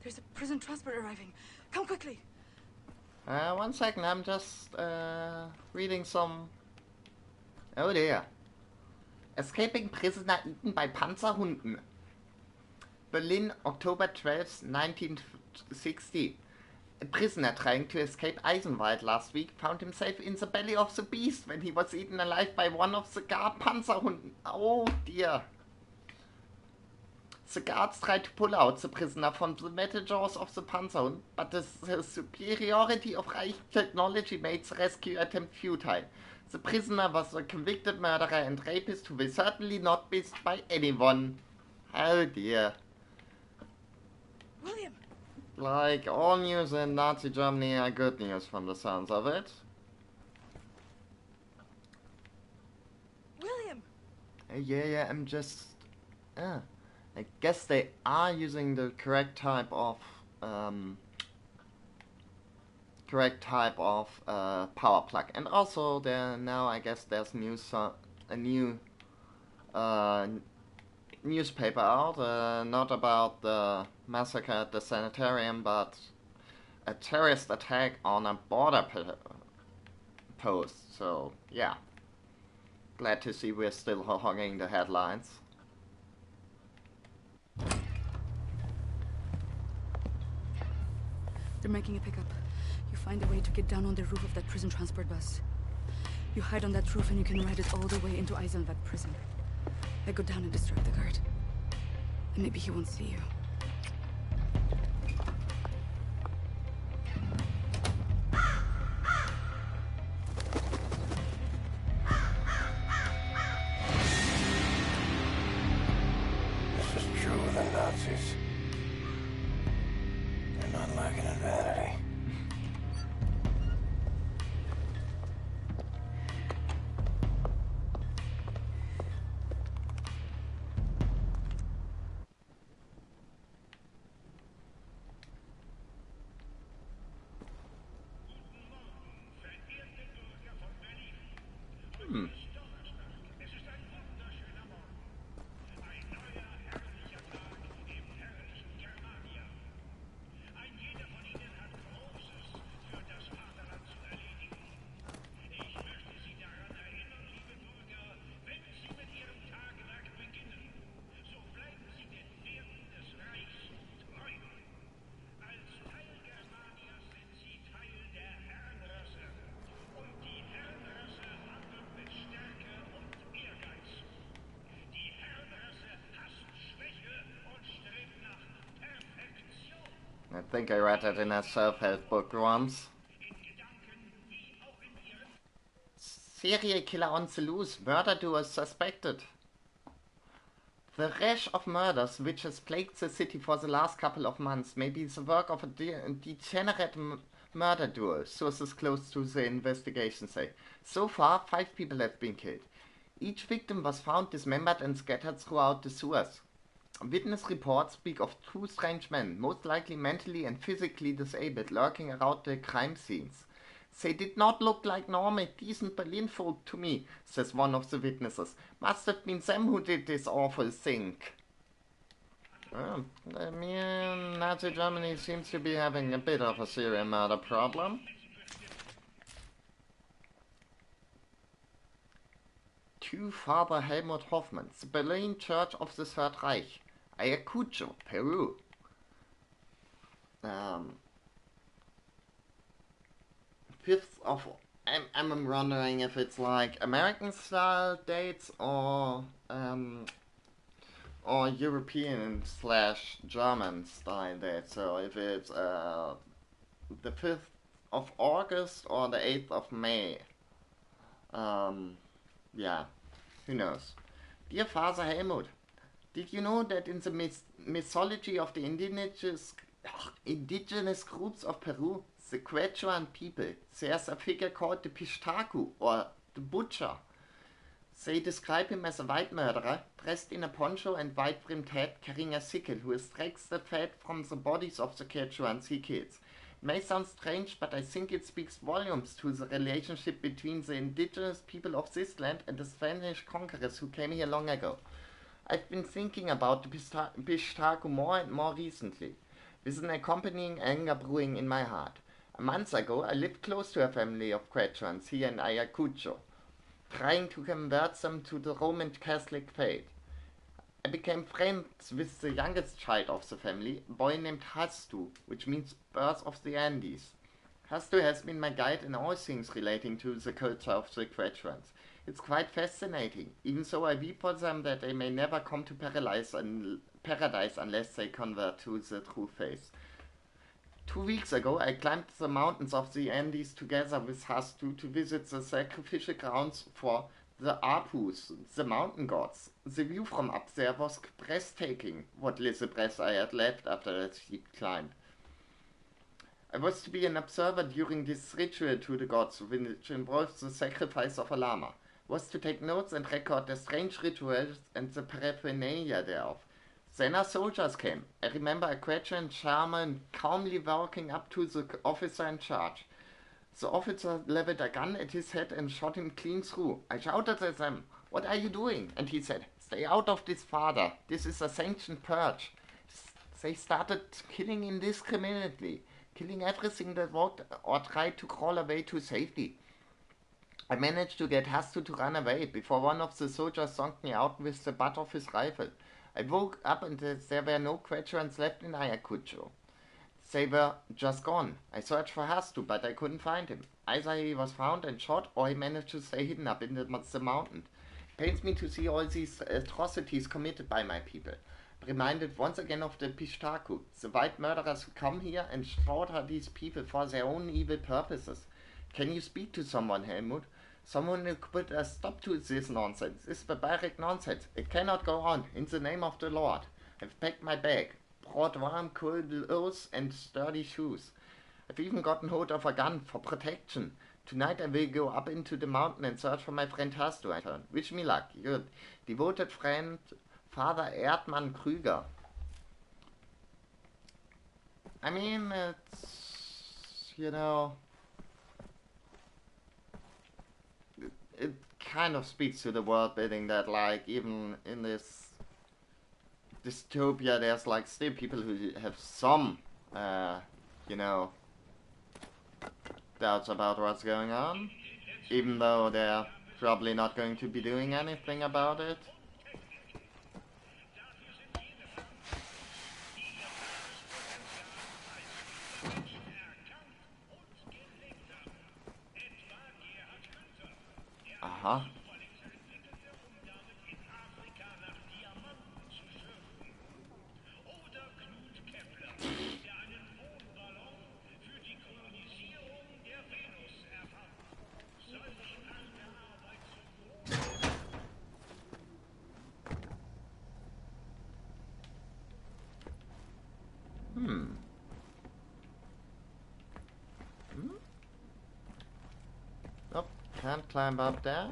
There's a prison transport arriving. Come quickly! 1 second, I'm just reading some... Oh dear. Escaping prisoner eaten by Panzerhunden. Berlin, October 12th, 1960. A prisoner trying to escape Eisenwald last week found himself in the belly of the beast when he was eaten alive by one of the guard Panzerhunden. Oh dear. The guards tried to pull out the prisoner from the metal jaws of the Panzerhund, but the superiority of Reich technology made the rescue attempt futile. The prisoner was a convicted murderer and rapist who will certainly not be missed by anyone. Oh dear. William! Like, all news in Nazi Germany are good news from the sounds of it. William! Yeah, I'm just... I guess they are using the correct type of power plug, and also there now I guess there's a new newspaper out, not about the massacre at the sanitarium, but a terrorist attack on a border post. So yeah, glad to see we're still hogging the headlines. They're making a pickup. You find a way to get down on the roof of that prison transport bus. You hide on that roof and you can ride it all the way into Eisenwald prison. I go down and distract the guard. And maybe he won't see you. This is true of the Nazis. They're not lacking in vanity. I think I read it in a self-help book once. Serial killer on the loose. Murder duo suspected. The rash of murders which has plagued the city for the last couple of months may be the work of a degenerate murder duo, sources close to the investigation say. So far, 5 people have been killed. Each victim was found dismembered and scattered throughout the sewers. Witness reports speak of 2 strange men, most likely mentally and physically disabled, lurking around the crime scenes. They did not look like normal, decent Berlin folk to me, says one of the witnesses. Must have been them who did this awful thing. Well, I mean, Nazi Germany seems to be having a bit of a serial murder problem. To Father Helmut Hoffmann, the Berlin Church of the Third Reich, Ayacucho, Peru. Fifth of, I'm wondering if it's like American style dates or European / German style dates. So if it's the 5th of August or the 8th of May. Yeah, who knows. Dear Father Helmut, did you know that in the mythology of the indigenous groups of Peru, the Quechuan people, there's a figure called the Pistaku, or the Butcher. They describe him as a white murderer, dressed in a poncho and white-brimmed hat, carrying a sickle, who extracts the fat from the bodies of the Quechuans he kills. It may sound strange, but I think it speaks volumes to the relationship between the indigenous people of this land and the Spanish conquerors who came here long ago. I've been thinking about the Pistaku more and more recently, with an accompanying anger brewing in my heart. A month ago, I lived close to a family of Quechuans here in Ayacucho, trying to convert them to the Roman Catholic faith. I became friends with the youngest child of the family, a boy named Hastu, which means birth of the Andes. Hastu has been my guide in all things relating to the culture of the Quechuans. It's quite fascinating, even so I weep for them that they may never come to paradise unless they convert to the true faith. 2 weeks ago, I climbed the mountains of the Andes together with Hastu to visit the sacrificial grounds for the Apus, the mountain gods. The view from up there was breathtaking, what little breath I had left after that steep climb. I was to be an observer during this ritual to the gods, which involved the sacrifice of a llama. I was to take notes and record the strange rituals and the paraphernalia thereof. Then our soldiers came. I remember a Quechuan shaman calmly walking up to the officer in charge. The officer leveled a gun at his head and shot him clean through. I shouted at them, "What are you doing?" And he said, "Stay out of this, father. This is a sanctioned purge." They started killing indiscriminately, killing everything that walked or tried to crawl away to safety. I managed to get Hastu to run away before one of the soldiers zonked me out with the butt of his rifle. I woke up and there were no Quechuans left in Ayacucho. They were just gone. I searched for Hastu, but I couldn't find him. Either he was found and shot, or he managed to stay hidden up in the mountain. It pains me to see all these atrocities committed by my people. I'm reminded once again of the Pistaku, the white murderers who come here and slaughter these people for their own evil purposes. Can you speak to someone, Helmut? Someone who could put a stop to this nonsense, this barbaric nonsense. It cannot go on. In the name of the Lord. I've packed my bag, brought warm, cold clothes and sturdy shoes. I've even gotten hold of a gun for protection. Tonight I will go up into the mountain and search for my friend Hastu. Wish me luck. Your devoted friend, Father Erdmann Krüger. I mean, it's, you know, it kind of speaks to the world building that, like, even in this dystopia, there's, like, still people who have some, you know, doubts about what's going on, even though they're probably not going to be doing anything about it. Aha. can't climb up there?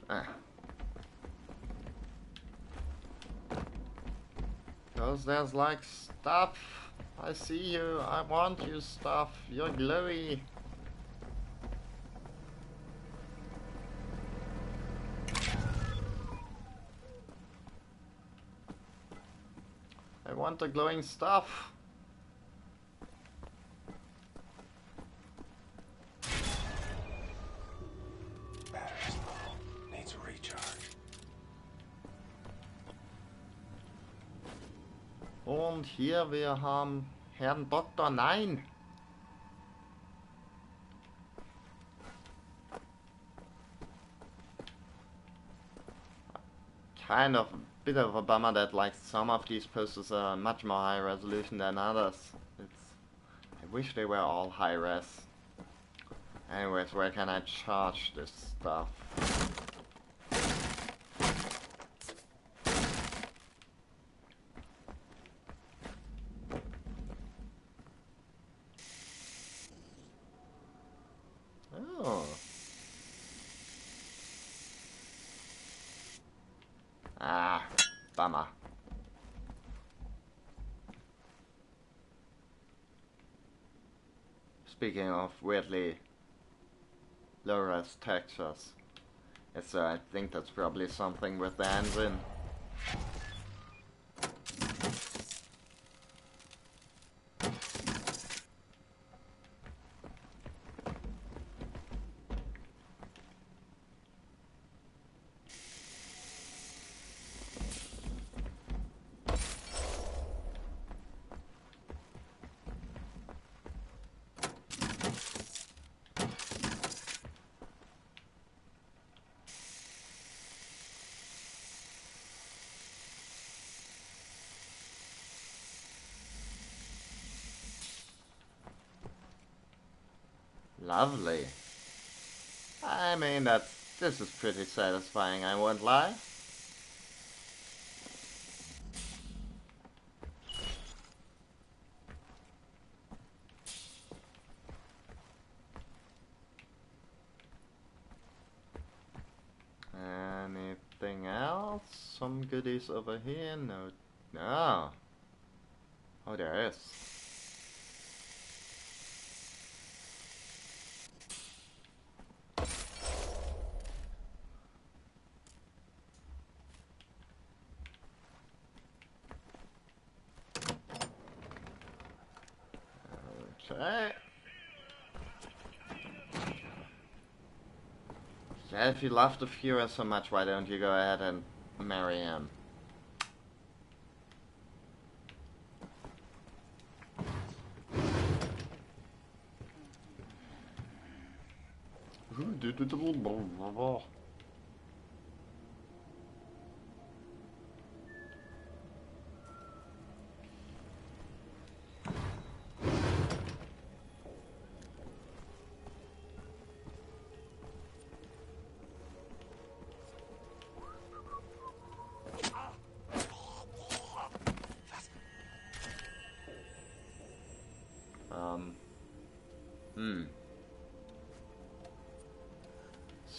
Ah. Because there's like stuff. I see you. I want you stuff. You're glowy. I want the glowing stuff. Battery's low. Needs a recharge. Und hier wir haben Herrn Doktor Nein. Kind of a bit of a bummer that like some of these posters are much more high resolution than others. I wish they were all high res. Anyways, where can I charge this stuff? Oh. Ah, bummer. Speaking of weirdly low-res textures, I think that's probably something with the engine. Lovely. I mean, this is pretty satisfying, I won't lie. Anything else? Some goodies over here? No. No. Oh, there is. Okay. Yeah, if you love the Fuhrer so much, why don't you go ahead and marry him?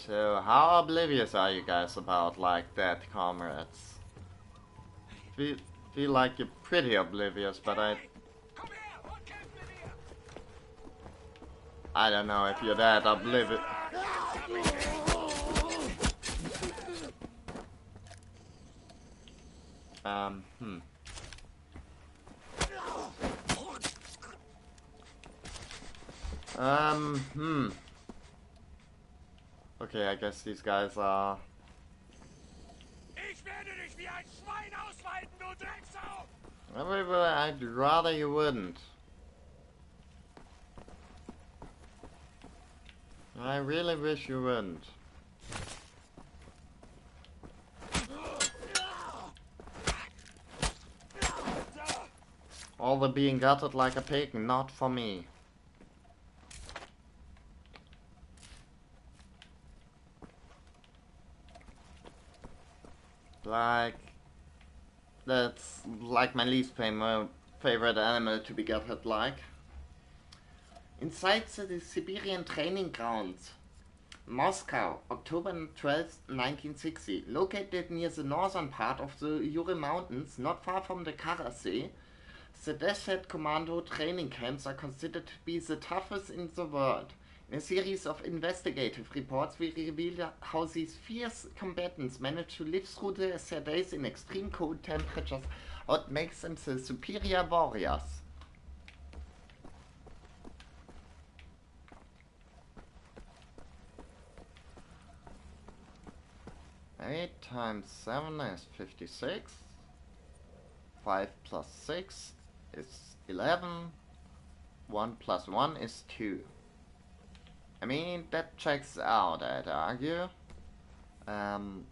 So, how oblivious are you guys about, like, dead comrades? Feel like you're pretty oblivious, but I don't know if you're that oblivious. Okay, I guess these guys are... I'd rather you wouldn't. I really wish you wouldn't. All the being gutted like a pig, not for me. Like, that's like my least favorite favorite animal to be gathered like. Inside the Siberian training grounds, Moscow, October 12, 1960. Located near the northern part of the Ural Mountains, not far from the Kara Sea, the Desert Commando training camps are considered to be the toughest in the world. In a series of investigative reports, we reveal how these fierce combatants manage to live through their days in extreme cold temperatures, what makes them the superior warriors. 8 times 7 is 56. 5 plus 6 is 11. 1 plus 1 is 2. I mean, that checks out, I'd argue. Oh.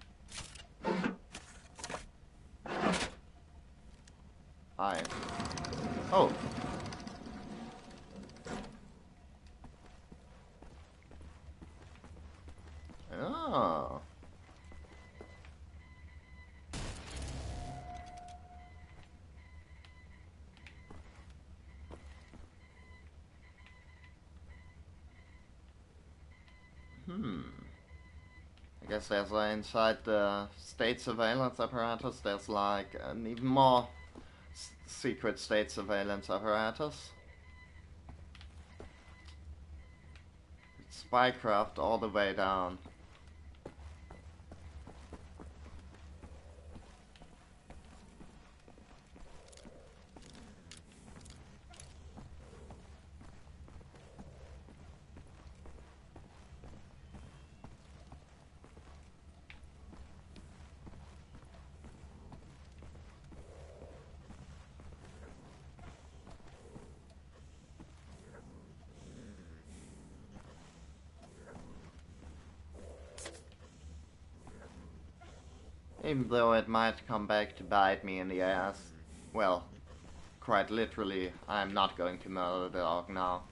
Oh. I guess there's inside the state surveillance apparatus, there's like an even more secret state surveillance apparatus. It's spycraft all the way down. Even though it might come back to bite me in the ass. Well, quite literally, I'm not going to murder the dog now.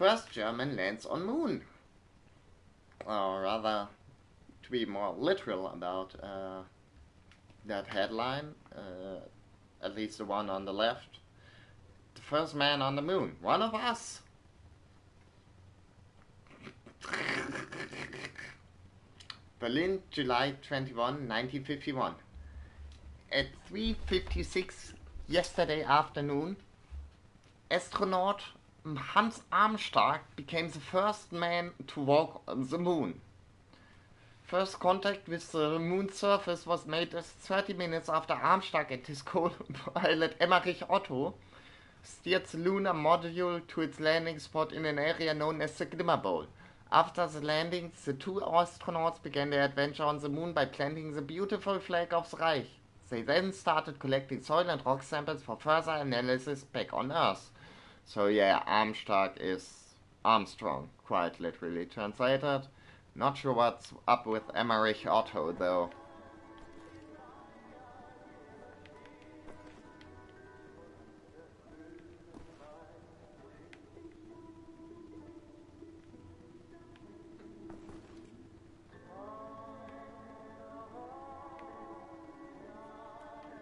First German lands on moon. Or rather, to be more literal about that headline, at least the one on the left. The first man on the moon. One of us. Berlin, July 21, 1951. At 3:56 yesterday afternoon, astronaut Hans Armstrong became the first man to walk on the moon. First contact with the moon's surface was made just 30 minutes after Armstrong and his co-pilot Emmerich Otto steered the lunar module to its landing spot in an area known as the Glimmer Bowl. After the landing, the two astronauts began their adventure on the moon by planting the beautiful flag of the Reich. They then started collecting soil and rock samples for further analysis back on Earth. So yeah, Armstrong is Armstrong, quite literally translated. Not sure what's up with Emmerich Otto though.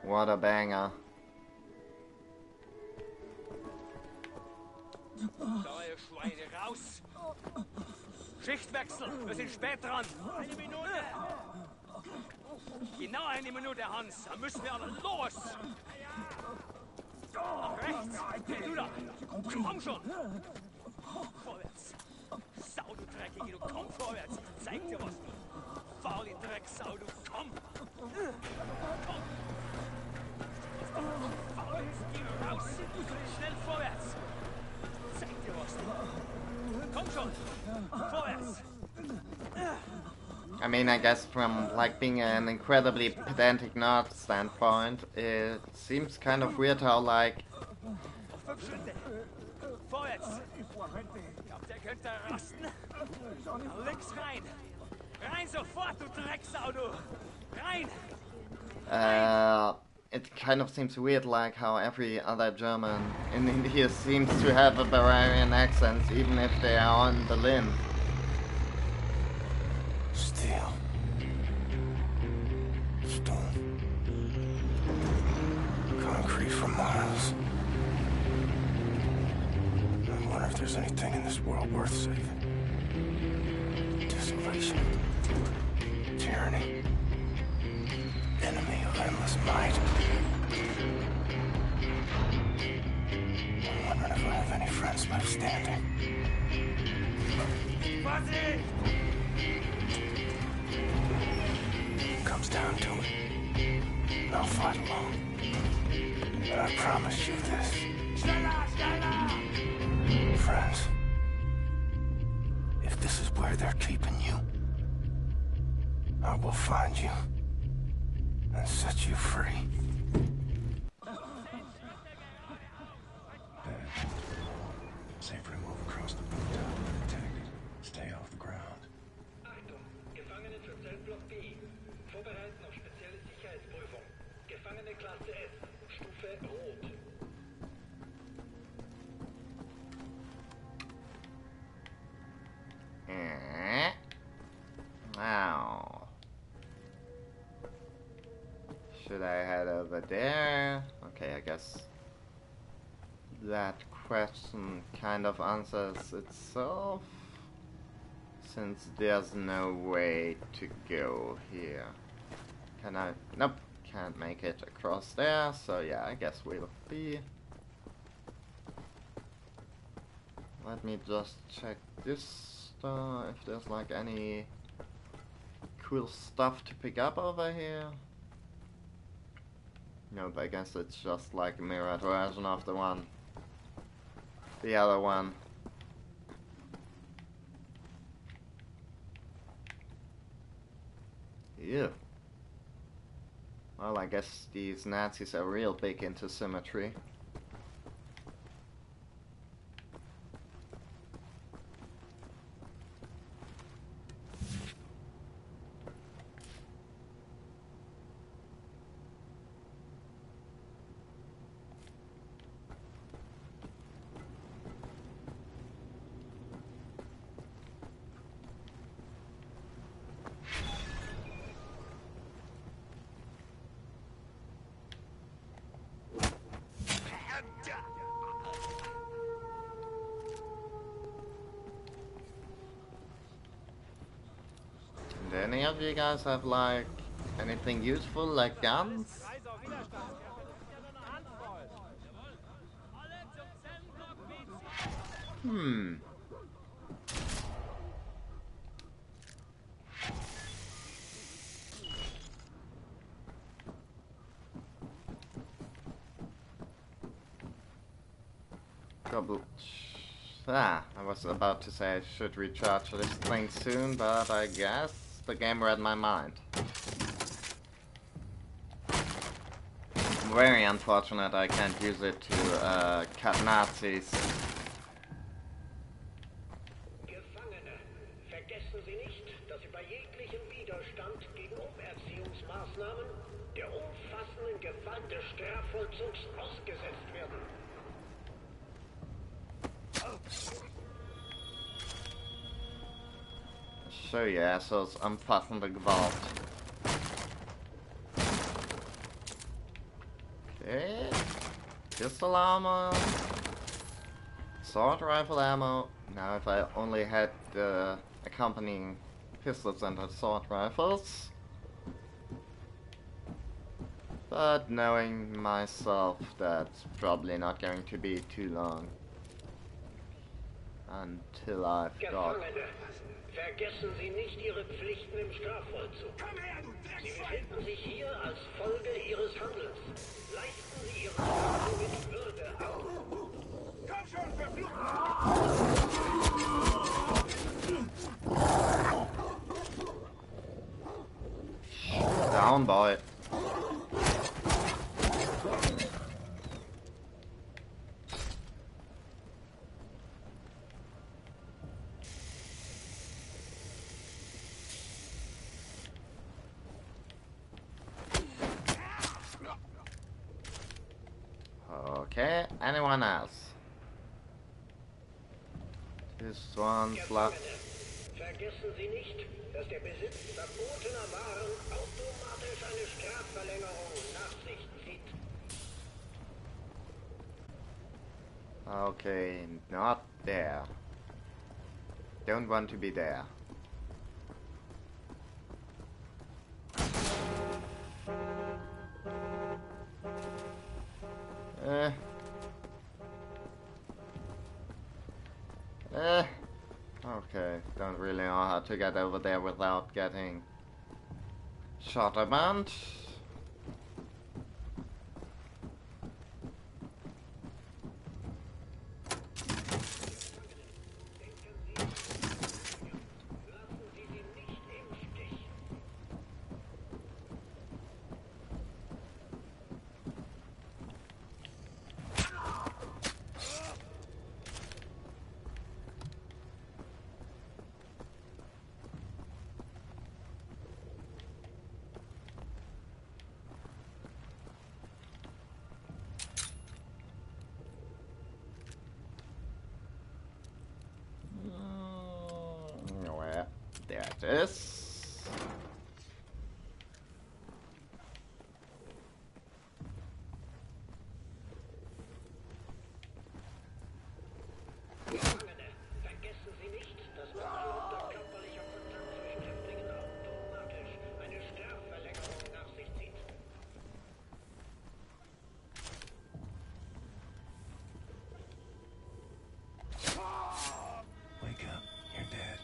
What a banger. Da, ihr Schweine, raus! Schichtwechsel. Wir sind spät dran. Eine Minute. Genau eine Minute, Hans. Dann müssen wir alle los. Nach rechts. Hey, du da. Komm schon. Vorwärts. Sau, du Dreckige, du komm vorwärts. Ich zeig dir was, du faule Drecksau, du komm. Komm. Faul, geh raus. Schnell vorwärts. Zeig dir was, du. Komm schon. Vorwärts. I mean, I guess from like being an incredibly pedantic nerd standpoint, it seems kind of weird how like... Vorwärts. Glaubt, der könnte rasten? Links rein. Rein sofort, du Drecksau, du. Rein. It kind of seems weird like how every other German in India seems to have a Bavarian accent, even if they are in Berlin. Steel. Stone. Concrete for miles. I wonder if there's anything in this world worth saving. Desolation. Tyranny. Enemy of endless might. I'm wondering if I have any friends left standing. Comes down to it, I'll fight alone. But I promise you this. Friends, if this is where they're keeping you, I will find you and set you free. Safer to move across the rooftop undetected. Stay off the ground. Achtung, Gefangene für Zellblock B. Vorbereiten auf spezielle Sicherheitsprüfung. Gefangene Klasse S. Stufe Rot. Now, should I head over there? Okay, I guess that question kind of answers itself, since there's no way to go here. Can I? Nope, can't make it across there, so yeah, I guess we'll be. Let me just check this if there's like any cool stuff to pick up over here. Nope, I guess it's just like a mirrored version of the other one. Ew. Well, I guess these Nazis are real big into symmetry. Do any of you guys have like anything useful like guns? I was about to say I should recharge this thing soon, but I guess the game read my mind. Very unfortunate I can't use it to cut Nazis. Gefangene, vergessen Sie nicht, dass Sie bei jeglichem Widerstand gegen Umerziehungsmaßnahmen der umfassenden Gewalt des Strafvollzugs ausgesetzt werden. Show you assholes umfassende Gewalt. Okay. Pistol ammo. Assault rifle ammo. Now if I only had I accompanying pistols and assault rifles. But knowing myself, that's probably not going to be too long. Until I've got... Gefangene, vergessen Sie nicht Ihre Pflichten im Strafvollzug. Sie befinden sich hier als Folge Ihres Handelns. Leisten Sie Ihre Strafe mit Würde ab. Komm schon, verflucht! Down, boy. Okay, anyone else? This one's left. Vergessen Sie nicht, dass der Besitz verbotener Waren automatisch eine Strafverlängerung nach sich zieht. Okay, not there. Don't want to be there. Okay, don't really know how to get over there without getting shot about. There it is. Vergessen Sie nicht, dass bei erlaubter körperlicher Kontakt zwischen Häftlingen automatisch eine Strafverlängerung nach sich zieht. Wake up. You're dead.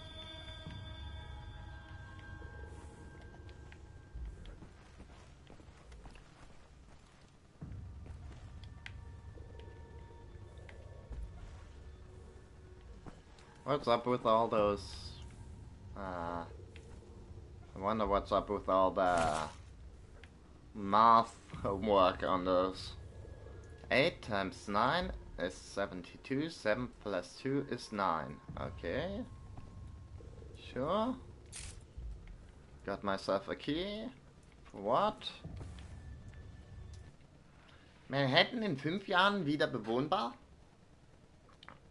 What's up with all those, I wonder what's up with all the math homework on those. 8 times 9 is 72, 7 plus 2 is 9. Okay. Sure. Got myself a key. For what? Manhattan in 5 Jahren wieder bewohnbar?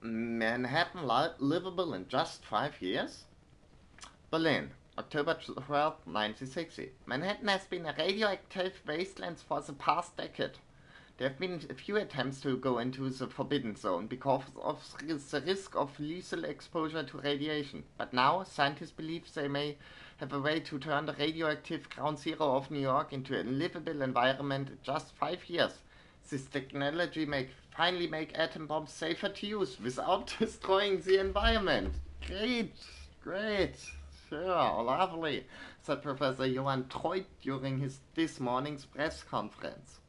Manhattan livable in just 5 years? Berlin, October 12, 1960. Manhattan has been a radioactive wasteland for the past decade. There have been a few attempts to go into the forbidden zone because of the risk of lethal exposure to radiation. But now, scientists believe they may have a way to turn the radioactive ground zero of New York into a livable environment in just 5 years. This technology may finally make atom bombs safer to use without destroying the environment. Great, great, sure, lovely, said Professor Johann Treut during this morning's press conference.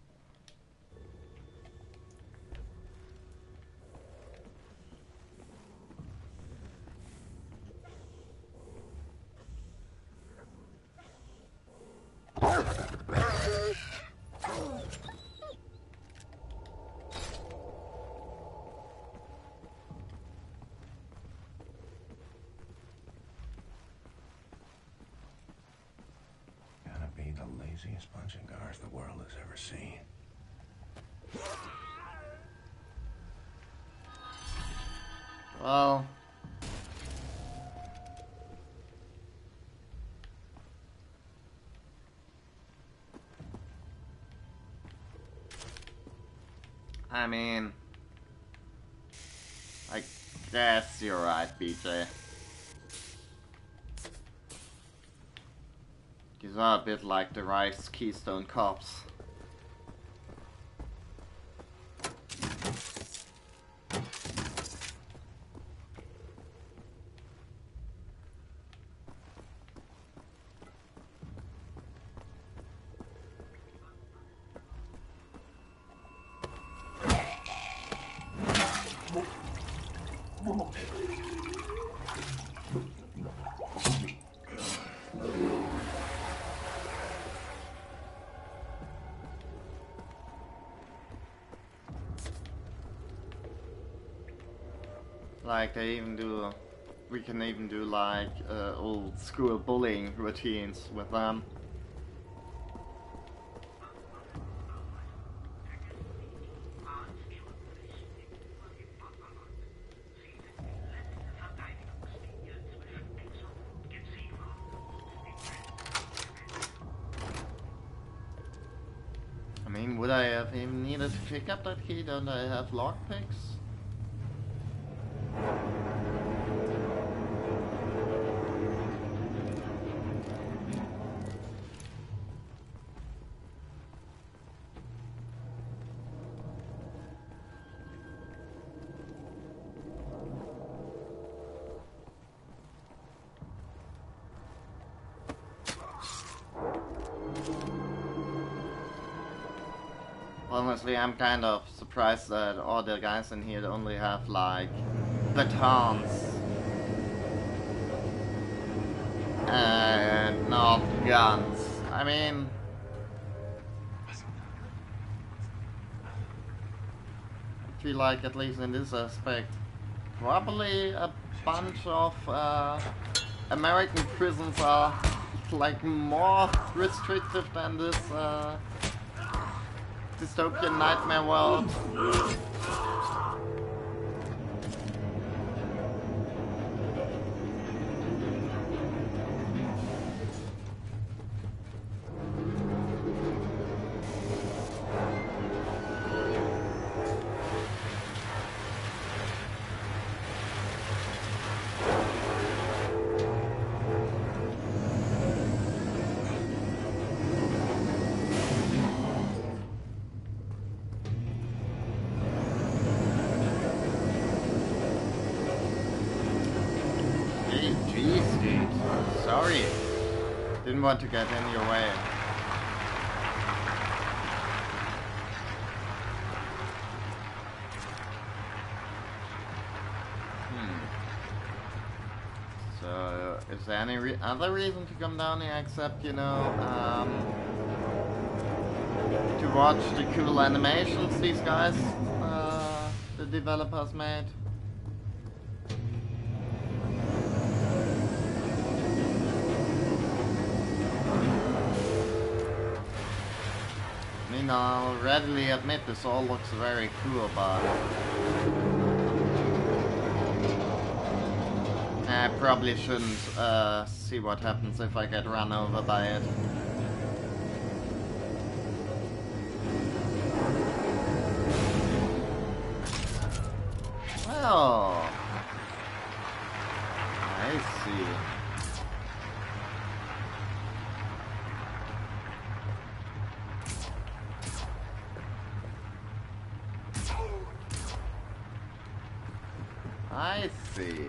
Laziest bunch of guards the world has ever seen. Well, I mean, I guess you're right, BJ. These are a bit like the Rice Keystone Cops. Like they even do, we can even do like old school bullying routines with them. I mean, would I have even needed to pick up that key? Don't I have lockpicks? Honestly, I'm kind of surprised that all the guys in here only have like batons and not guns. I mean, I feel like at least in this aspect, probably a bunch of American prisons are like more restrictive than this dystopian nightmare world. Sorry, didn't want to get in your way. So, is there any other reason to come down here except, you know, to watch the cool animations these guys, the developers made? I mean, I'll readily admit this all looks very cool, but I probably shouldn't see what happens if I get run over by it. Well, I see. I see.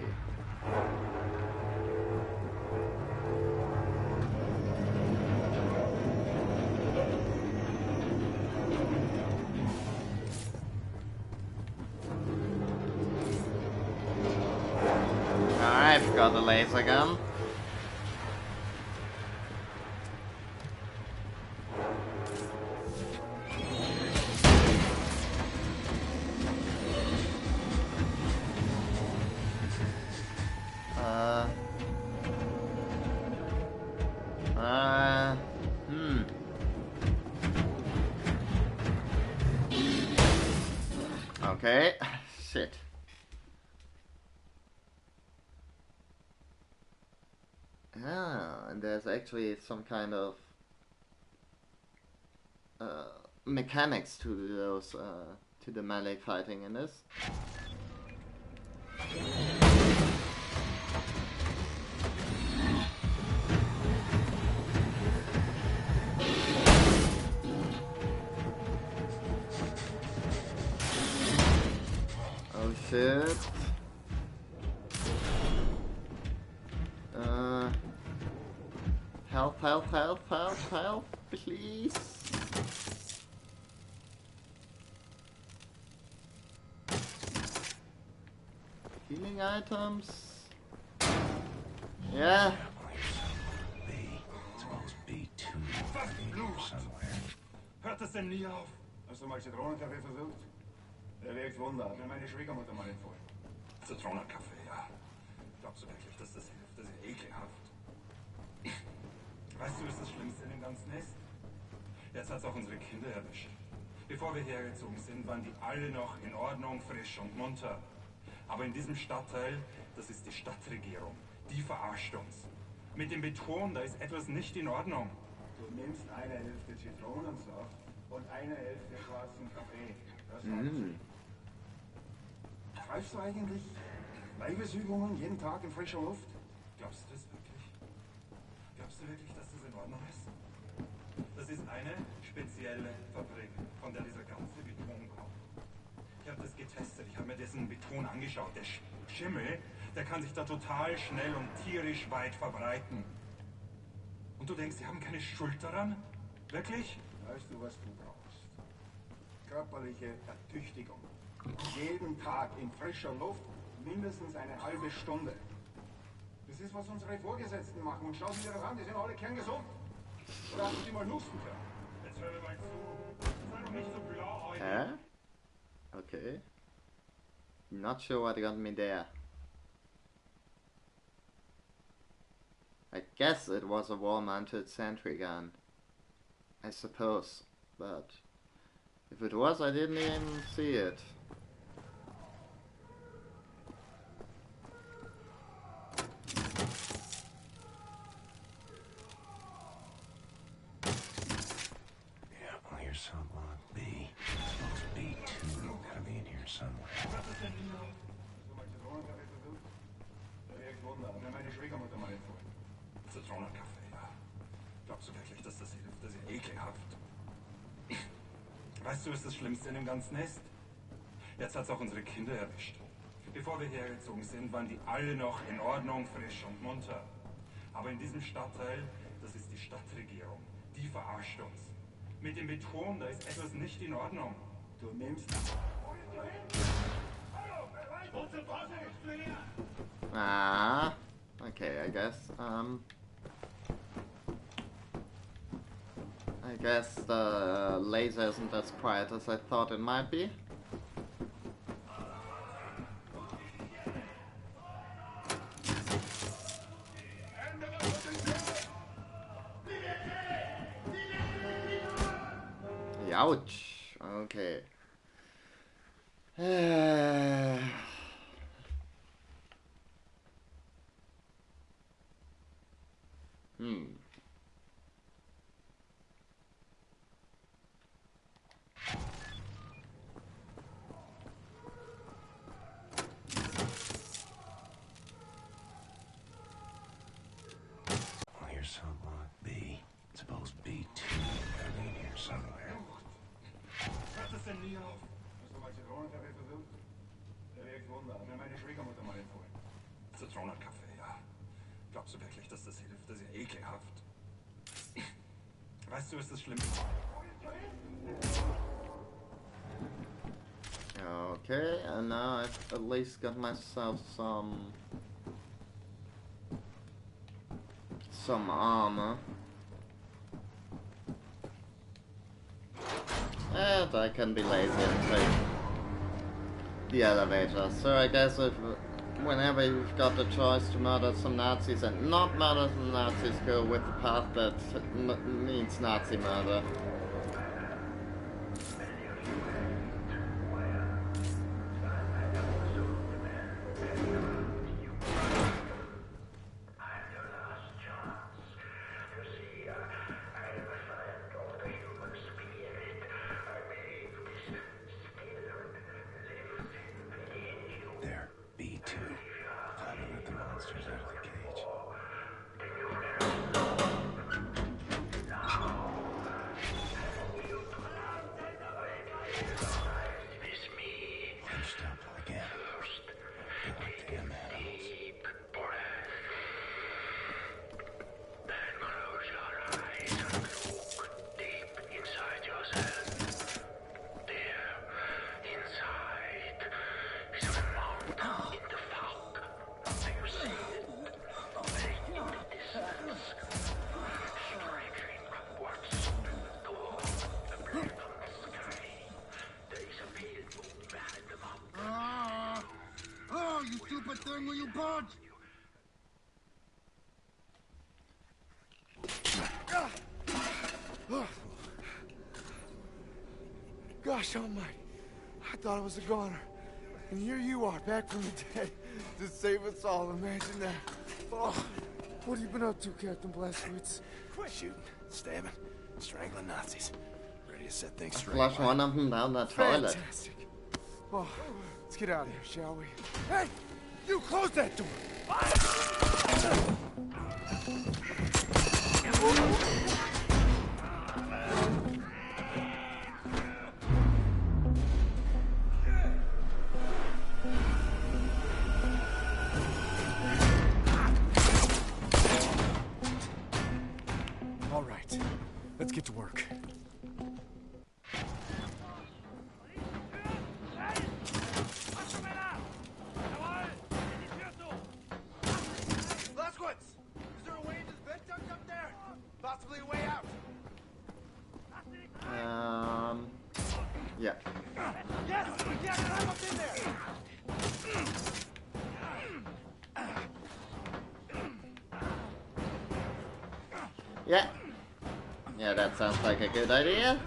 I've got the laser gun. Okay, shit. Ah, and there's actually some kind of mechanics to those to the melee fighting in this. Shit. Help, help, help, help, help, please. Healing items. Yeah. Hört das denn nie auf? Hast du mal Zitronenkaffee versucht? Der wirkt Wunder. Hat mir meine Schwiegermutter mal empfohlen. Zitronenkaffee, ja. Glaubst du wirklich, dass das hilft? Das ist ekelhaft. Weißt du, was das Schlimmste in dem Ganzen ist? Jetzt hat's auch unsere Kinder erwischt. Bevor wir hergezogen sind, waren die alle noch in Ordnung, frisch und munter. Aber in diesem Stadtteil, das ist die Stadtregierung, die verarscht uns. Mit dem Beton, da ist etwas nicht in Ordnung. Du nimmst eine Hälfte Zitronensaft und eine Hälfte schwarzen Kaffee. Das Treibst du eigentlich Leibesübungen jeden Tag in frischer Luft? Glaubst du das wirklich? Glaubst du wirklich, dass das in Ordnung ist? Das ist eine spezielle Fabrik, von der dieser ganze Beton kommt. Ich habe das getestet, ich habe mir dessen Beton angeschaut. Der Schimmel, der kann sich da total schnell und tierisch weit verbreiten. Und du denkst, sie haben keine Schuld daran? Wirklich? Weißt du, was du brauchst? Körperliche Ertüchtigung. Jeden Tag in frischer Luft mindestens eine halbe Stunde. Das ist, was unsere Vorgesetzten machen. Und schau dir das an, die sind alle kerngesund. Oder hast du die mal lusten können? Jetzt hör mir mal zu. Sei doch nicht so blauäugig. Okay. Not sure what got me there. I guess it was a wall-mounted sentry gun. I suppose. But if it was, I didn't even see it. Someone B. Supposed to be two. Gotta be in here somewhere. Meine Schwiegermutter mal empfohlen. Zitronenkaffee, ja. Glaubst du wirklich, dass das hilft? Das ist ekelhaft. Weißt du, was das Schlimmste in dem Ganzen ist? Jetzt hat's auch unsere Kinder erwischt. Bevor wir hergezogen sind, waren die alle noch in Ordnung, frisch und munter. Aber in diesem Stadtteil, das ist die Stadtregierung, die verarscht uns. Mit dem Beton, da ist etwas nicht in Ordnung. Du nimmst... Ah, okay, I guess the laser isn't as quiet as I thought it might be. Ouch. Okay. Here's someone B. Supposed to be two. Gotta be in here somewhere. Hört das denn nie auf? Hast du mal Zitronenkaffee versucht? Der wirkt Wunder. Hat mir meine Schwiegermutter mal empfohlen. Zitronenkaffee, ja. Glaubst du wirklich, dass das hilft? Das ist ja ekelhaft. Weißt du, was das Schlimmste ist? Okay, and now I've at least got myself some armor. And I can be lazy and take the elevator. So I guess if whenever you've got the choice to murder some Nazis and not murder some Nazis, go with the path that means Nazi murder. stupid thing, will you budge? Gosh almighty. I thought I was a goner. And here you are, back from the dead, to save us all. Imagine that. Oh, what have you been up to, Captain Blazkowicz? Shooting, stabbing, strangling Nazis. Ready to set things straight. Flush one of them down the toilet. Fantastic. Oh, let's get out of here, shall we? Hey, you close that door. All right, let's get to work. Blazkowicz, is there a way into the vent duct up there? Possibly a way out. Yeah. Yes, climb up in there. Yeah. Yeah, that sounds like a good idea.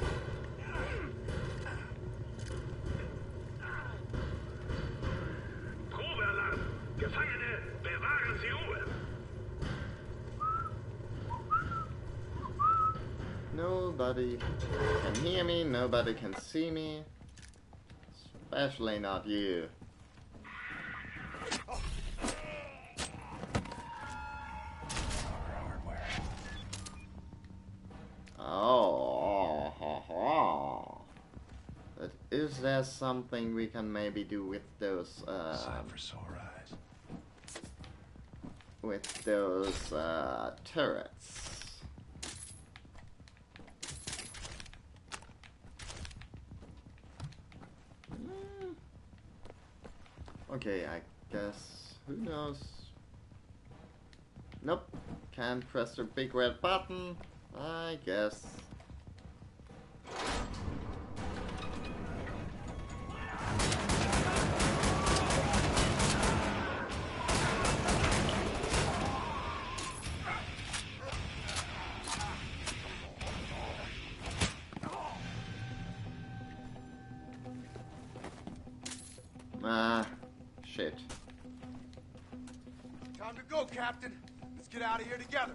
Probealarm! Gefangene, bewahren Sie Ruhe! Nobody can hear me, nobody can see me. Especially not you. Oh. But is there something we can maybe do with those Sign for sore eyes. with those turrets? Okay, I guess, who knows? Nope, can't press the big red button, I guess. Shit. Time to go, Captain. Let's get out of here together.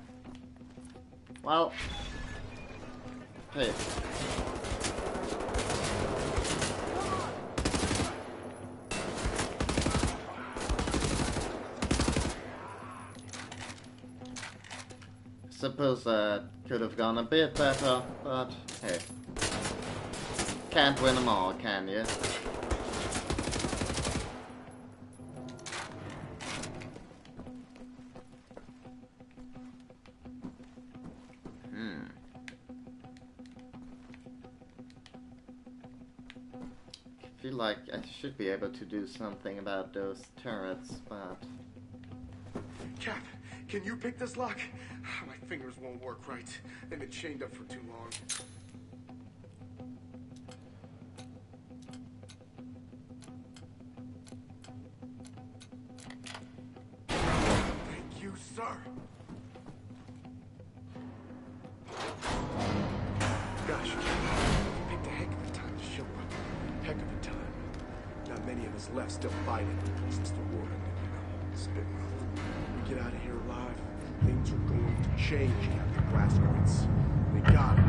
Well, hey. Suppose that could have gone a bit better, but hey. Can't win them all, can you? I feel like I should be able to do something about those turrets, but... Cap, can you pick this lock? My fingers won't work right. They've been chained up for too long. Thank you, sir. Gosh, you picked a heck of a time to show up. Heck of a time. Not many of us left still fighting since the war ended, you know. It's been rough. We get out of here alive, things are going to change, Captain Blazkowicz. They got it.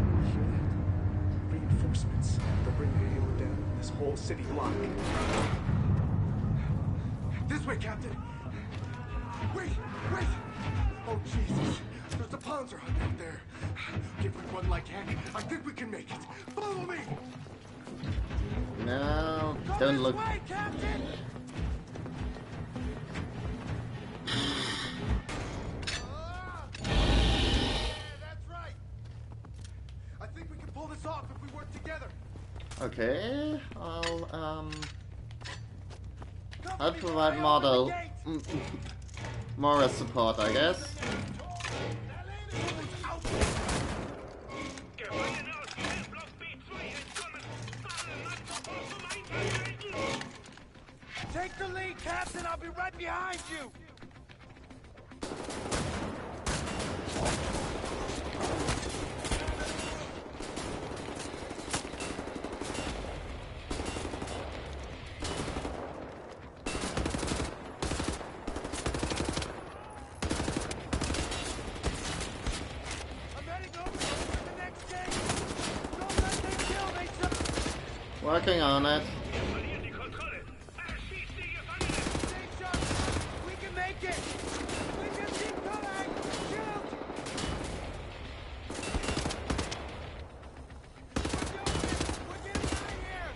You hear that? Reinforcements. They'll bring the hammer down on this whole city block. This way, Captain. Wait! Oh, Jesus. There's a Panzer hunt out there. If we run like heck, I think we can make it. Follow me! No, don't look. Way, Captain! That's right. I think we can pull this off if we work together. Okay, I'll provide model moral support, I guess. Take the lead, Captain. I'll be right behind you. Working on it. We can make it. We can keep going. Shoot. We're getting out of here.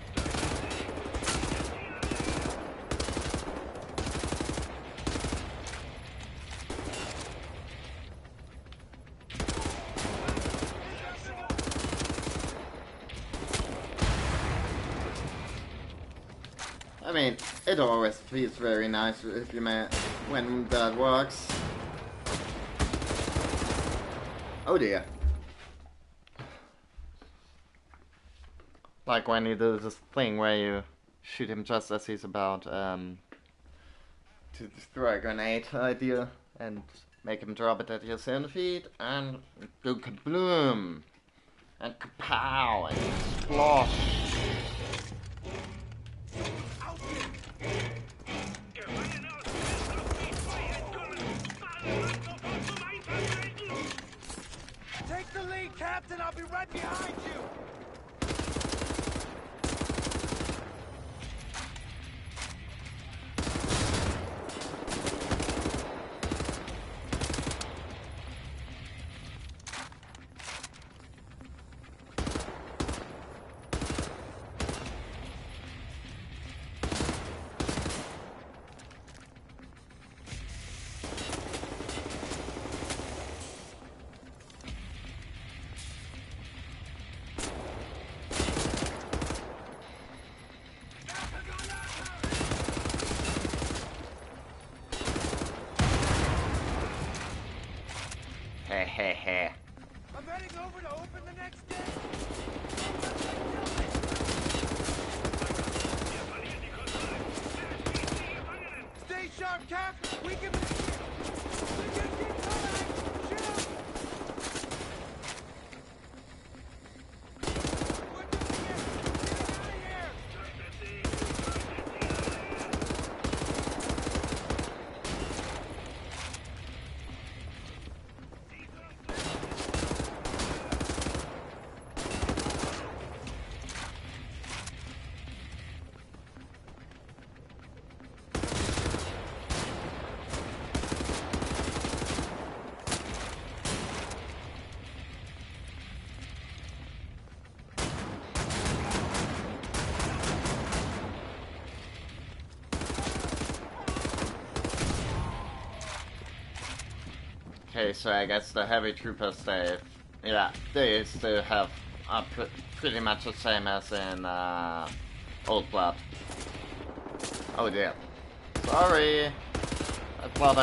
I mean, it always feels very nice if you when that works. Oh dear. Like when you do this thing where you shoot him just as he's about to throw a grenade idea and make him drop it at your own feet and go kabloom and kapow and splosh. Take the lead, Captain. I'll be right behind you. Hehehe. I'm heading over to open the next gate. Stay sharp, Cap. We can make it. We can keep going. Shoot. We're doing it. Get out of here. Okay, so I guess the heavy troopers, they still have pretty much the same as in Old Blood. Oh dear. Sorry. I thought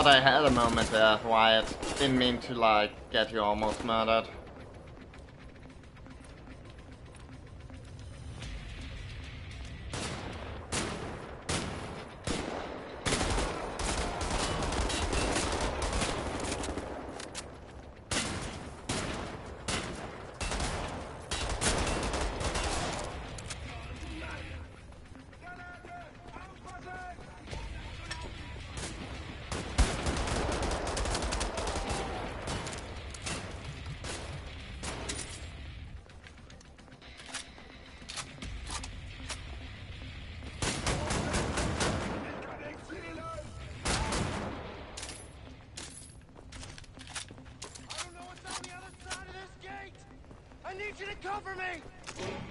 I had a moment there, Wyatt. Didn't mean to, like, get you almost murdered.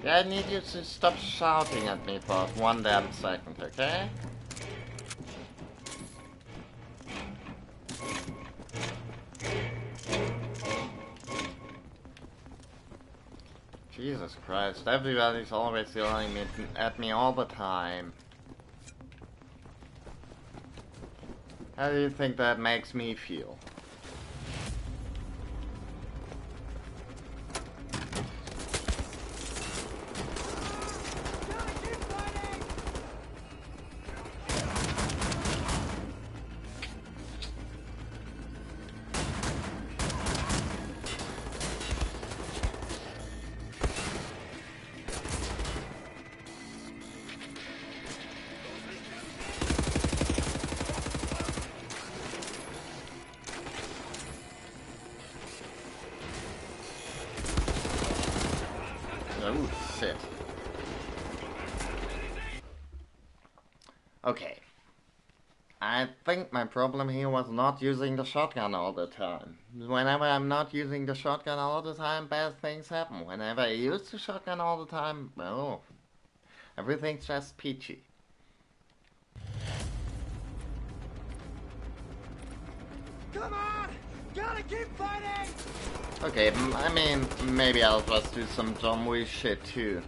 Yeah, I need you to stop shouting at me for 1 damn second, okay? Jesus Christ, everybody's always yelling at me all the time. How do you think that makes me feel? Oh, shit. Okay. I think my problem here was not using the shotgun all the time. Whenever I'm not using the shotgun all the time, bad things happen. Whenever I use the shotgun all the time, well, everything's just peachy. Come on! Gotta keep fighting! Okay, I mean, maybe I'll just do some John Wick shit too.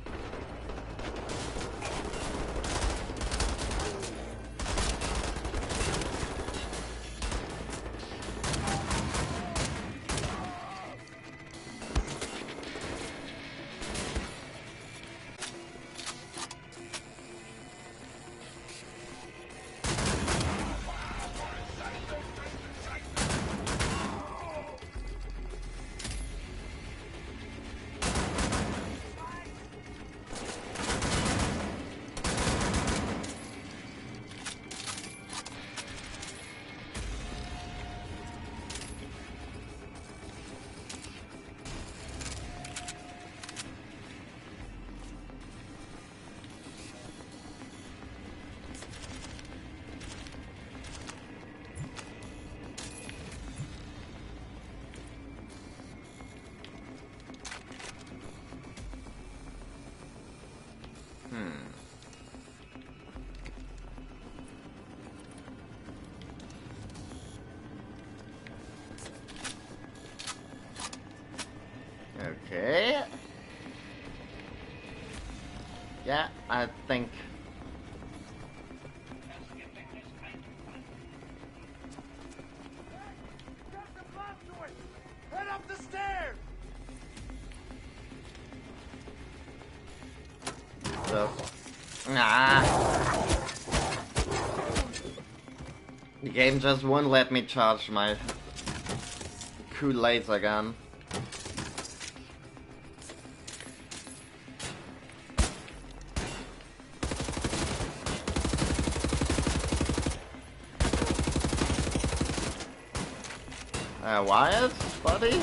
Okay. Yeah, I think. Head up the stairs! So. The game just won't let me charge my cool laser gun. Wyatt, buddy?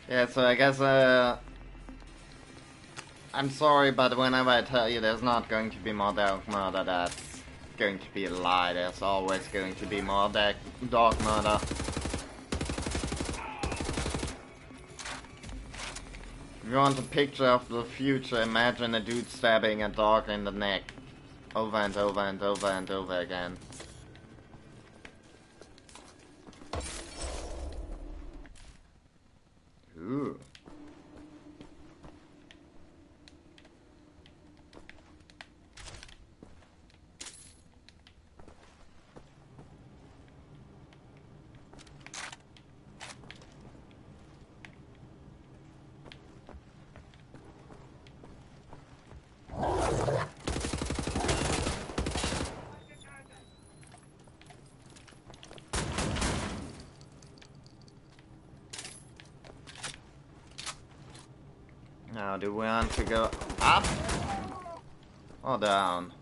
Yeah, so I guess, I'm sorry, but whenever I tell you there's not going to be more dark murder, that's going to be a lie. There's always going to be more dark murder. If you want a picture of the future, imagine a dude stabbing a dog in the neck. Over and over and over and over again. Ooh. Now, do we want to go up or down?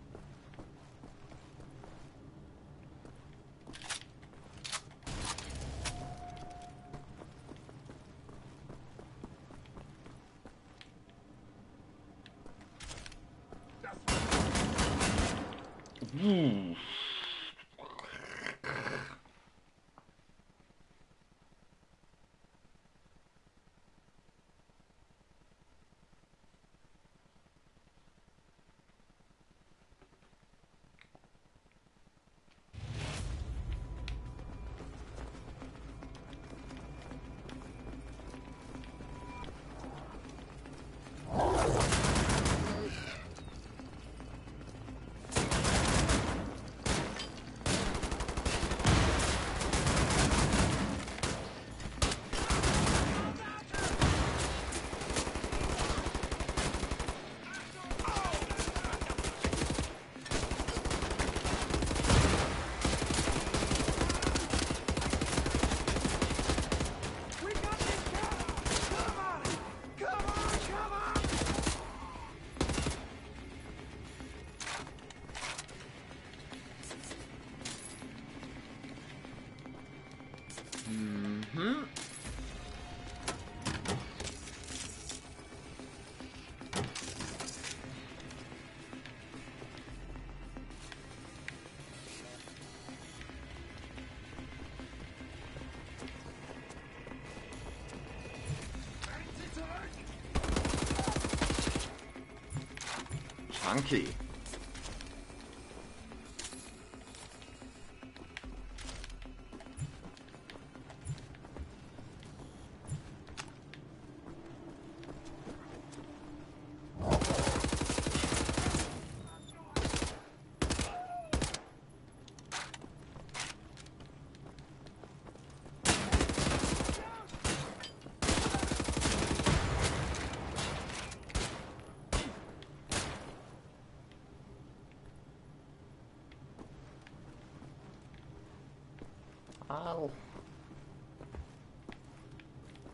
Chunky.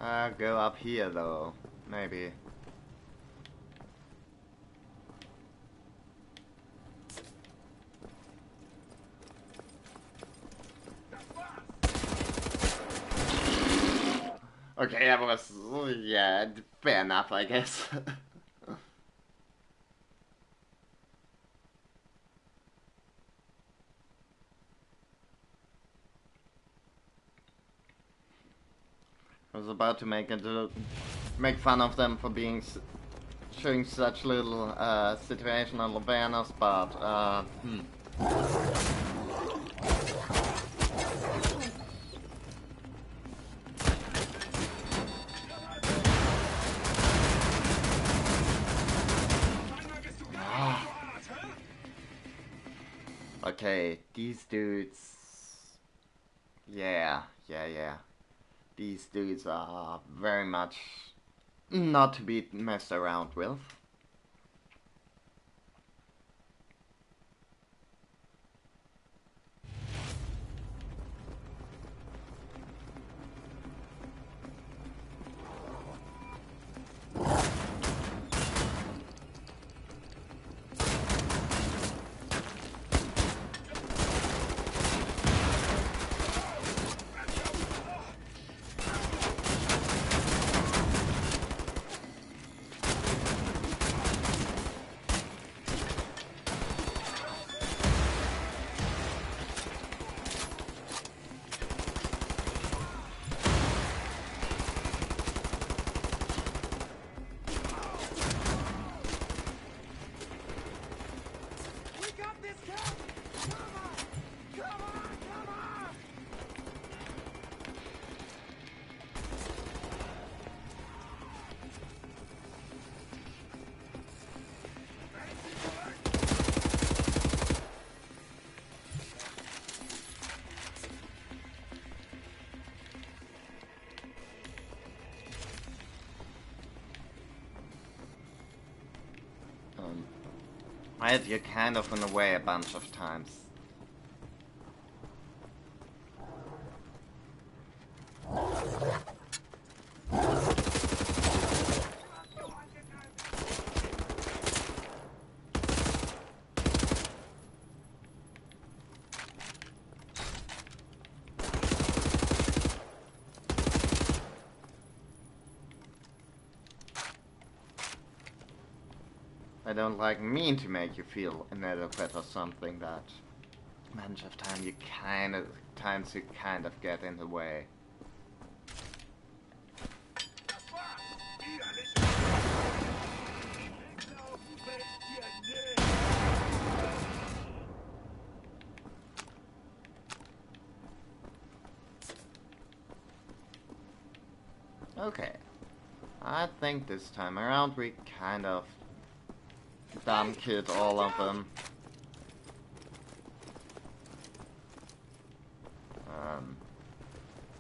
I'll go up here though, maybe. Okay, that was, yeah, fair enough, I guess. I was about to make fun of them for being showing such little situational awareness, but okay, these dudes, yeah. These dudes are very much not to be messed around with. I had you kind of in the way a bunch of times. I don't like mean to make you feel inadequate or something, but bunch of times you kind of get in the way. Okay, I think this time around we kind of dumb killed all of them.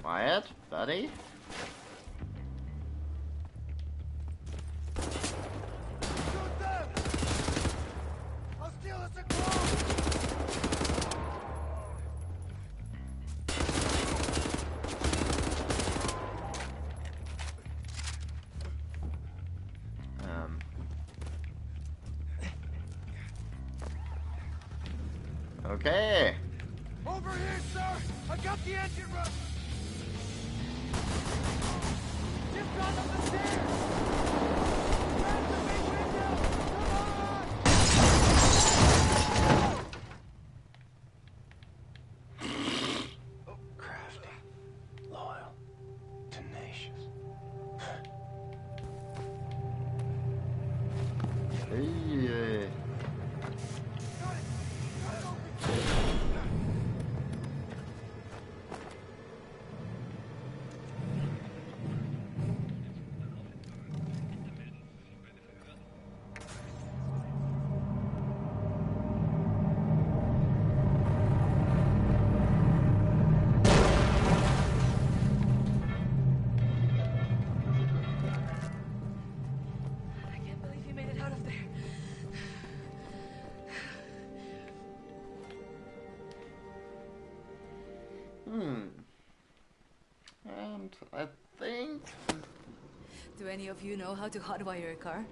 Quiet, buddy. Shoot them! I'll steal us a clone! Okay. Over here, sir! I got the engine room! Just gone up the stairs! Grab the big window! Come on! Crafty, loyal, tenacious. Hey. And I think... Do any of you know how to hotwire a car?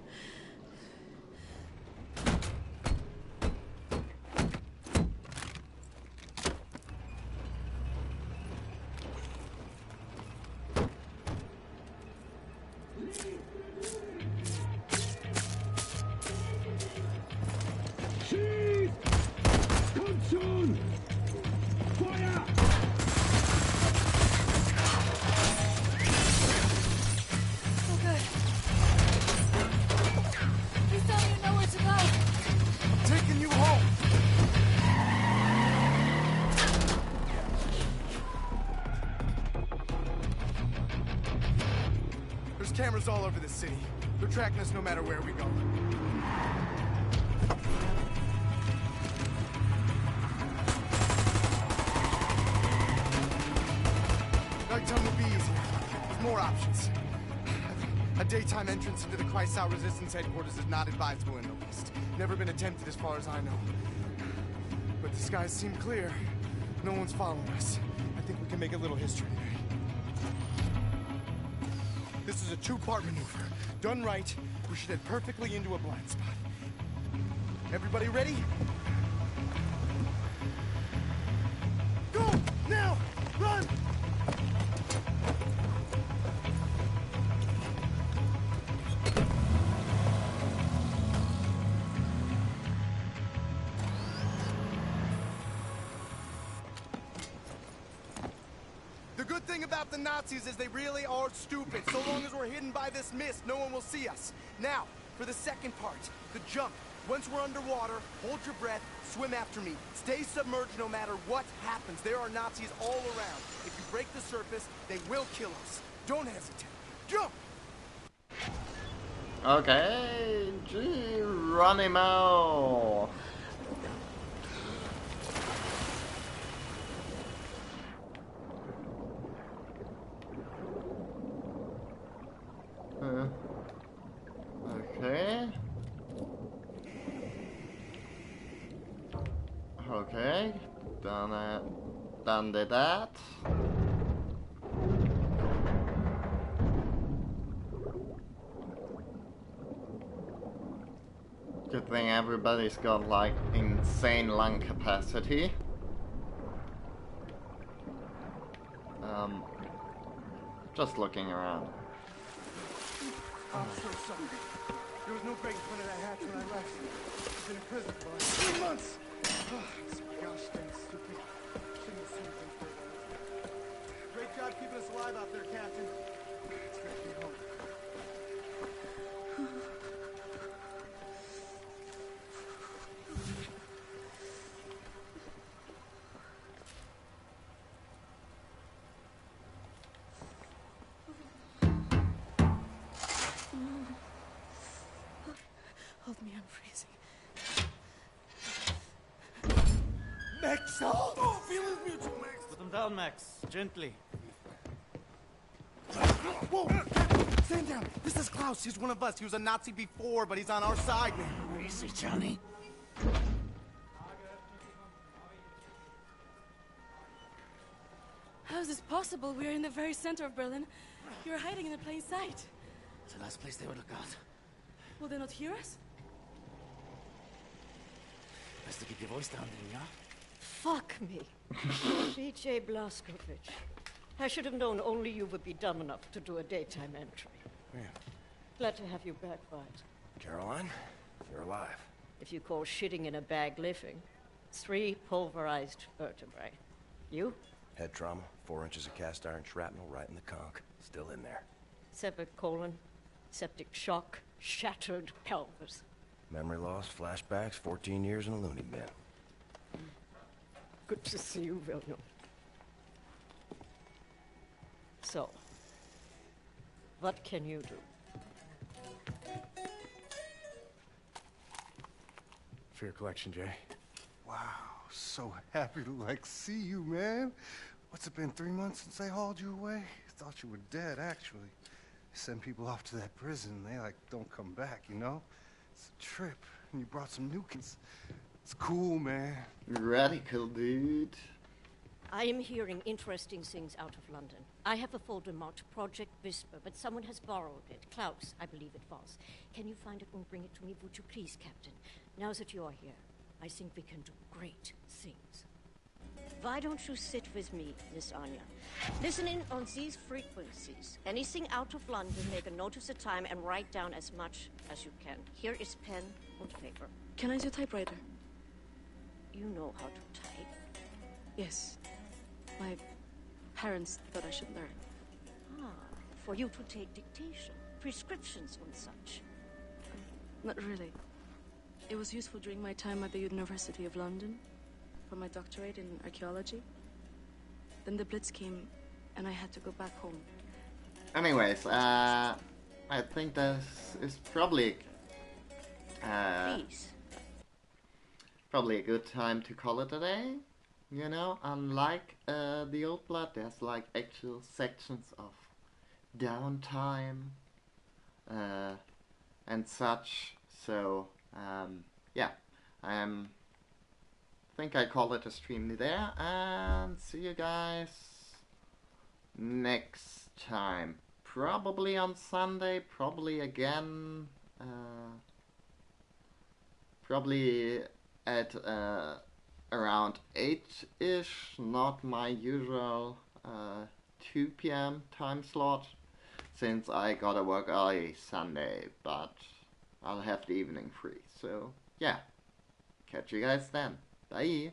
Cameras all over the city. They're tracking us no matter where we go. Nighttime will be easier. With more options. A daytime entrance into the Kreisau Resistance headquarters is not advisable in the least. Never been attempted as far as I know. But the skies seem clear. No one's following us. I think we can make a little history today. This is a two-part maneuver. Done right, we should head perfectly into a blind spot. Everybody ready? Go! Now! Run! The good thing about the Nazis is they really are stupid. So long as we're hidden by this mist, no one will see us. Now, for the second part, the jump. Once we're underwater, hold your breath, swim after me. Stay submerged no matter what happens. There are Nazis all around. If you break the surface, they will kill us. Don't hesitate. Jump! Okay, Geronimo. Okay. Okay. Done did that. Good thing everybody's got like insane lung capacity. Just looking around. I'm so sorry. There was no break in front of that hatch when I left. I was in a prison for like 2 months. Oh, it's gosh dang stupid. Shouldn't have seen things first. Great job keeping us alive out there, Captain. It's good to be home. Hold me, I'm freezing. Max! Oh, feelings mutual, Max! Put them down, Max. Gently. Whoa! Stand down! This is Klaus. He's one of us. He was a Nazi before, but he's on our side now. Where is he, Johnny? How is this possible? We're in the very center of Berlin. You're hiding in plain sight. It's the last place they would have got. Will they not hear us? Best to keep your voice down then, yeah? Fuck me. C.J. Blazkowicz. I should have known only you would be dumb enough to do a daytime entry. Yeah. Glad to have you back, Vite. Caroline, you're alive. If you call shitting in a bag living, 3 pulverized vertebrae. You? Head trauma, 4 inches of cast iron shrapnel right in the conch. Still in there. Severed colon, septic shock, shattered pelvis. Memory loss, flashbacks, 14 years in a loony bin. Good to see you, William. So, what can you do? For your collection, Jay. Wow, so happy to, see you, man. What's it been, 3 months since they hauled you away? I thought you were dead, actually. They send people off to that prison, and they, don't come back, you know? It's a trip, and you brought some new kids. It's cool, man. Radical, dude. I am hearing interesting things out of London. I have a folder marked Project Whisper, but someone has borrowed it. Klaus, I believe it was. Can you find it and bring it to me, would you please, Captain? Now that you are here, I think we can do great things. Why don't you sit with me, Miss Anya? Listen in on these frequencies. Anything out of London, make a note of the time and write down as much as you can. Here is pen and paper. Can I use a typewriter? You know how to type? Yes. My parents thought I should learn. For you to take dictation, prescriptions and such. Not really. It was useful during my time at the University of London for my doctorate in archaeology. Then the Blitz came and I had to go back home. Anyways, I think this is probably Please. probably a good time to call it a day. You know, unlike the Old Blood, there's actual sections of downtime and such. So yeah, think I call it a stream there, and see you guys next time. Probably on Sunday, probably again, probably at around 8-ish, not my usual 2 p.m. time slot, since I gotta work early Sunday, but I'll have the evening free. So yeah, catch you guys then. Bye.